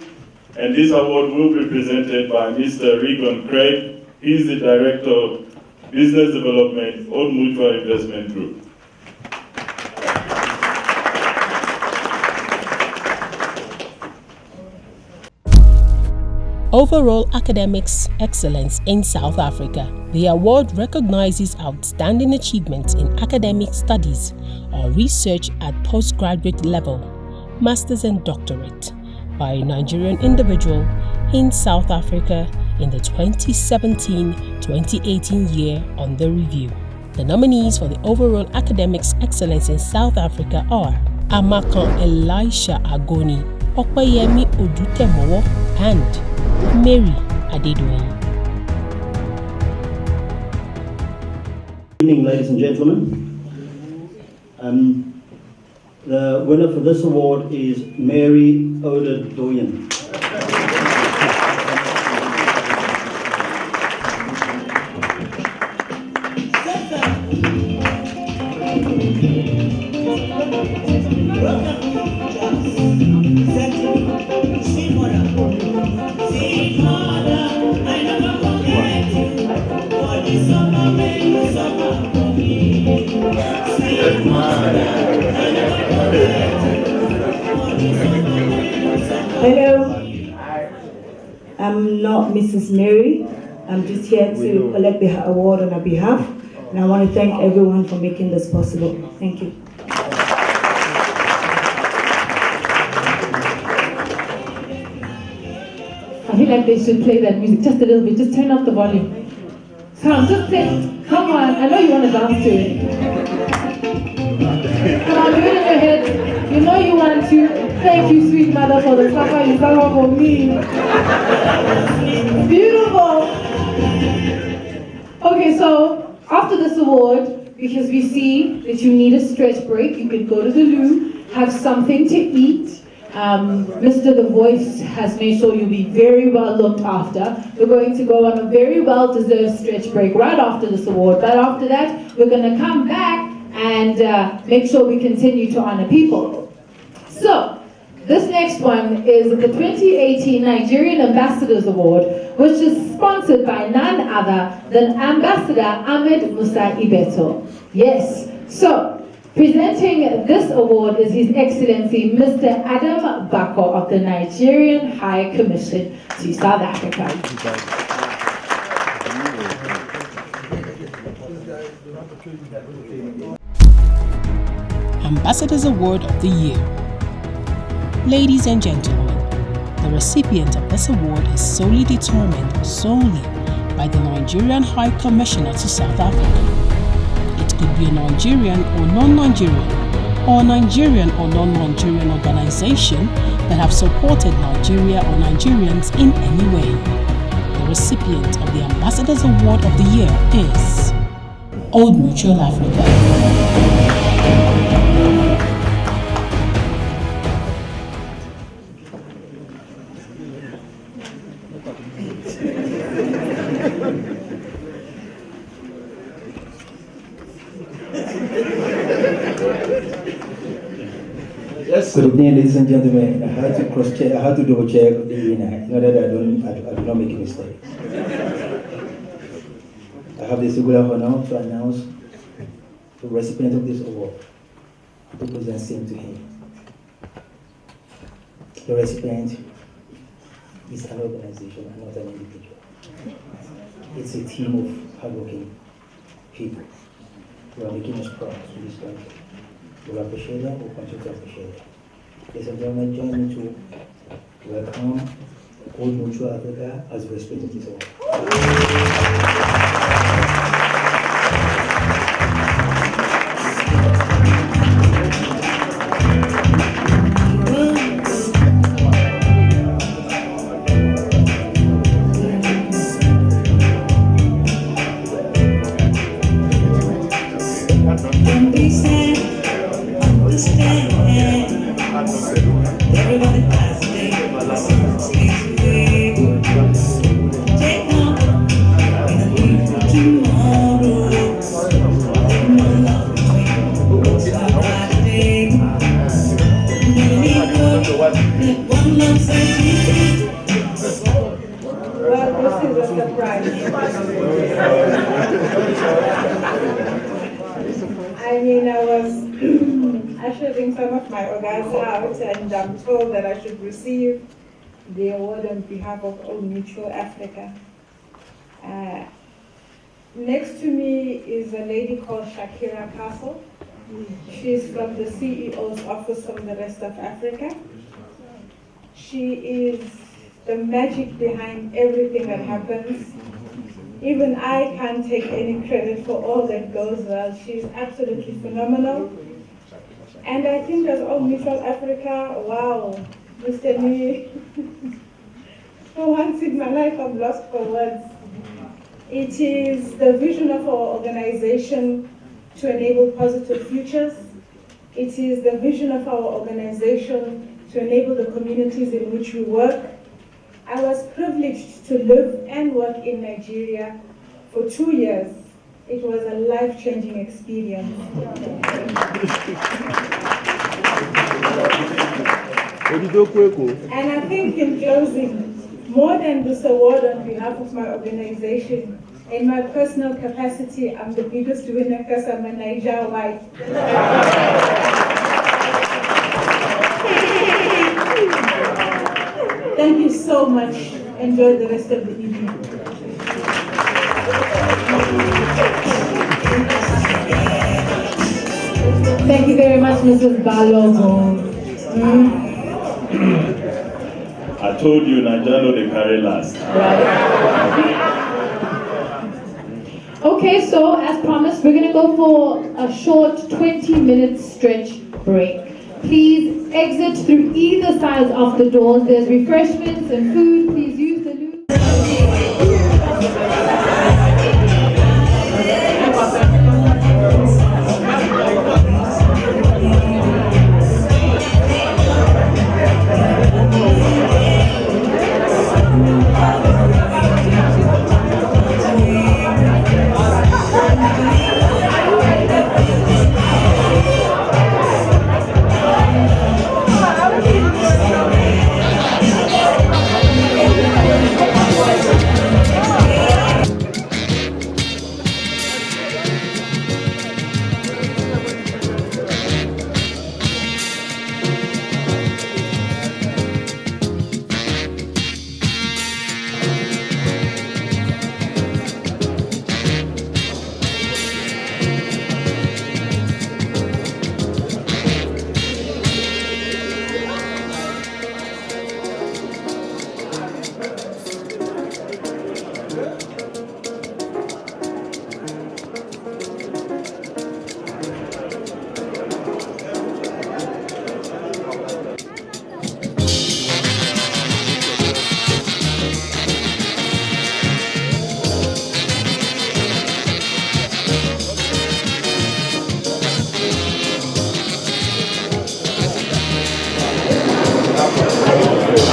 and this award will be presented by Mr. Regan Craig. He is the Director of Business Development, Old Mutual Investment Group. Overall Academics Excellence in South Africa. The award recognizes outstanding achievements in academic studies or research at postgraduate level, master's and doctorate, by a Nigerian individual in South Africa in the 2017-2018 year under review. The nominees for the Overall Academics Excellence in South Africa are Amakan Elisha Agoni, Opeyemi Odutemowo, and Mary Adedoyin. Good evening, ladies and gentlemen. The winner for this award is Mary Adedoyin. Hello, I'm not Mrs. Mary. I'm just here to collect the award on her behalf, and I want to thank everyone for making this possible. Thank you. I feel like they should play that music just a little bit. Just turn up the volume. Come, just play. Come on, I know you want to dance to it. Come on, do it in your head. You know you want to. Thank you, sweet mother, for the suffer you suffer for me. Beautiful. Okay, so after this award, because we see that you need a stretch break, you can go to the loo, have something to eat. Mr. The Voice has made sure you'll be very well looked after. We're going to go on a very well-deserved stretch break right after this award. But after that, we're going to come back and make sure we continue to honor people. So, this next one is the 2018 Nigerian Ambassadors Award, which is sponsored by none other than Ambassador Ahmed Musa Ibeto. Yes. So, presenting this award is His Excellency Mr. Adam Bako of the Nigerian High Commission to South Africa. Ambassadors Award of the Year. Ladies and gentlemen, the recipient of this award is solely determined by the Nigerian High Commissioner to South Africa. It could be a Nigerian or non-Nigerian, or Nigerian or non-Nigerian organization that have supported Nigeria or Nigerians in any way. The recipient of the Ambassadors Award of the Year is Old Mutual Africa. Good evening, ladies and gentlemen. I had to cross-check, I had to double-check the winner in order that I do not make a mistake. I have the singular honor to announce the recipient of this award, to present same to him. The recipient is an organization and not an individual. It's a team of hardworking people who are making us proud in this country. We appreciate them, we continue to appreciate them. Ladies and gentlemen, join me to welcome Old Mutual Africa as the recipient of this award. I mean, I was ushering some of my organs out, and I'm told that I should receive the award on behalf of Old Mutual Africa. Next to me is a lady called Shakira Castle. She's from the CEO's office from the rest of Africa. She is the magic behind everything that happens. Even I can't take any credit for all that goes well. She's absolutely phenomenal. And I think as Old Mutual Africa, wow, Mr. Me, for once in my life I'm lost for words. It is the vision of our organization to enable positive futures. It is the vision of our organization to enable the communities in which we work. I was privileged to live and work in Nigeria for 2 years. It was a life-changing experience. And I think in closing, more than this award on behalf of my organization, in my personal capacity, I'm the biggest winner because I'm a Niger white. Thank you so much. Enjoy the rest of the evening. Thank you very much, Mrs. Balogo. I told you, Nigeria know they carry last. Okay, so as promised, we're going to go for a short 20-minute stretch break. Please exit through either sides of the doors. There's refreshments and food. Please use the loo.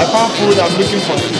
I found food, I'm looking for food.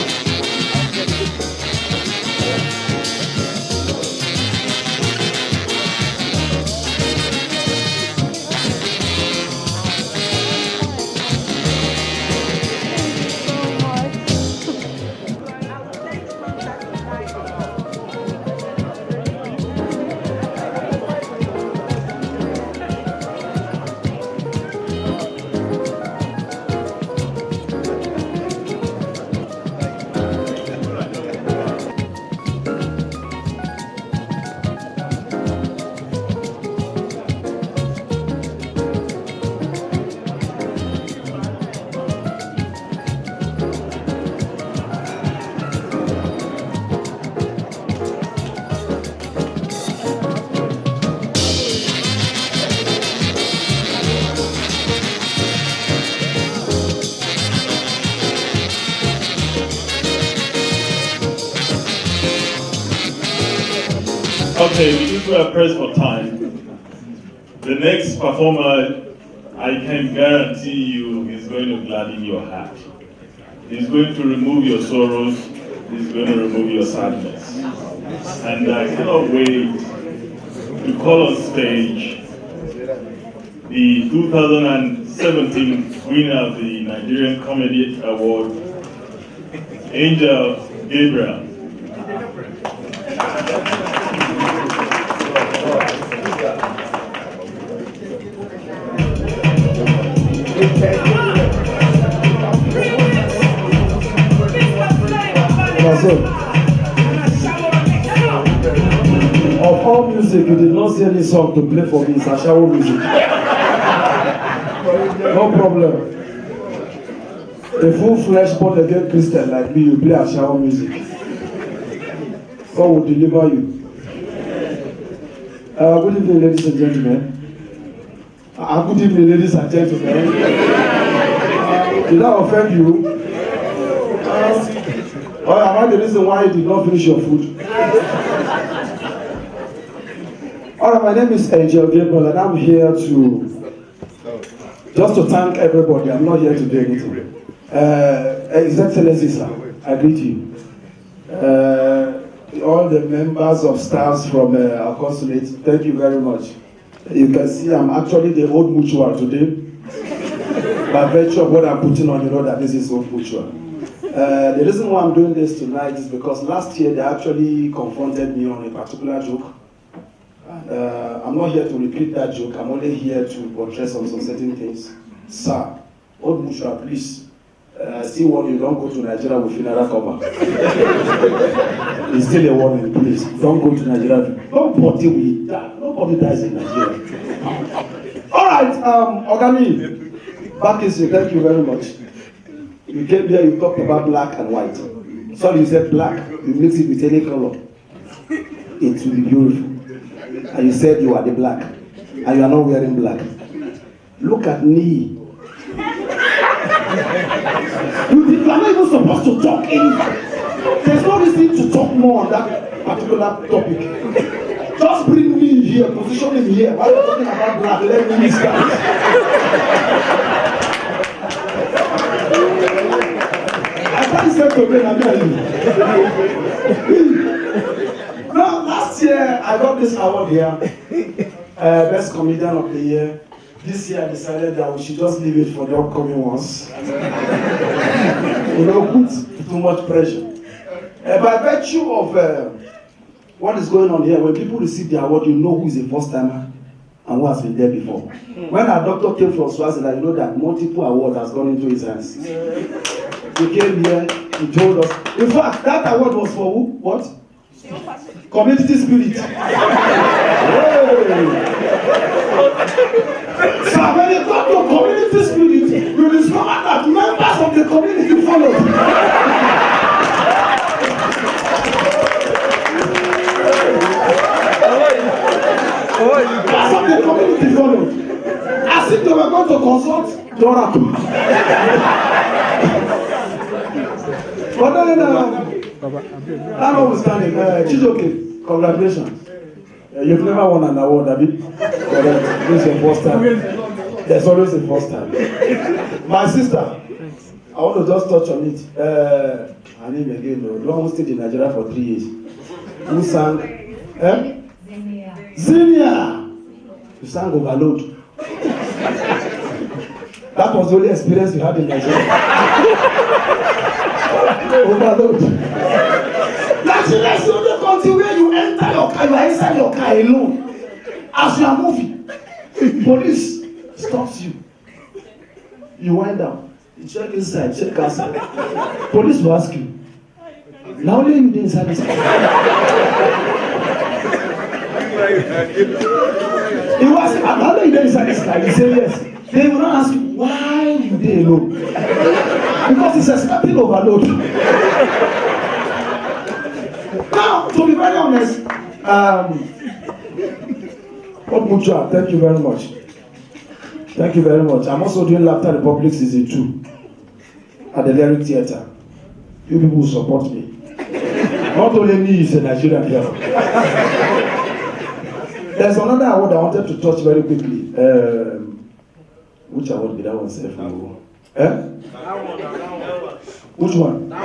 Okay, since we are pressed for time, the next performer, I can guarantee you, is going to gladden your heart. He's going to remove your sorrows. He's going to remove your sadness. And I cannot wait to call on stage the 2017 winner of the Nigerian Comedy Award, Angel Gabriel. Of all music, you did not see any song to play for me. It's a shower music. No problem. A full-fledged born-again Christian like me, you play a shower music. God will deliver you. Good evening, ladies and gentlemen. Good evening, ladies and gentlemen. Did I offend you? Or am I the reason why you did not finish your food? Alright, my name is Angel Gabriel, and I'm here just to thank everybody. I'm not here to do anything. His Excellency, sir, I greet you. All the members of staffs from our consulate, thank you very much. You can see I'm actually the old mutual today. By virtue of what I'm putting on, you know that this is old mutual. The reason why I'm doing this tonight is because last year they actually confronted me on a particular joke. I'm not here to repeat that joke. I'm only here to address on some certain things. Sir, old mutual, please. Still warn you, don't go to Nigeria with funeral cover. It's still a warning, please. Don't go to Nigeria. Nobody will die. Nobody dies in Nigeria. All right, Ogani, Bakisi, thank you very much. You came here, you talked about black and white. Sorry, you said black. You mix it with any color. It will be beautiful. And you said you are the black. And you are not wearing black. Look at me. You are not even supposed to talk anything. There's no reason to talk more on that particular topic. Just bring me here, position him here. While you're talking about black, let me start. I can't say to me, I'm telling you. Now, last year, I got this award here, Best Comedian of the Year. This year I decided that we should just leave it for the upcoming ones. You know, put too much pressure. By virtue of what is going on here, when people receive the award, you know who is a first timer and who has been there before. When our doctor came from Swaziland, you know that multiple awards has gone into his hands. He came here, he told us. In fact, that award was for who? What? Community spirit. So when you come to community spirit, you discover that members of the community follow. Members of the community follow. As if they were going to consult the oracle. But then, that notwithstanding, Chijoke, congratulations. You've never won an award, have you? This is your first time. There's always a first time. My sister, I want to just touch on it. Her name again, the one who stayed in Nigeria for 3 years. Who sang? Zinia! You sang Overload. That was the only experience you had in Nigeria. Overload. Nigeria is the only country where you enter your car, you are inside your car alone. As you are moving, police stops you. You wind down. You check inside, check outside. Police will ask you, now only you dey inside this car. He was ask, how long you dey inside this car? You say yes. They will not ask you, why you dey alone? Because it's expecting overload. Now, to be very honest, Mutua, thank you very much. Thank you very much. I'm also doing Laughter Republic Season 2 at the Lyric Theatre. You people will support me. Not only me, it's a Nigerian here. There's another award I wanted to touch very quickly. Which award did that one say? Which one? Now,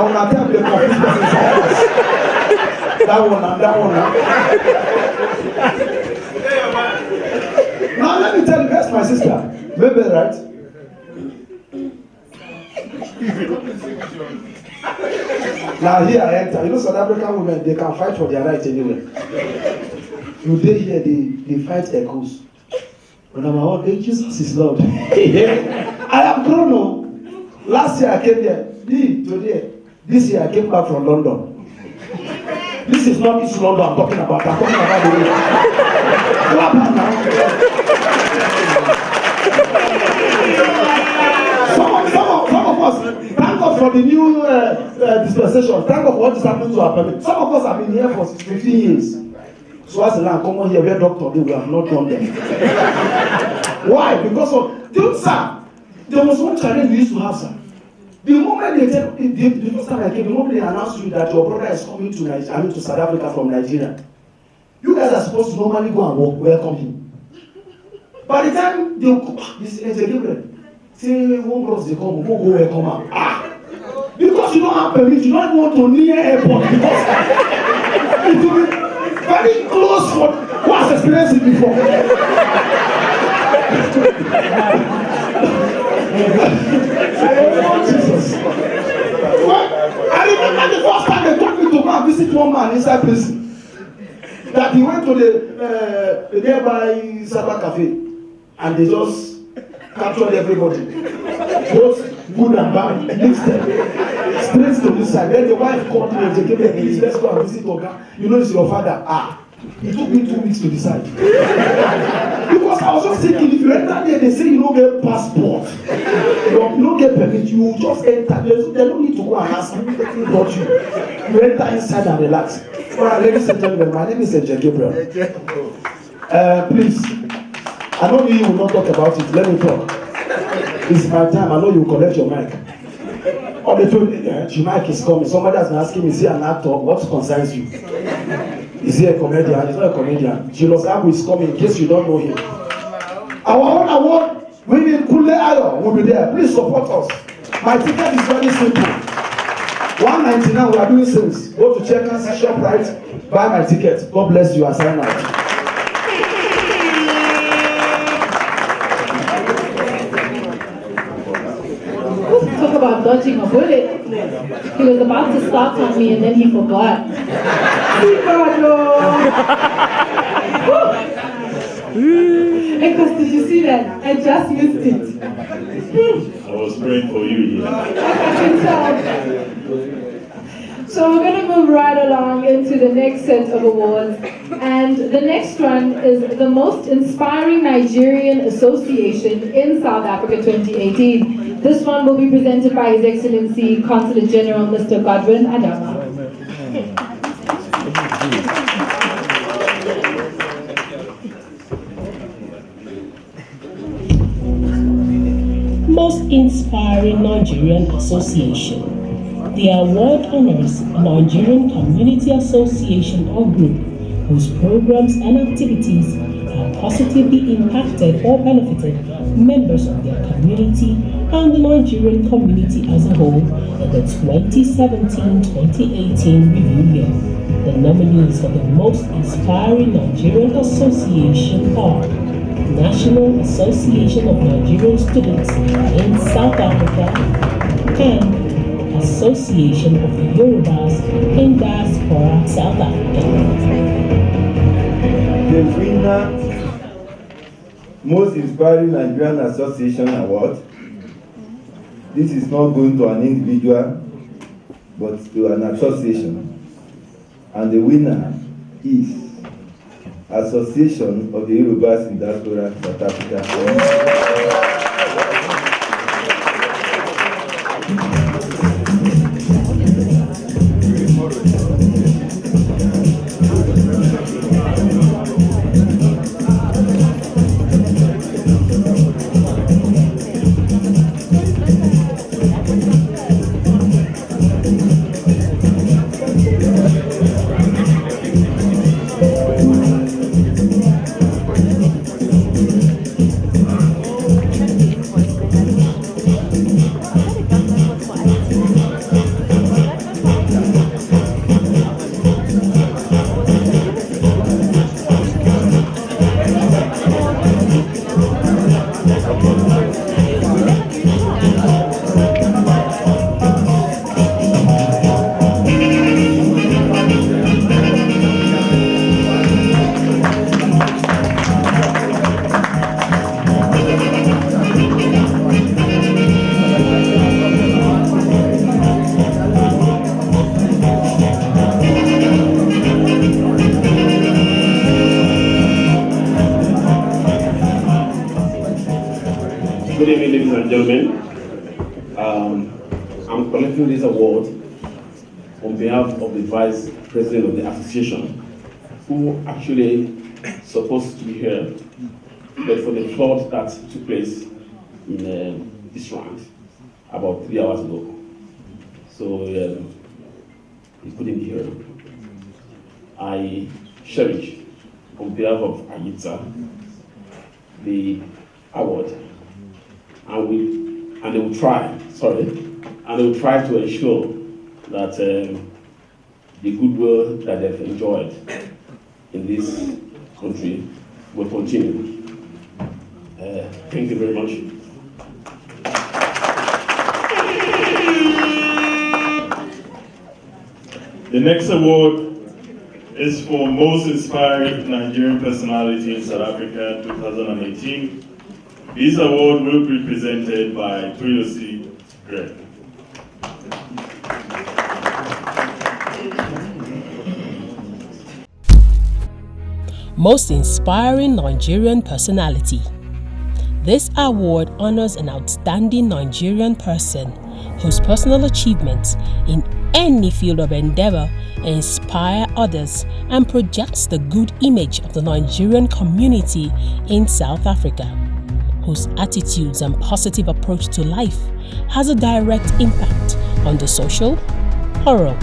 when I tell the confused person, that one. Now, let me tell you, that's my sister. Maybe, right? Now, here I enter. You know, South African women, they can fight for their rights anywhere. You day here, they fight echoes. But number one, hey, Jesus is Lord. I am grown. Last year I came here. Today. This year I came back from London. This is not East London I'm talking about. I'm talking about the way. Clap now. Some of us, thank God for the new dispensation. Thank God for what is happening to our family. Some of us have been here for 15 years. So as a land, come on here, we are doctor, we have not done them. Why? Because of, sir, there was one challenge we used to have, sir. The moment they tell, the first time I came, the moment they announced to you that your brother is coming to Nigeria, to South Africa from Nigeria, you guys are supposed to normally go and welcome him. By the time they this is a Gabriel, say one bros they come, go welcome him. Because you don't have permit, you don't want to near airport because it will be very close for who has experienced it before. Jesus. Well, I remember the first time they took me to go and visit one man inside prison. That he went to the nearby Saba Cafe and they just captured everybody. Both good and bad, mixed them. Straight to this side. Then the wife called me and said, please, let's go and visit Oga. You know it's your father. It took me 2 weeks to decide. Because I was just thinking, if you enter there, they say you don't get passport. You don't get permit, you just enter. They don't need to go and ask you about you. You enter inside and relax. Alright, ladies and gentlemen, my name is Gabriel. Please, I know you will not talk about it. Let me talk. It's my time. I know you will collect your mic. On the phone, your mic is coming. Somebody has been asking me, is he an actor? What concerns you? Is he a comedian? He's not a comedian. Julius Abu is coming in case you don't know him. Our own award winning Kule Ayo will be there. Please support us. My ticket is very simple. $199 we are doing sales. Go to Checkers, ShopRite, buy my ticket. God bless you and sign out. Talk about dodging a bullet. He was about to start on me and then he forgot. Because did you see that? I just missed it. I was praying for you here. I can tell. So we're going to move right along into the next set of awards. And the next one is the Most Inspiring Nigerian Association in South Africa 2018. This one will be presented by His Excellency Consulate General Mr. Godwin Adama. Most Inspiring Nigerian Association. The award honors Nigerian Community Association or Group whose programs and activities have positively impacted or benefited members of their community and the Nigerian community as a whole in the 2017-2018 review year. The nominees for the Most Inspiring Nigerian Association are National Association of Nigerian Students in South Africa and Association of the Yorubas in Diaspora, South Africa. The winner, Most Inspiring Nigerian Association Award. This is not going to an individual, but to an association. And the winner is Association of the Yorubas in Diaspora, South Africa. Good evening, ladies and gentlemen. I'm collecting this award on behalf of the Vice President of the Association, who actually supposed to be here, but for the flood that took place in this round about 3 hours ago. So he couldn't be here. I cherish, on behalf of Ayitza, the award. And they will try to ensure that the goodwill that they've enjoyed in this country will continue. Thank you very much. The next award is for Most Inspiring Nigerian Personality in South Africa 2018. This award will be presented by Toyosi Greg. Most Inspiring Nigerian Personality. This award honors an outstanding Nigerian person whose personal achievements in any field of endeavor inspire others and projects the good image of the Nigerian community in South Africa, whose attitudes and positive approach to life has a direct impact on the social, moral,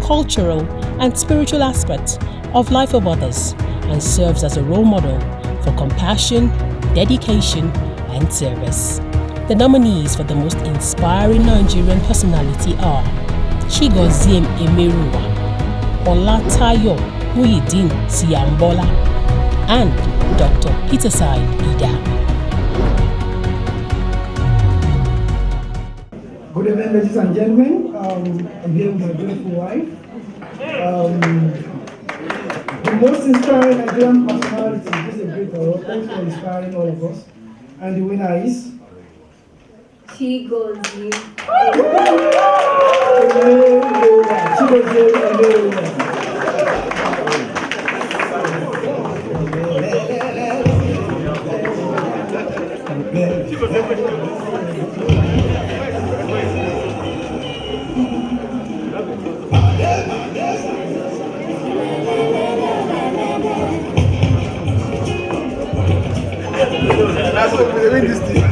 cultural, and spiritual aspects of life of others, and serves as a role model for compassion, dedication, and service. The nominees for the Most Inspiring Nigerian Personality are Chigoziem Emeruwa, Olatayo Muhyiddin Siyambola, and Dr. Peterside Ida. Good evening, ladies and gentlemen. I'm here with my beautiful wife. The Most Inspiring Nigerian Personality. This is a great award. Thanks for inspiring all of us. And the winner is Chigozie. That's what we win this thing.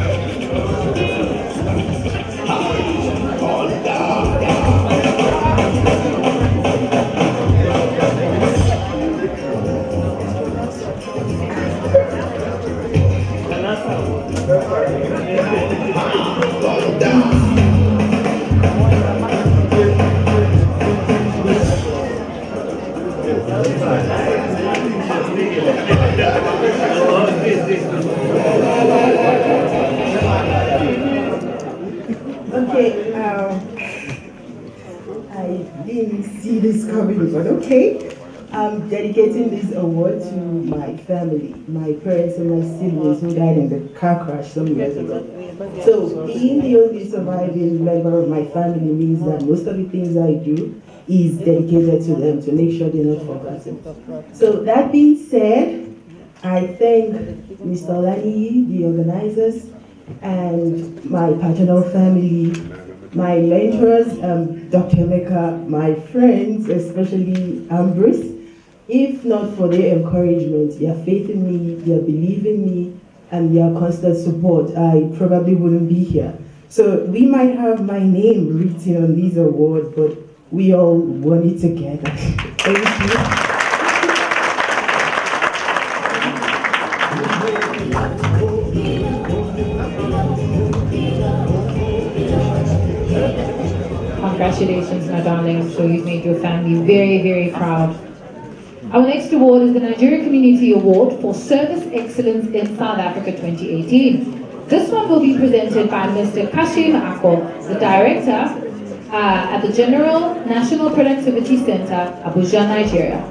this coming, but okay. I'm dedicating this award to my family, my parents and my siblings who died in the car crash some years ago. So being the only surviving member of my family means that most of the things I do is dedicated to them to make sure they're not forgotten. So that being said, I thank Mr. Olani, the organizers, and my paternal family, my mentors, Dr. Emeka, my friends, especially Ambrose. If not for their encouragement, their faith in me, their belief in me, and their constant support, I probably wouldn't be here. So we might have my name written on these awards, but we all won it together. Thank you. Congratulations, my darling. I'm sure you've made your family very, very proud. Our next award is the Nigerian Community Award for Service Excellence in South Africa 2018. This one will be presented by Mr. Kashim Akol, the Director at the General National Productivity Center, Abuja, Nigeria.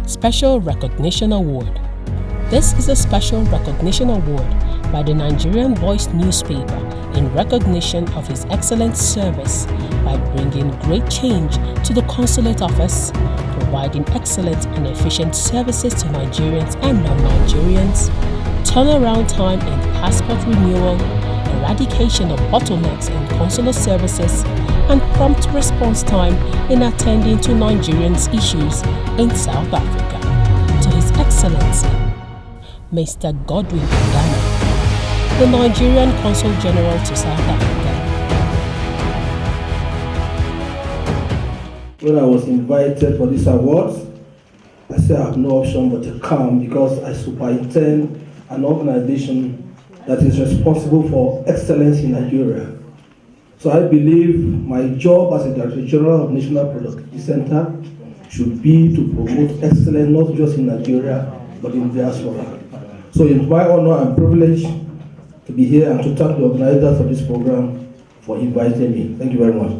Special Recognition Award. This is a special recognition award by the Nigerian Voice newspaper in recognition of his excellent service by bringing great change to the consulate office, providing excellent and efficient services to Nigerians and non-Nigerians, turnaround time in passport renewal, eradication of bottlenecks in consular services, and prompt response time in attending to Nigerians' issues in South Africa. To His Excellency, Mr. Godwin Adama, the Nigerian Consul General to South Africa. When I was invited for this award, I said I have no option but to come because I superintend an organization that is responsible for excellence in Nigeria. So I believe my job as a Director General of National Productivity Center should be to promote excellence not just in Nigeria but in diaspora. So it's my honor and privilege to be here and to thank the organizers of this program for inviting me. Thank you very much.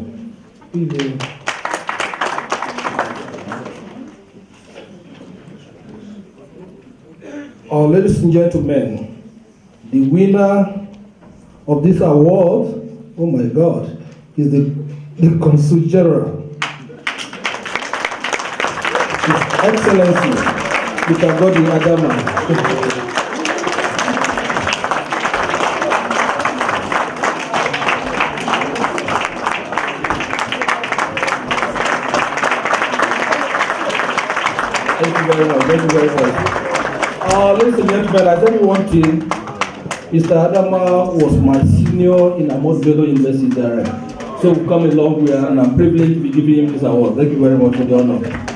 Ladies and gentlemen, the winner of this award, oh my God, is the Consul General. His Excellency, Mr. Godwin Adama. Thank you very much. Thank you very much. Ladies and gentlemen, I tell you one thing. Mr. Adama was my senior in Amos Bello University Direct. So we've come a long way and I'm privileged to be giving him this award. Thank you very much for the honor.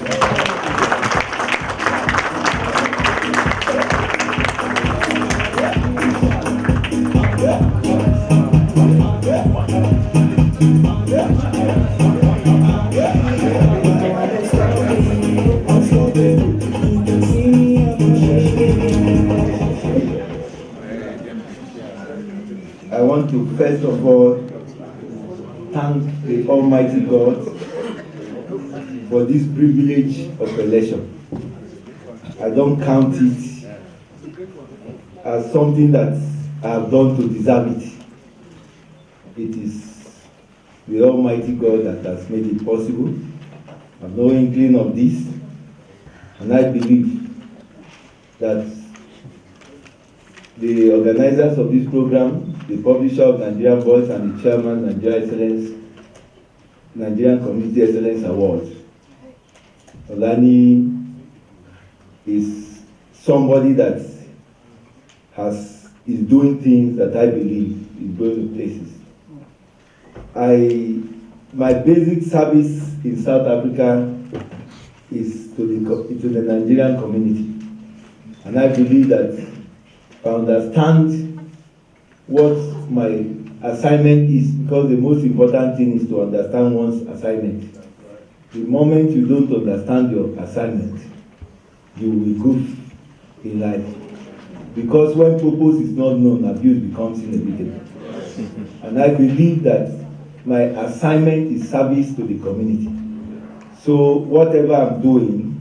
I want to first of all thank the Almighty God for this privilege of election. I don't count it as something that I have done to deserve it. It is the Almighty God that has made it possible. I have no inkling of this, and I believe that the organizers of this program, the publisher of Nigerian Voice and the chairman of Nigerian Community Excellence Award, Olani is somebody that is doing things that I believe is going to places. My basic service in South Africa is to the Nigerian community, and I believe that I understand what my assignment is, because the most important thing is to understand one's assignment. The moment you don't understand your assignment, you will goof in life. Because when purpose is not known, abuse becomes inevitable. And I believe that my assignment is service to the community. So whatever I'm doing,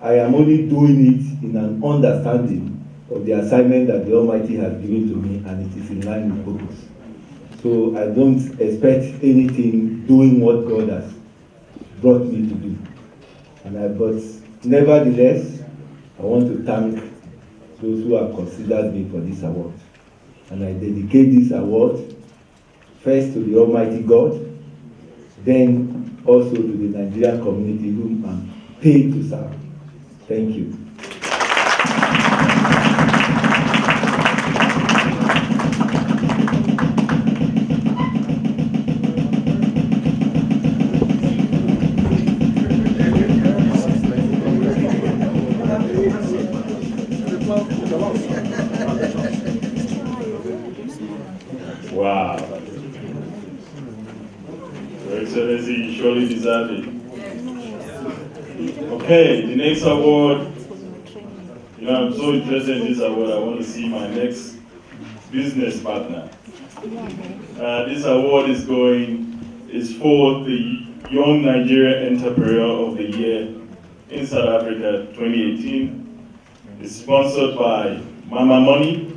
I am only doing it in an understanding of the assignment that the Almighty has given to me, and it is in line with purpose. So I don't expect anything doing what God has brought me to do. But nevertheless, I want to thank those who have considered me for this award. And I dedicate this award first to the Almighty God, then also to the Nigerian community whom I'm paid to serve. Thank you. Wow. Your Excellency, you surely deserve it. Okay, the next award. I'm so interested in this award, I want to see my next business partner. This award is for the Young Nigerian Entrepreneur of the Year in South Africa 2018. It's sponsored by Mama Money,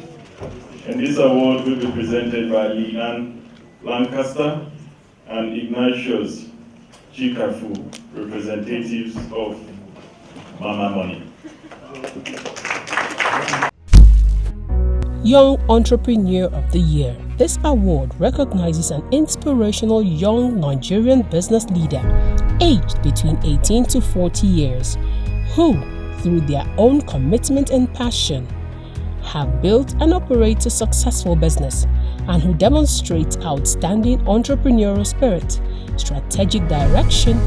and this award will be presented by Leanne Lancaster and Ignatius Chikafu, representatives of Mama Money. Young Entrepreneur of the Year. This award recognizes an inspirational young Nigerian business leader aged between 18 to 40 years who, through their own commitment and passion, have built and operate a successful business and who demonstrate outstanding entrepreneurial spirit, strategic direction,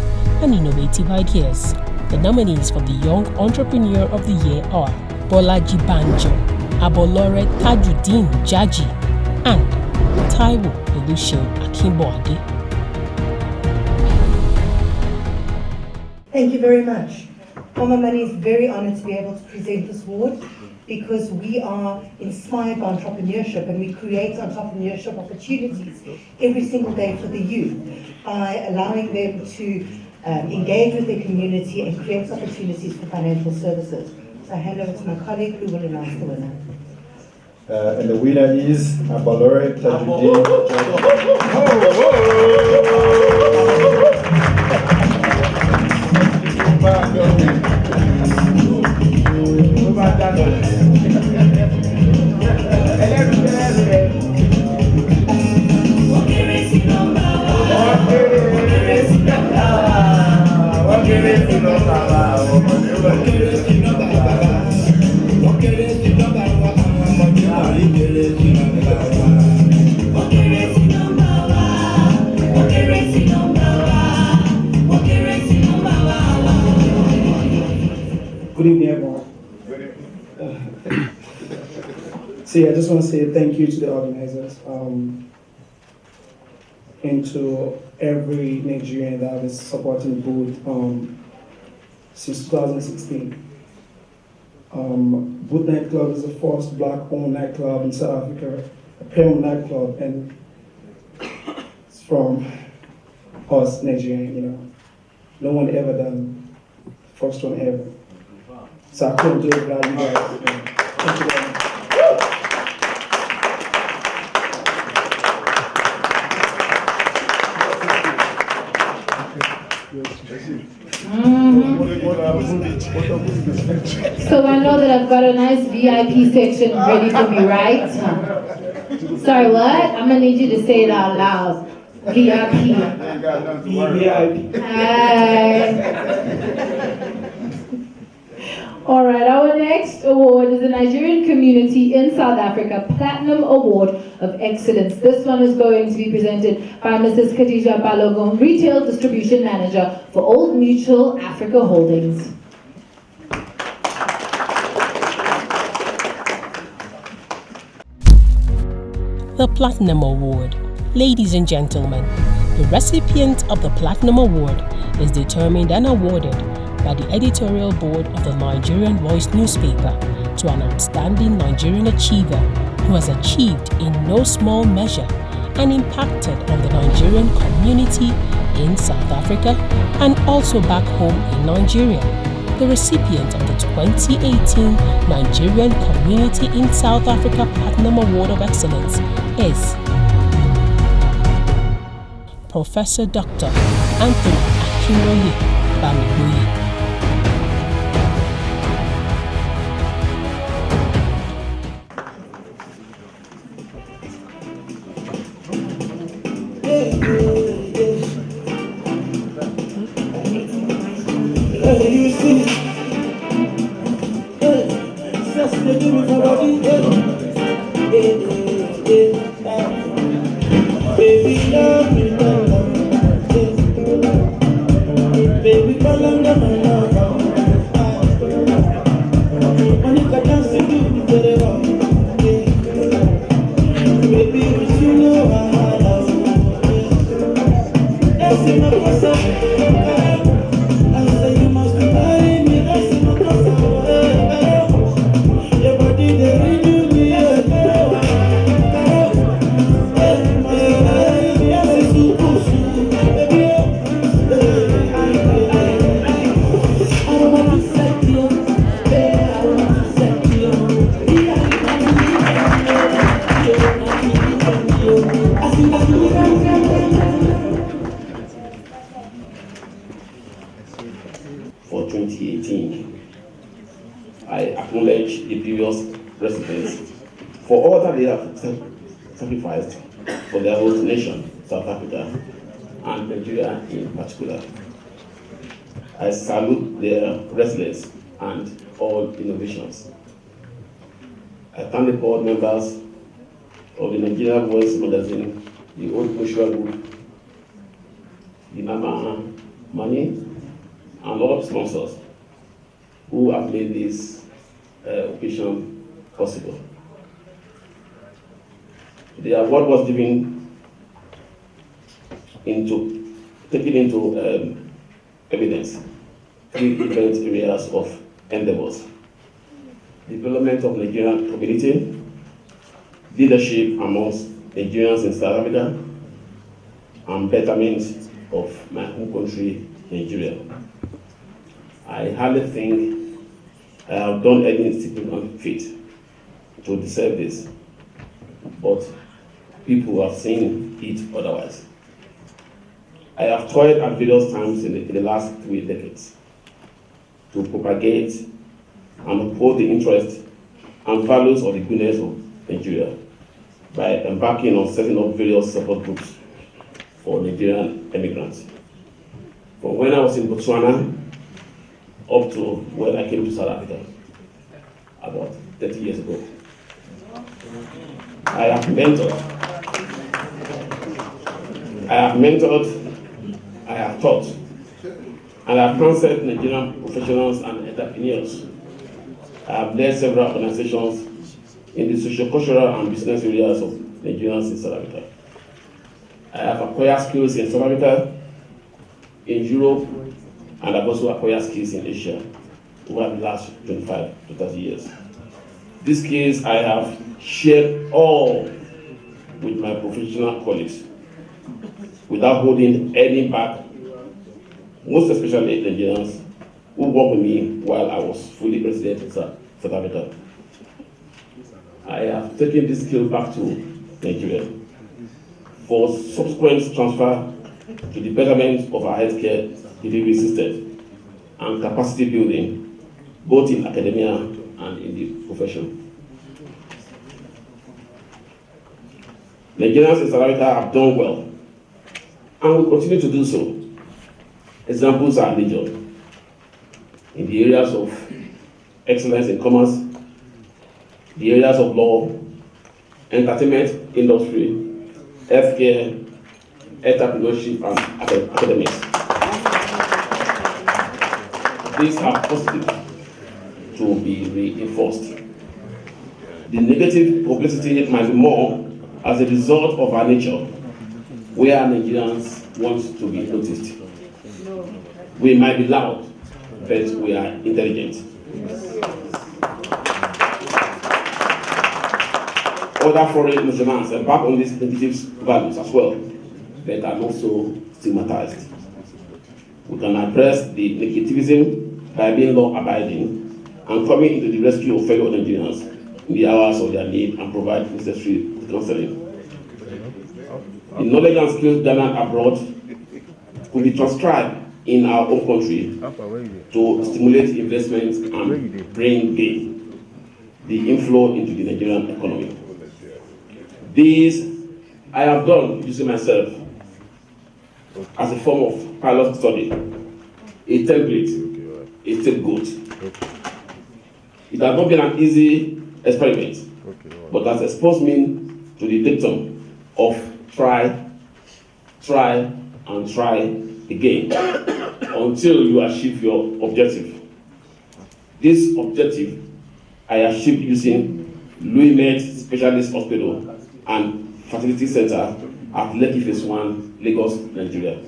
and innovative ideas. The nominees for the Young Entrepreneur of the Year are Bolaji Banjo, Abolore Tajuddin Jaji, and Taiwo Elushew Akimboade. Thank you very much. Mama Money is very honored to be able to present this award because we are inspired by entrepreneurship and we create entrepreneurship opportunities every single day for the youth by allowing them to engage with their community and create opportunities for financial services. So I hand over to my colleague who will announce the winner. And the winner is Abolore Tajuddin. Good evening, everyone. I just want to say thank you to the organizers and to every Nigerian that is supporting Boot since 2016. Boot nightclub is the first black-owned nightclub in South Africa, a premium nightclub, and it's from us, Nigerian, No one ever done first one ever. So I couldn't do it without you guys. Thank you very much. So I know that I've got a nice VIP section ready for me, right? Sorry, what? I'm gonna need you to say it out loud. VIP. VIP. All right, our next award is the Nigerian Community in South Africa Platinum Award of Excellence. This one is going to be presented by Mrs. Khadija Balogun, Retail Distribution Manager for Old Mutual Africa Holdings. The Platinum Award. Ladies and gentlemen, the recipient of the Platinum Award is determined and awarded by the editorial board of the Nigerian Voice newspaper to an outstanding Nigerian achiever who has achieved in no small measure and impacted on the Nigerian community in South Africa and also back home in Nigeria. The recipient of the 2018 Nigerian Community in South Africa Platinum Award of Excellence is Professor Dr. Anthony Akinroye Bamiboye. For 2018, I acknowledge the previous residents for all that they have sacrificed for their own nation, South Africa, and Nigeria in particular. I salute their resilience and all innovations. I thank the board members of the Nigerian Voice magazine, the Old Bushra Group, the Nama Money, and all sponsors who have made this occasion possible. The award was taken into evidence 3 different areas of endeavors: development of Nigerian community, leadership amongst Nigerians in South Africa, and betterment of my home country, Nigeria. I hardly think I have done any significant feat to deserve this, but people have seen it otherwise. I have toiled at various times in the last 3 decades to propagate and uphold the interests and values of the goodness of Nigeria by embarking on setting up various support groups for Nigerian immigrants. From when I was in Botswana up to when I came to South Africa about 30 years ago. I have mentored, I have taught, and I have counseled Nigerian professionals and entrepreneurs. I have led several organizations in the socio-cultural and business areas of Nigerians in South Africa. I have acquired skills in South Africa, in Europe, and I've also acquired skills in Asia over the last 25 to 30 years. These skills I have shared all with my professional colleagues without holding any back, most especially Nigerians who worked with me while I was fully resident in South Africa. I have taken this skill back to Nigeria for subsequent transfer to the betterment of our healthcare delivery system and capacity building, both in academia and in the profession. Nigerians in South Africa have done well and will continue to do so. Examples are legion in the areas of excellence in commerce, the areas of law, entertainment industry, healthcare, entrepreneurship, and academics. These are positive to be reinforced. The negative publicity might be more as a result of our nature, where Nigerians want to be noticed. We might be loud, but we are intelligent. other foreign nationals embark on these negative values as well, they are also stigmatized. We can address the negativism by being law-abiding and coming into the rescue of fellow Nigerians in the hours of their need and provide necessary counseling. The knowledge and skills garnered abroad could be transcribed in our own country to stimulate investment and bring gain, the inflow into the Nigerian economy. This I have done using myself as a form of pilot study, a template, a scapegoat. It has not been an easy experiment, but has exposed me to the dictum of try, and try again until you achieve your objective. This objective I achieved using Louis Med Specialist Hospital and Fertility Center at Lekki Phase 1, Lagos, Nigeria.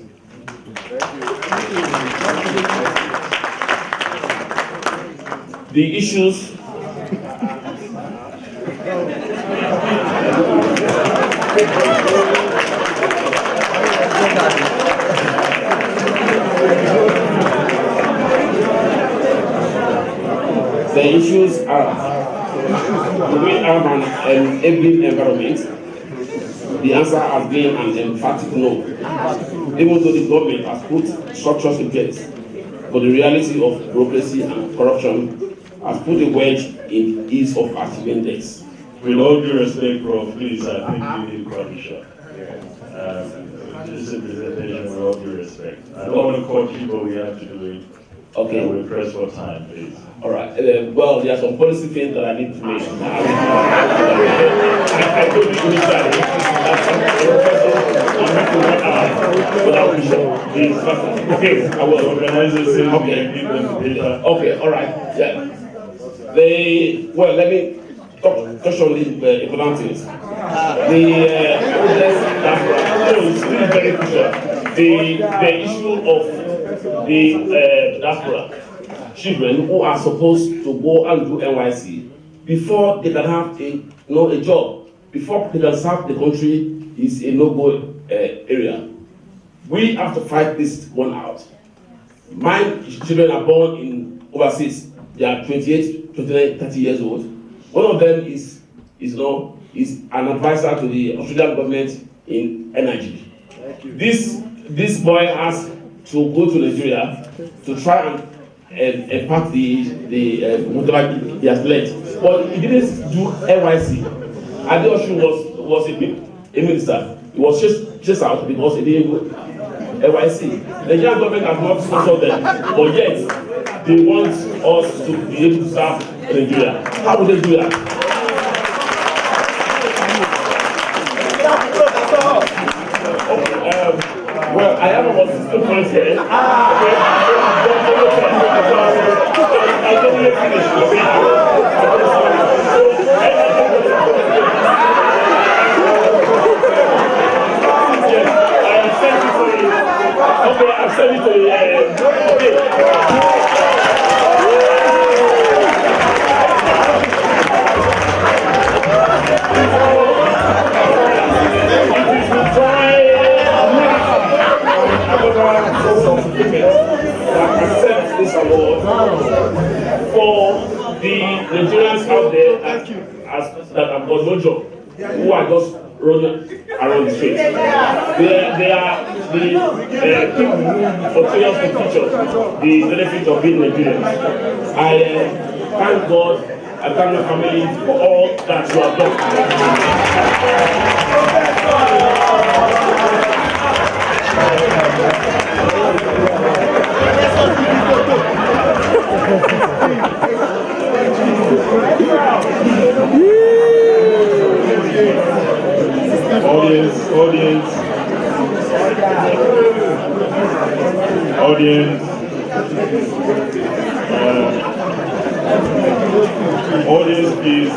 The issues are do we have an enabling environment? The answer has been an emphatic no. Even though the government has put structures in place, but the reality of bureaucracy and corruption has put a wedge in ease of achieving this. With all due respect, Prof, please, I think you need to cut short. This is a presentation with all due respect. I don't want to call people, we have to do it. Okay. We're pressed for time, please. All right. Well, there are some policy things that I need to make. I told you initially okay, I will organize this. Okay, all right. Yeah. Let me touch on the important things. It's very crucial. The issue of the diaspora children who are supposed to go and do NYC before they can have a job, before they can serve the country is a no-go area. We have to fight this one out. My children are born in overseas. They are 28, 29, 30 years old. One of them is an advisor to the Australian government in energy. This boy has to go to Nigeria to try and impact the whatever he has learned. But he didn't do NYC. Adeosun was a minister. He was chased out because he didn't do NYC. The Nigerian government has not sponsored them, but yet they want us to be able to serve Nigeria. How would they do that? Well, I have about 16 points here. I don't let finish. Okay, I've sent it to you. Accept this award for the Nigerians out there that have got no job, who are just running around the street. They are the people who portray us the future, the benefit of being Nigerians. I thank God, I thank my family for all that you have done. Audience, please.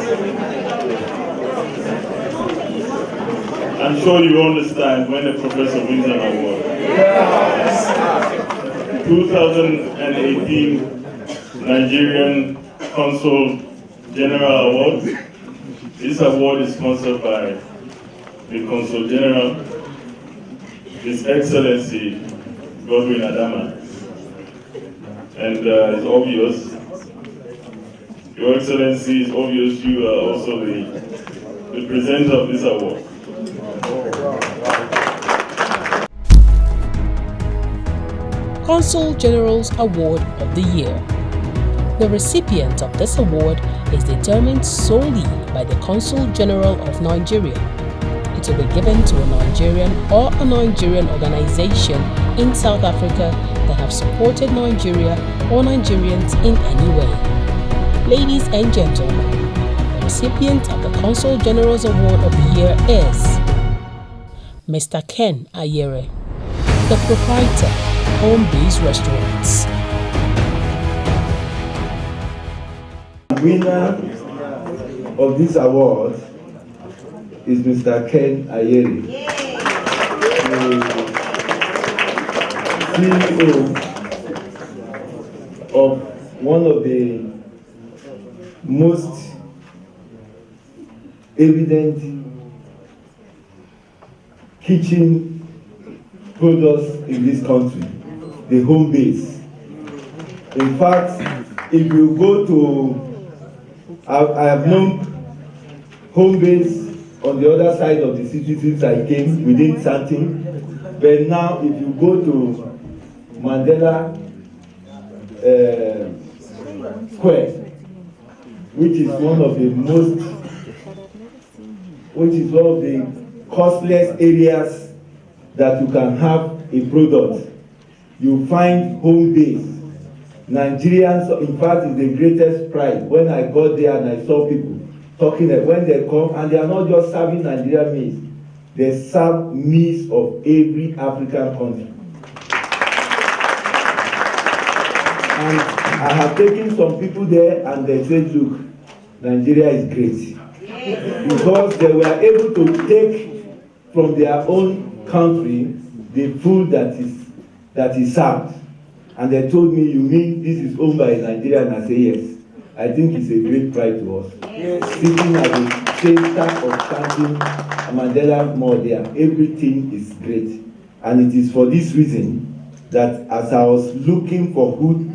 I'm sure you understand when the professor wins an award. 2018 Nigerian Consul General Award This award is sponsored by the Consul General, His Excellency Godwin Adama. And it's obvious, Your Excellency, it's obvious you are also the presenter of this award. Consul General's Award of the Year. The recipient of this award is determined solely by the Consul General of Nigeria. It will be given to a Nigerian or a Nigerian organization in South Africa that have supported Nigeria or Nigerians in any way. Ladies and gentlemen, the recipient of the Consul General's Award of the Year is Mr. Ken Ayere, the proprietor, Home Base Restaurants. Winner of this award is Mr. Ken Ayere, CEO of one of the most evident kitchen products in this country, the Home Base. In fact, if you go to, I have known Home Base on the other side of the city since I came within something, but now if you go to Mandela Square, which is one of the costliest areas that you can have a product, you find Home Base. Nigerians, in fact, is the greatest pride. When I got there and I saw people talking, that when they come, and they are not just serving Nigerian meals, they serve meals of every African country. And I have taken some people there and they said, look, Nigeria is great. Because they were able to take from their own country the food that is served. And they told me, you mean this is owned by Nigeria? And I say, yes. I think it's a great pride to us. Yes. Sitting at the center of standing Mandela Mall there, everything is great. And it is for this reason that as I was looking for who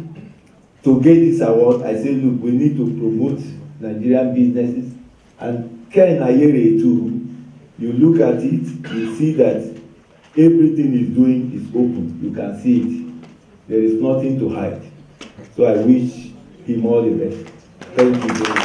to get this award, I said, look, we need to promote Nigerian businesses. And Ken Ayere too, you look at it, you see that everything he's doing is open. You can see it. There is nothing to hide. So I wish him all the best. Thank you very much.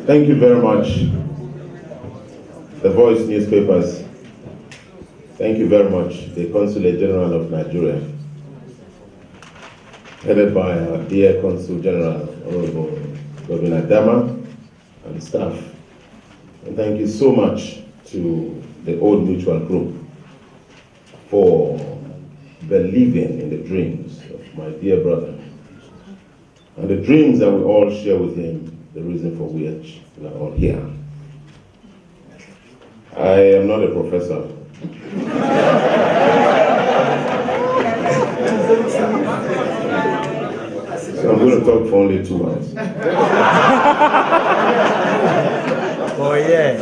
Thank you very much. The Voice newspapers. Thank you very much. The Consulate General of Nigeria, headed by our dear Consul General, Honorable Godwin Adama, and staff. And thank you so much to the Old Mutual Group for believing in the dreams of my dear brother and the dreams that we all share with him, the reason for which we are all here. I am not a professor. So I'm going to talk for only 2 hours. Oh yeah.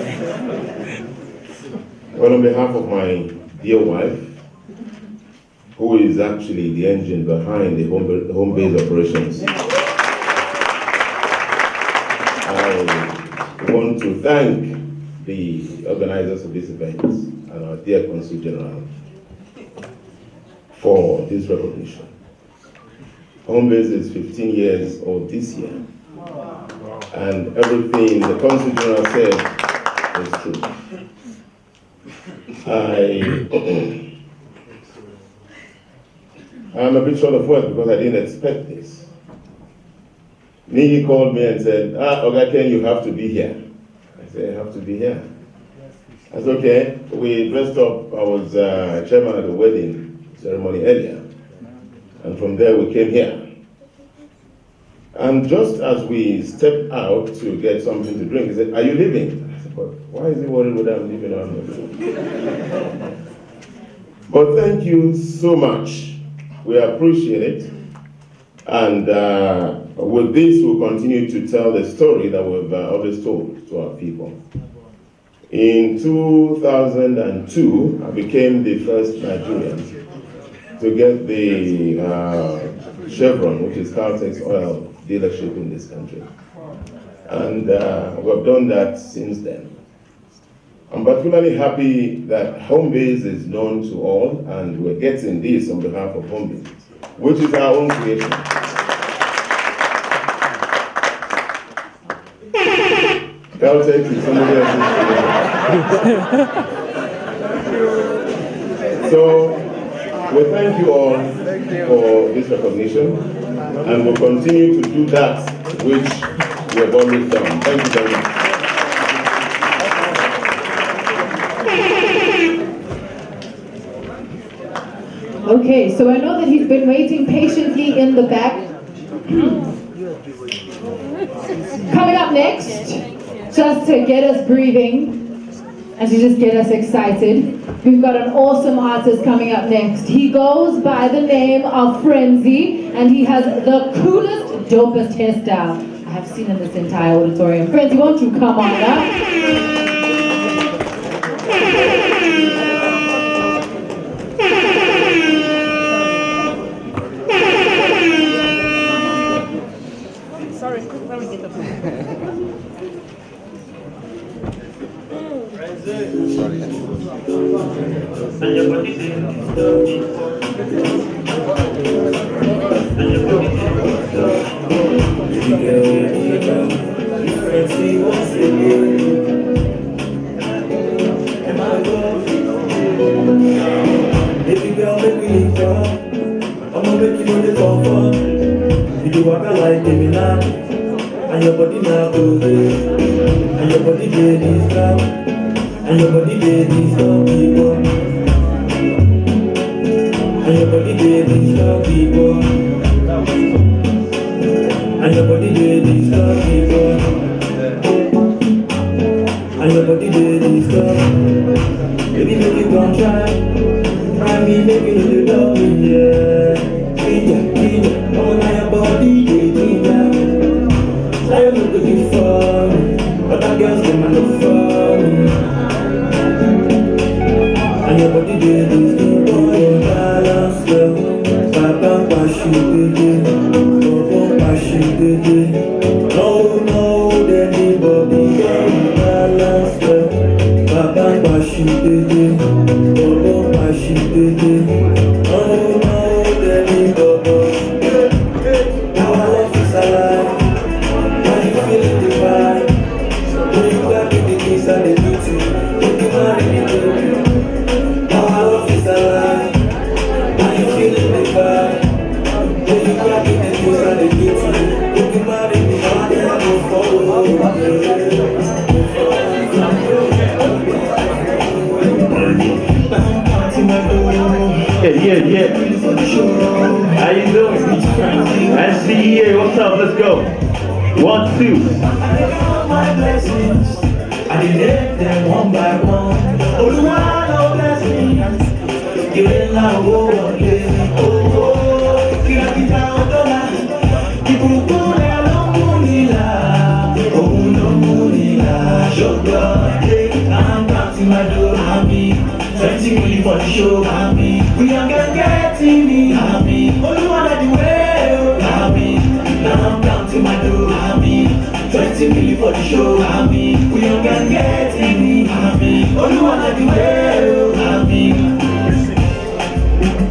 Well, on behalf of my dear wife, who is actually the engine behind the home base operations, I want to thank the organizers of this event and our dear Consul General for this recognition. Home base is 15 years old this year, and everything the Consul General said is true. I'm a bit short of words because I didn't expect this. Nini called me and said, Oga Ken, you have to be here. I said, I have to be here. That's okay. We dressed up. I was chairman at the wedding ceremony earlier. And from there we came here. And just as we stepped out to get something to drink, he said, "Are you leaving?" I said, "But why is he worried whether I'm leaving or I'm not leaving?" But thank you so much. We appreciate it. And with this, we'll continue to tell the story that we've always told to our people. In 2002, I became the first Nigerian to get the Chevron, which is Caltex oil dealership in this country. And we've done that since then. I'm particularly happy that Homebase is known to all, and we're getting this on behalf of Homebase, which is our own creation. Caltex is somebody else's creation. So, we thank you all for this recognition, and we'll continue to do that which we have always done. Thank you very much. Okay, so I know that he's been waiting patiently in the back. Coming up next, just to get us breathing and to just get us excited, we've got an awesome artist coming up next. He goes by the name of Frenzy, and he has the coolest, dopest hairstyle I have seen in this entire auditorium. Frenzy, won't you come on up? Baby girl, make me link up. I'ma make you know the comfort. You do walk like Baby now, and your body now goes and your body baby stop, and your body baby stop people, and your body baby stop people, and your body baby stop people, and your body baby stop. Baby, make you come try. Try me, make you do the love, yeah. Ginger, oh, now your body, ginger. I am not looking for me, but that girl's them are not for me. And your body, baby, is the boy, balance, girl. Papa, passion, baby. Papa, passion, baby. No, daddy, body, girl, balance, girl. Papa, passion, baby. Papa, passion, baby. Oh, no, daddy, baba. Now our life is alive. Now you feeling the vibe. When you got me the kiss and the beauty, you can marry me, baby. Now our life is alive. Now you feeling the vibe. When you got me the kiss and the beauty, you can marry me. I can go forward. Yeah. How you doing? I see you here. What's up? Let's go. 1, 2. My blessings, I did them one by one. Oh, the one of blessings, you didn't know what it is. Oh, you got me down, keep on going, oh, no, sugar. I'm counting my dough, happy. 20 million for the show, happy. We are getting me, happy. Oh, you wanna do well, happy. Now I'm counting my dough, happy. 20 million for the show, happy. We are getting me, happy. Oh, you wanna do well, happy.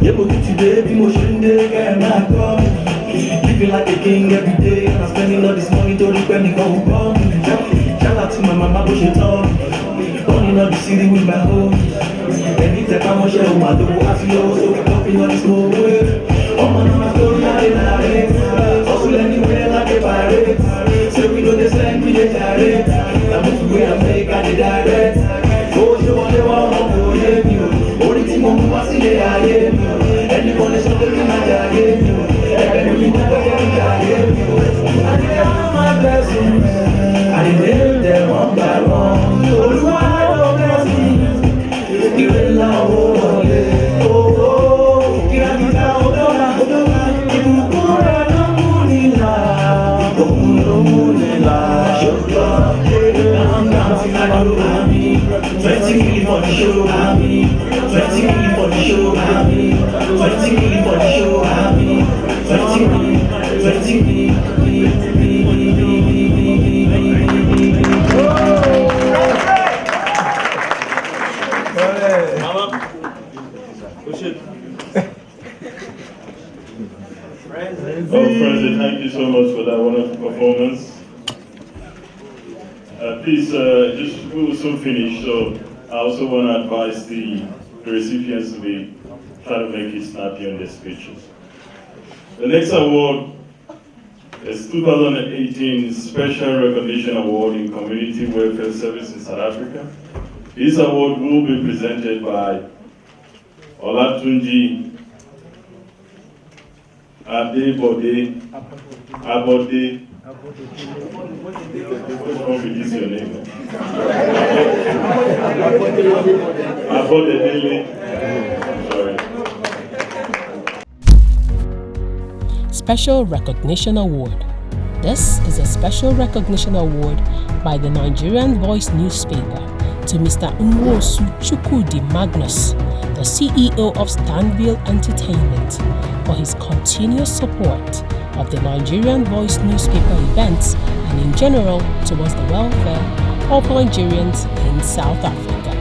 Yeah, but today, be motion day, and I come. Living like a king every day, and I'm spending all this money to repent and go bum. Shout out to my mama, but she told me. Running on the city with my home. Anytime I'm on share with my dog, I see you, so we're popping on this whole way. Oh, man, I'm a story, I narrate. Hustle anywhere like a pirate. So we know the slang, we the carrot. I'm moving where I make, I the direct. Oh, show 20 million for the show, 20 million for the show, 20 million for the show, 20 million, 20 million. Friends, thank you so much for that wonderful performance. Please, we will soon finish, so I also want to advise the recipients to try to make it snappy on their speeches. The next award is 2018 Special Recognition Award in Community Welfare Service in South Africa. This award will be presented by Olatunji Abode. What's wrong with this your name? Sorry. Special Recognition Award. This is a special recognition award by the Nigerian Voice newspaper to Mr. Nwosu Chukwudi Magnus, the CEO of Stanville Entertainment, for his continuous support of the Nigerian Voice newspaper events and in general towards the welfare of Nigerians in South Africa.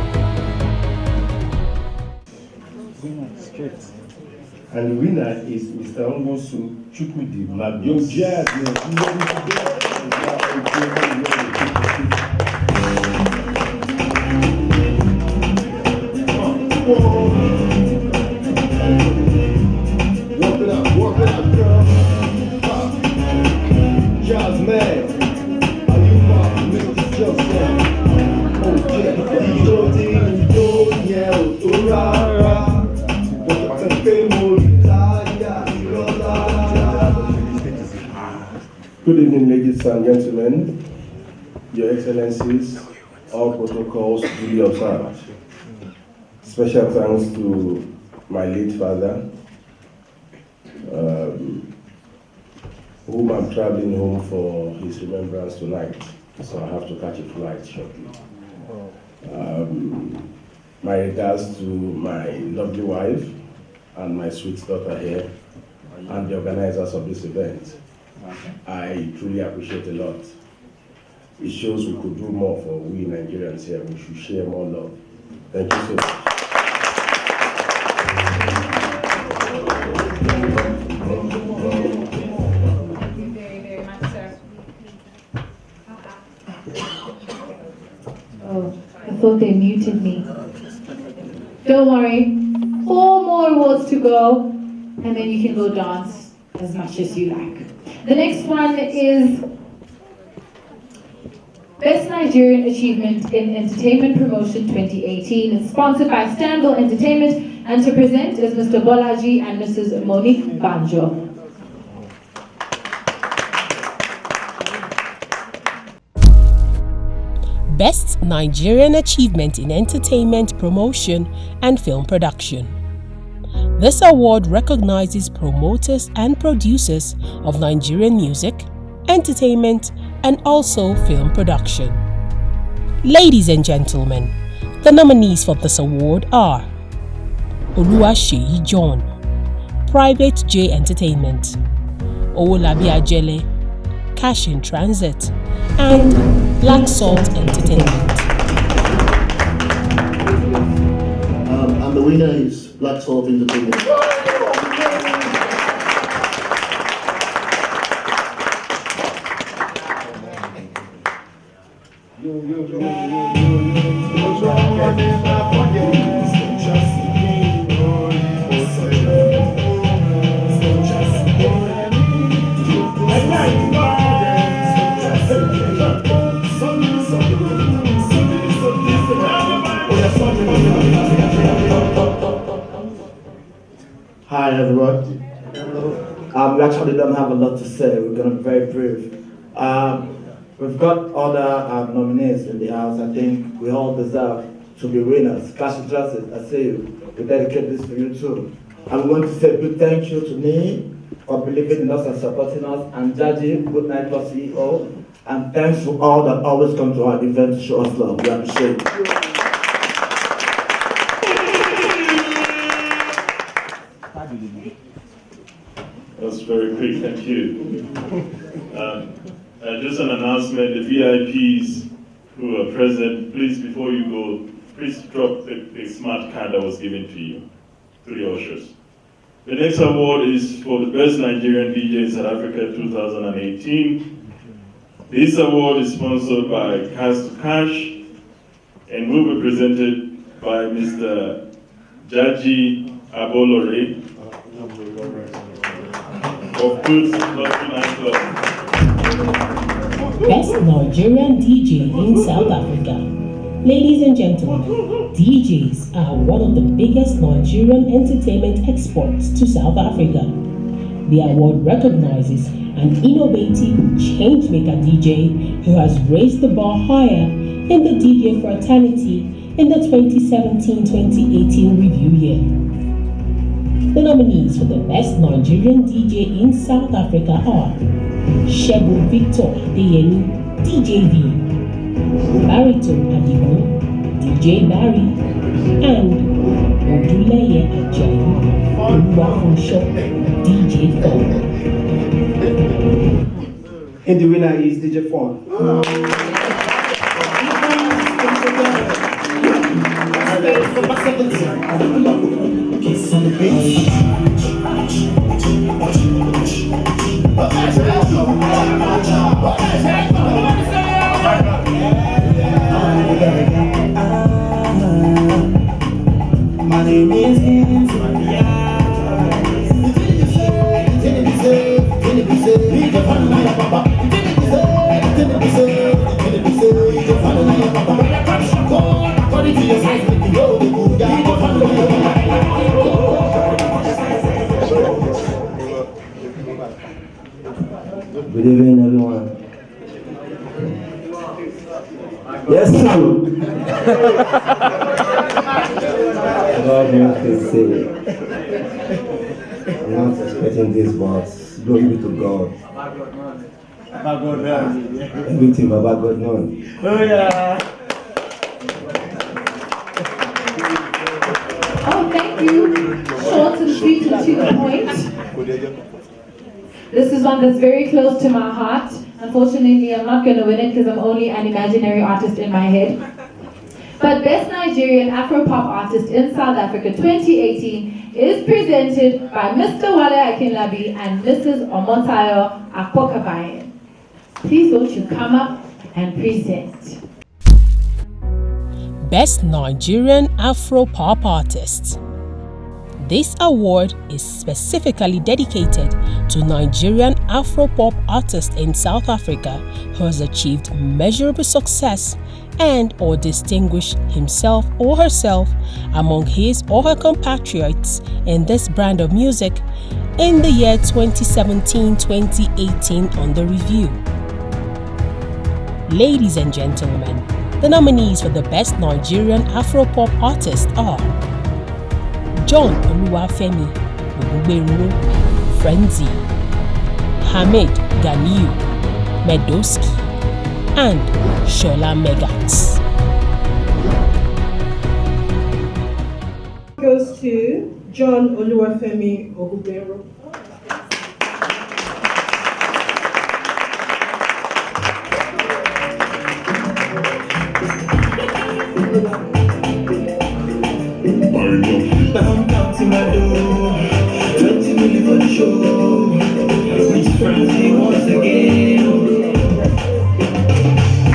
And the winner is Mr. Nwosu Chukwudi Magnus. Your jazz, Walk it up, girl. Jazz man, are you about to make this just sound? Oh, yeah, Good evening, ladies and gentlemen, Your Excellencies, all protocols duly observed. Special thanks to my late father, whom I'm traveling home for his remembrance tonight, so I have to catch a flight shortly. My regards to my lovely wife and my sweet daughter here, and the organizers of this event. I truly appreciate a lot. It shows we could do more for we Nigerians here. We should share more love. Thank you so much. I thought they muted me. Don't worry, 4 more awards to go, and then you can go dance as much as you like. The next one is Best Nigerian Achievement in Entertainment Promotion 2018. It's sponsored by Stanville Entertainment, and to present is Mr. Bolaji and Mrs. Monique Banjo. Best Nigerian Achievement in Entertainment Promotion and Film Production. This award recognizes promoters and producers of Nigerian music, entertainment, and also film production. Ladies and gentlemen, the nominees for this award are Oluwaseyi John, Private J Entertainment, Owolabi Ajele, Cash in Transit, and Black Salt Entertainment. And the winner is Black Salt Entertainment. Hi everyone. We actually don't have a lot to say. We're going to be very brief. We've got other nominees in the house. I think we all deserve to be winners. Cash Justice, I see you. We dedicate this to you too. I'm going to say a big thank you to Nee for believing in us and supporting us, and Jaji, Good Night for CEO. And thanks to all that always come to our event to show us love. We appreciate it. That's very quick, thank you. Just an announcement, the VIPs who are present, please, before you go, please drop the smart card that was given to you, to the ushers. The next award is for the Best Nigerian DJ in South Africa 2018. This award is sponsored by Cash to Cash and will be presented by Mr. Jaji Abolore of Goods Nightclub. Best Nigerian DJ in South Africa. Ladies and gentlemen, DJs are one of the biggest Nigerian entertainment exports to South Africa. The award recognizes an innovative changemaker DJ who has raised the bar higher in the DJ fraternity in the 2017-2018 review year. The nominees for the Best Nigerian DJ in South Africa are Shegun Victor Adeyemi, DJ V, Baritone Adigun, DJ Barry, and Oduleye Ajayi Oluwafunsho, DJ Fon. And the winner is DJ Fon. Kiss on the beach. My name is Good evening, everyone. Yes, sir. God wants to say, I'm not expecting this, but glory be to God. Everything about God knows. Oh, yeah. Oh, thank you. Short and sweet and to the point. This is one that's very close to my heart. Unfortunately, I'm not going to win it because I'm only an imaginary artist in my head. But Best Nigerian Afro-Pop Artist in South Africa 2018 is presented by Mr. Wale Akinlabi and Mrs. Omontayo Akpokabayan. Please won't you come up and present. Best Nigerian Afro-Pop Artist. This award is specifically dedicated to Nigerian Afro-Pop artist in South Africa who has achieved measurable success and or distinguished himself or herself among his or her compatriots in this brand of music in the year 2017-2018 under review. Ladies and gentlemen, the nominees for the Best Nigerian Afro-Pop Artist are John Oluwafemi Ogugbenro, Frenzy, Hamid Ganiu, Medoski, and Shola Megats. Goes to John Oluwafemi Ogugbenro. Come to my door, 20 million for the show. With frenzy once again.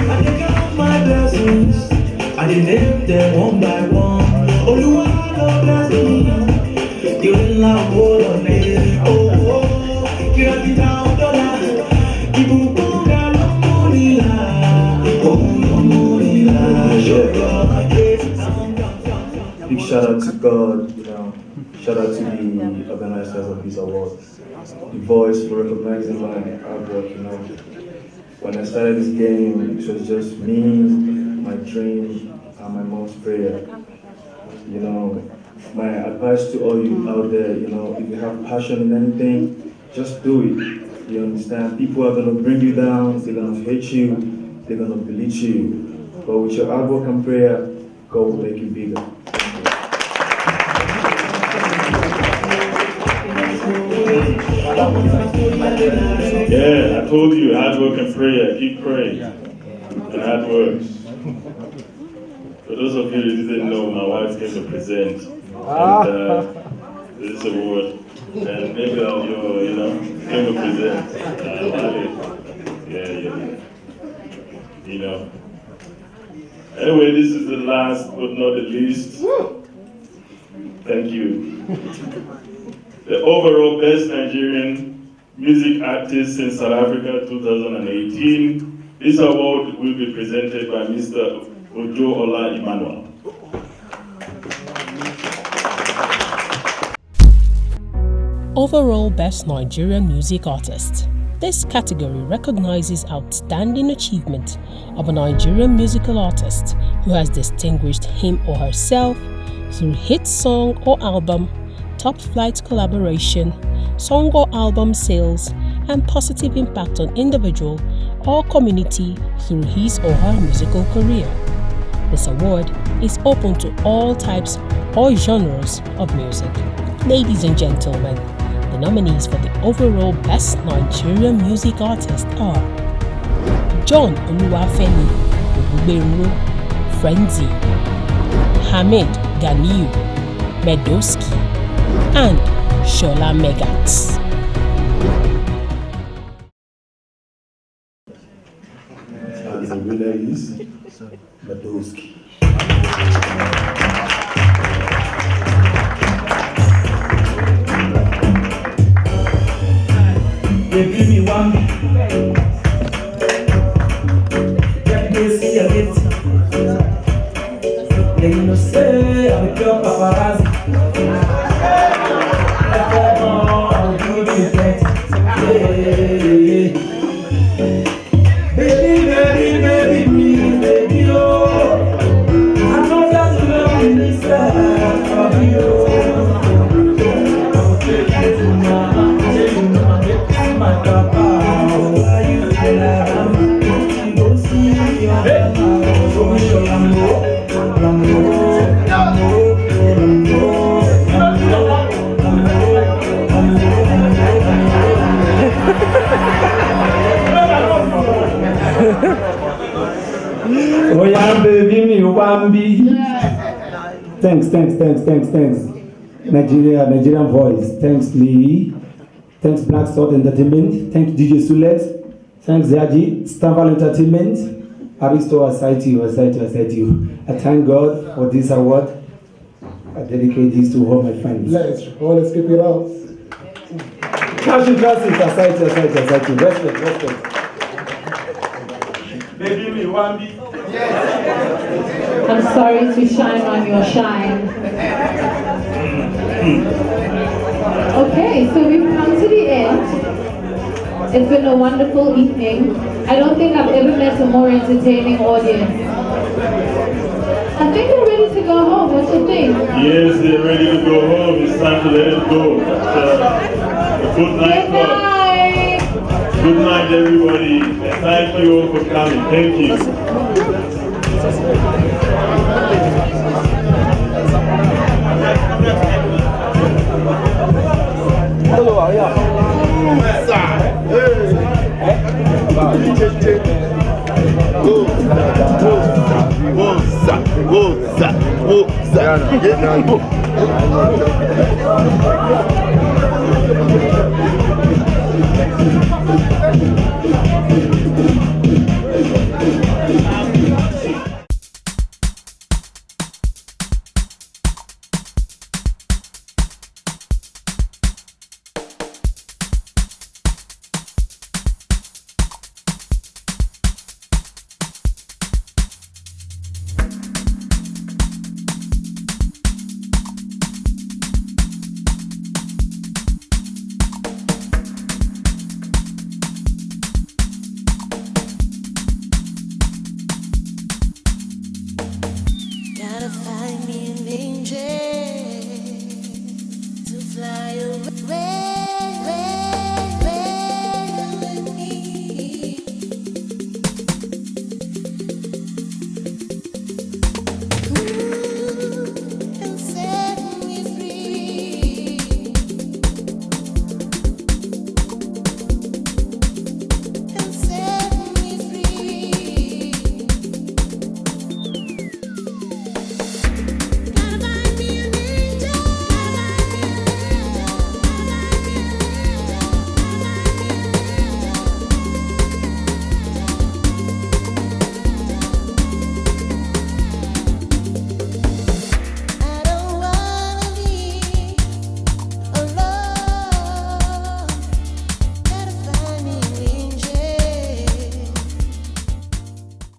I take out my blessings, I name them one by one. Oluwa Lord bless me, you will not hold on me. Oh, oh, you have it down, dollar. Ibu Bunga Lomolila, oh Lomolila, show your grace. Big shout out to God, shout out to the organizers of this award, the voice for recognizing my hard work, When I started this game, it was just me, my dream, and my mom's prayer. My advice to all you out there, if you have passion in anything, just do it. You understand? People are gonna bring you down, they're gonna hate you, they're gonna belittle you. But with your hard work and prayer, God will make you bigger. Yeah, I told you, hard work and prayer. Keep praying. And hard work. For those of you who didn't know, my wife came to present. And this award. And maybe came to present. Yeah. Anyway, this is the last but not the least. Thank you. The overall best Nigerian music artist in South Africa 2018. This award will be presented by Mr. Ojo Ola Emmanuel. Overall Best Nigerian Music Artist. This category recognizes outstanding achievement of a Nigerian musical artist who has distinguished him or herself through hit song or album, top flight collaboration, song or album sales, and positive impact on individual or community through his or her musical career. This award is open to all types or genres of music. Ladies and gentlemen, the nominees for the overall Best Nigerian Music Artist are John Oluwafemi Ogbugbero, Frenzy, Hamid Ganiu, Medoski, and Shola Megats. And the winner is Medoski. They give me one. Every day see a bit. They no say I'm a pure paparazzi. I'll give you baby, me, baby, oh. I know that you love me this side of you. I'll take you to mama, take you to my papa. Why you like go see your mama, show me your Lambo, Lambo, Lambo. Oh yeah, baby, me Wambi. Thanks. Nigerian voice. Thanks Lee. Thanks Black Sword Entertainment. Thanks DJ Sulet. Thanks Zaji. Stamval Entertainment. Aristo, I cite you. I thank God for this award. I dedicate this to all my friends. Let's keep it out. Cash and classes, I cite you. Respect. Baby, me Wambi. I'm sorry to shine on your shine. Okay, so we've come to the end. It's been a wonderful evening. I don't think I've ever met a more entertaining audience. I think they're ready to go home. What do you think? Yes, they're ready to go home. It's time to let it go. Good night, club. Good night, everybody. Thank you all for coming. Thank you. Hello, how are you? Go.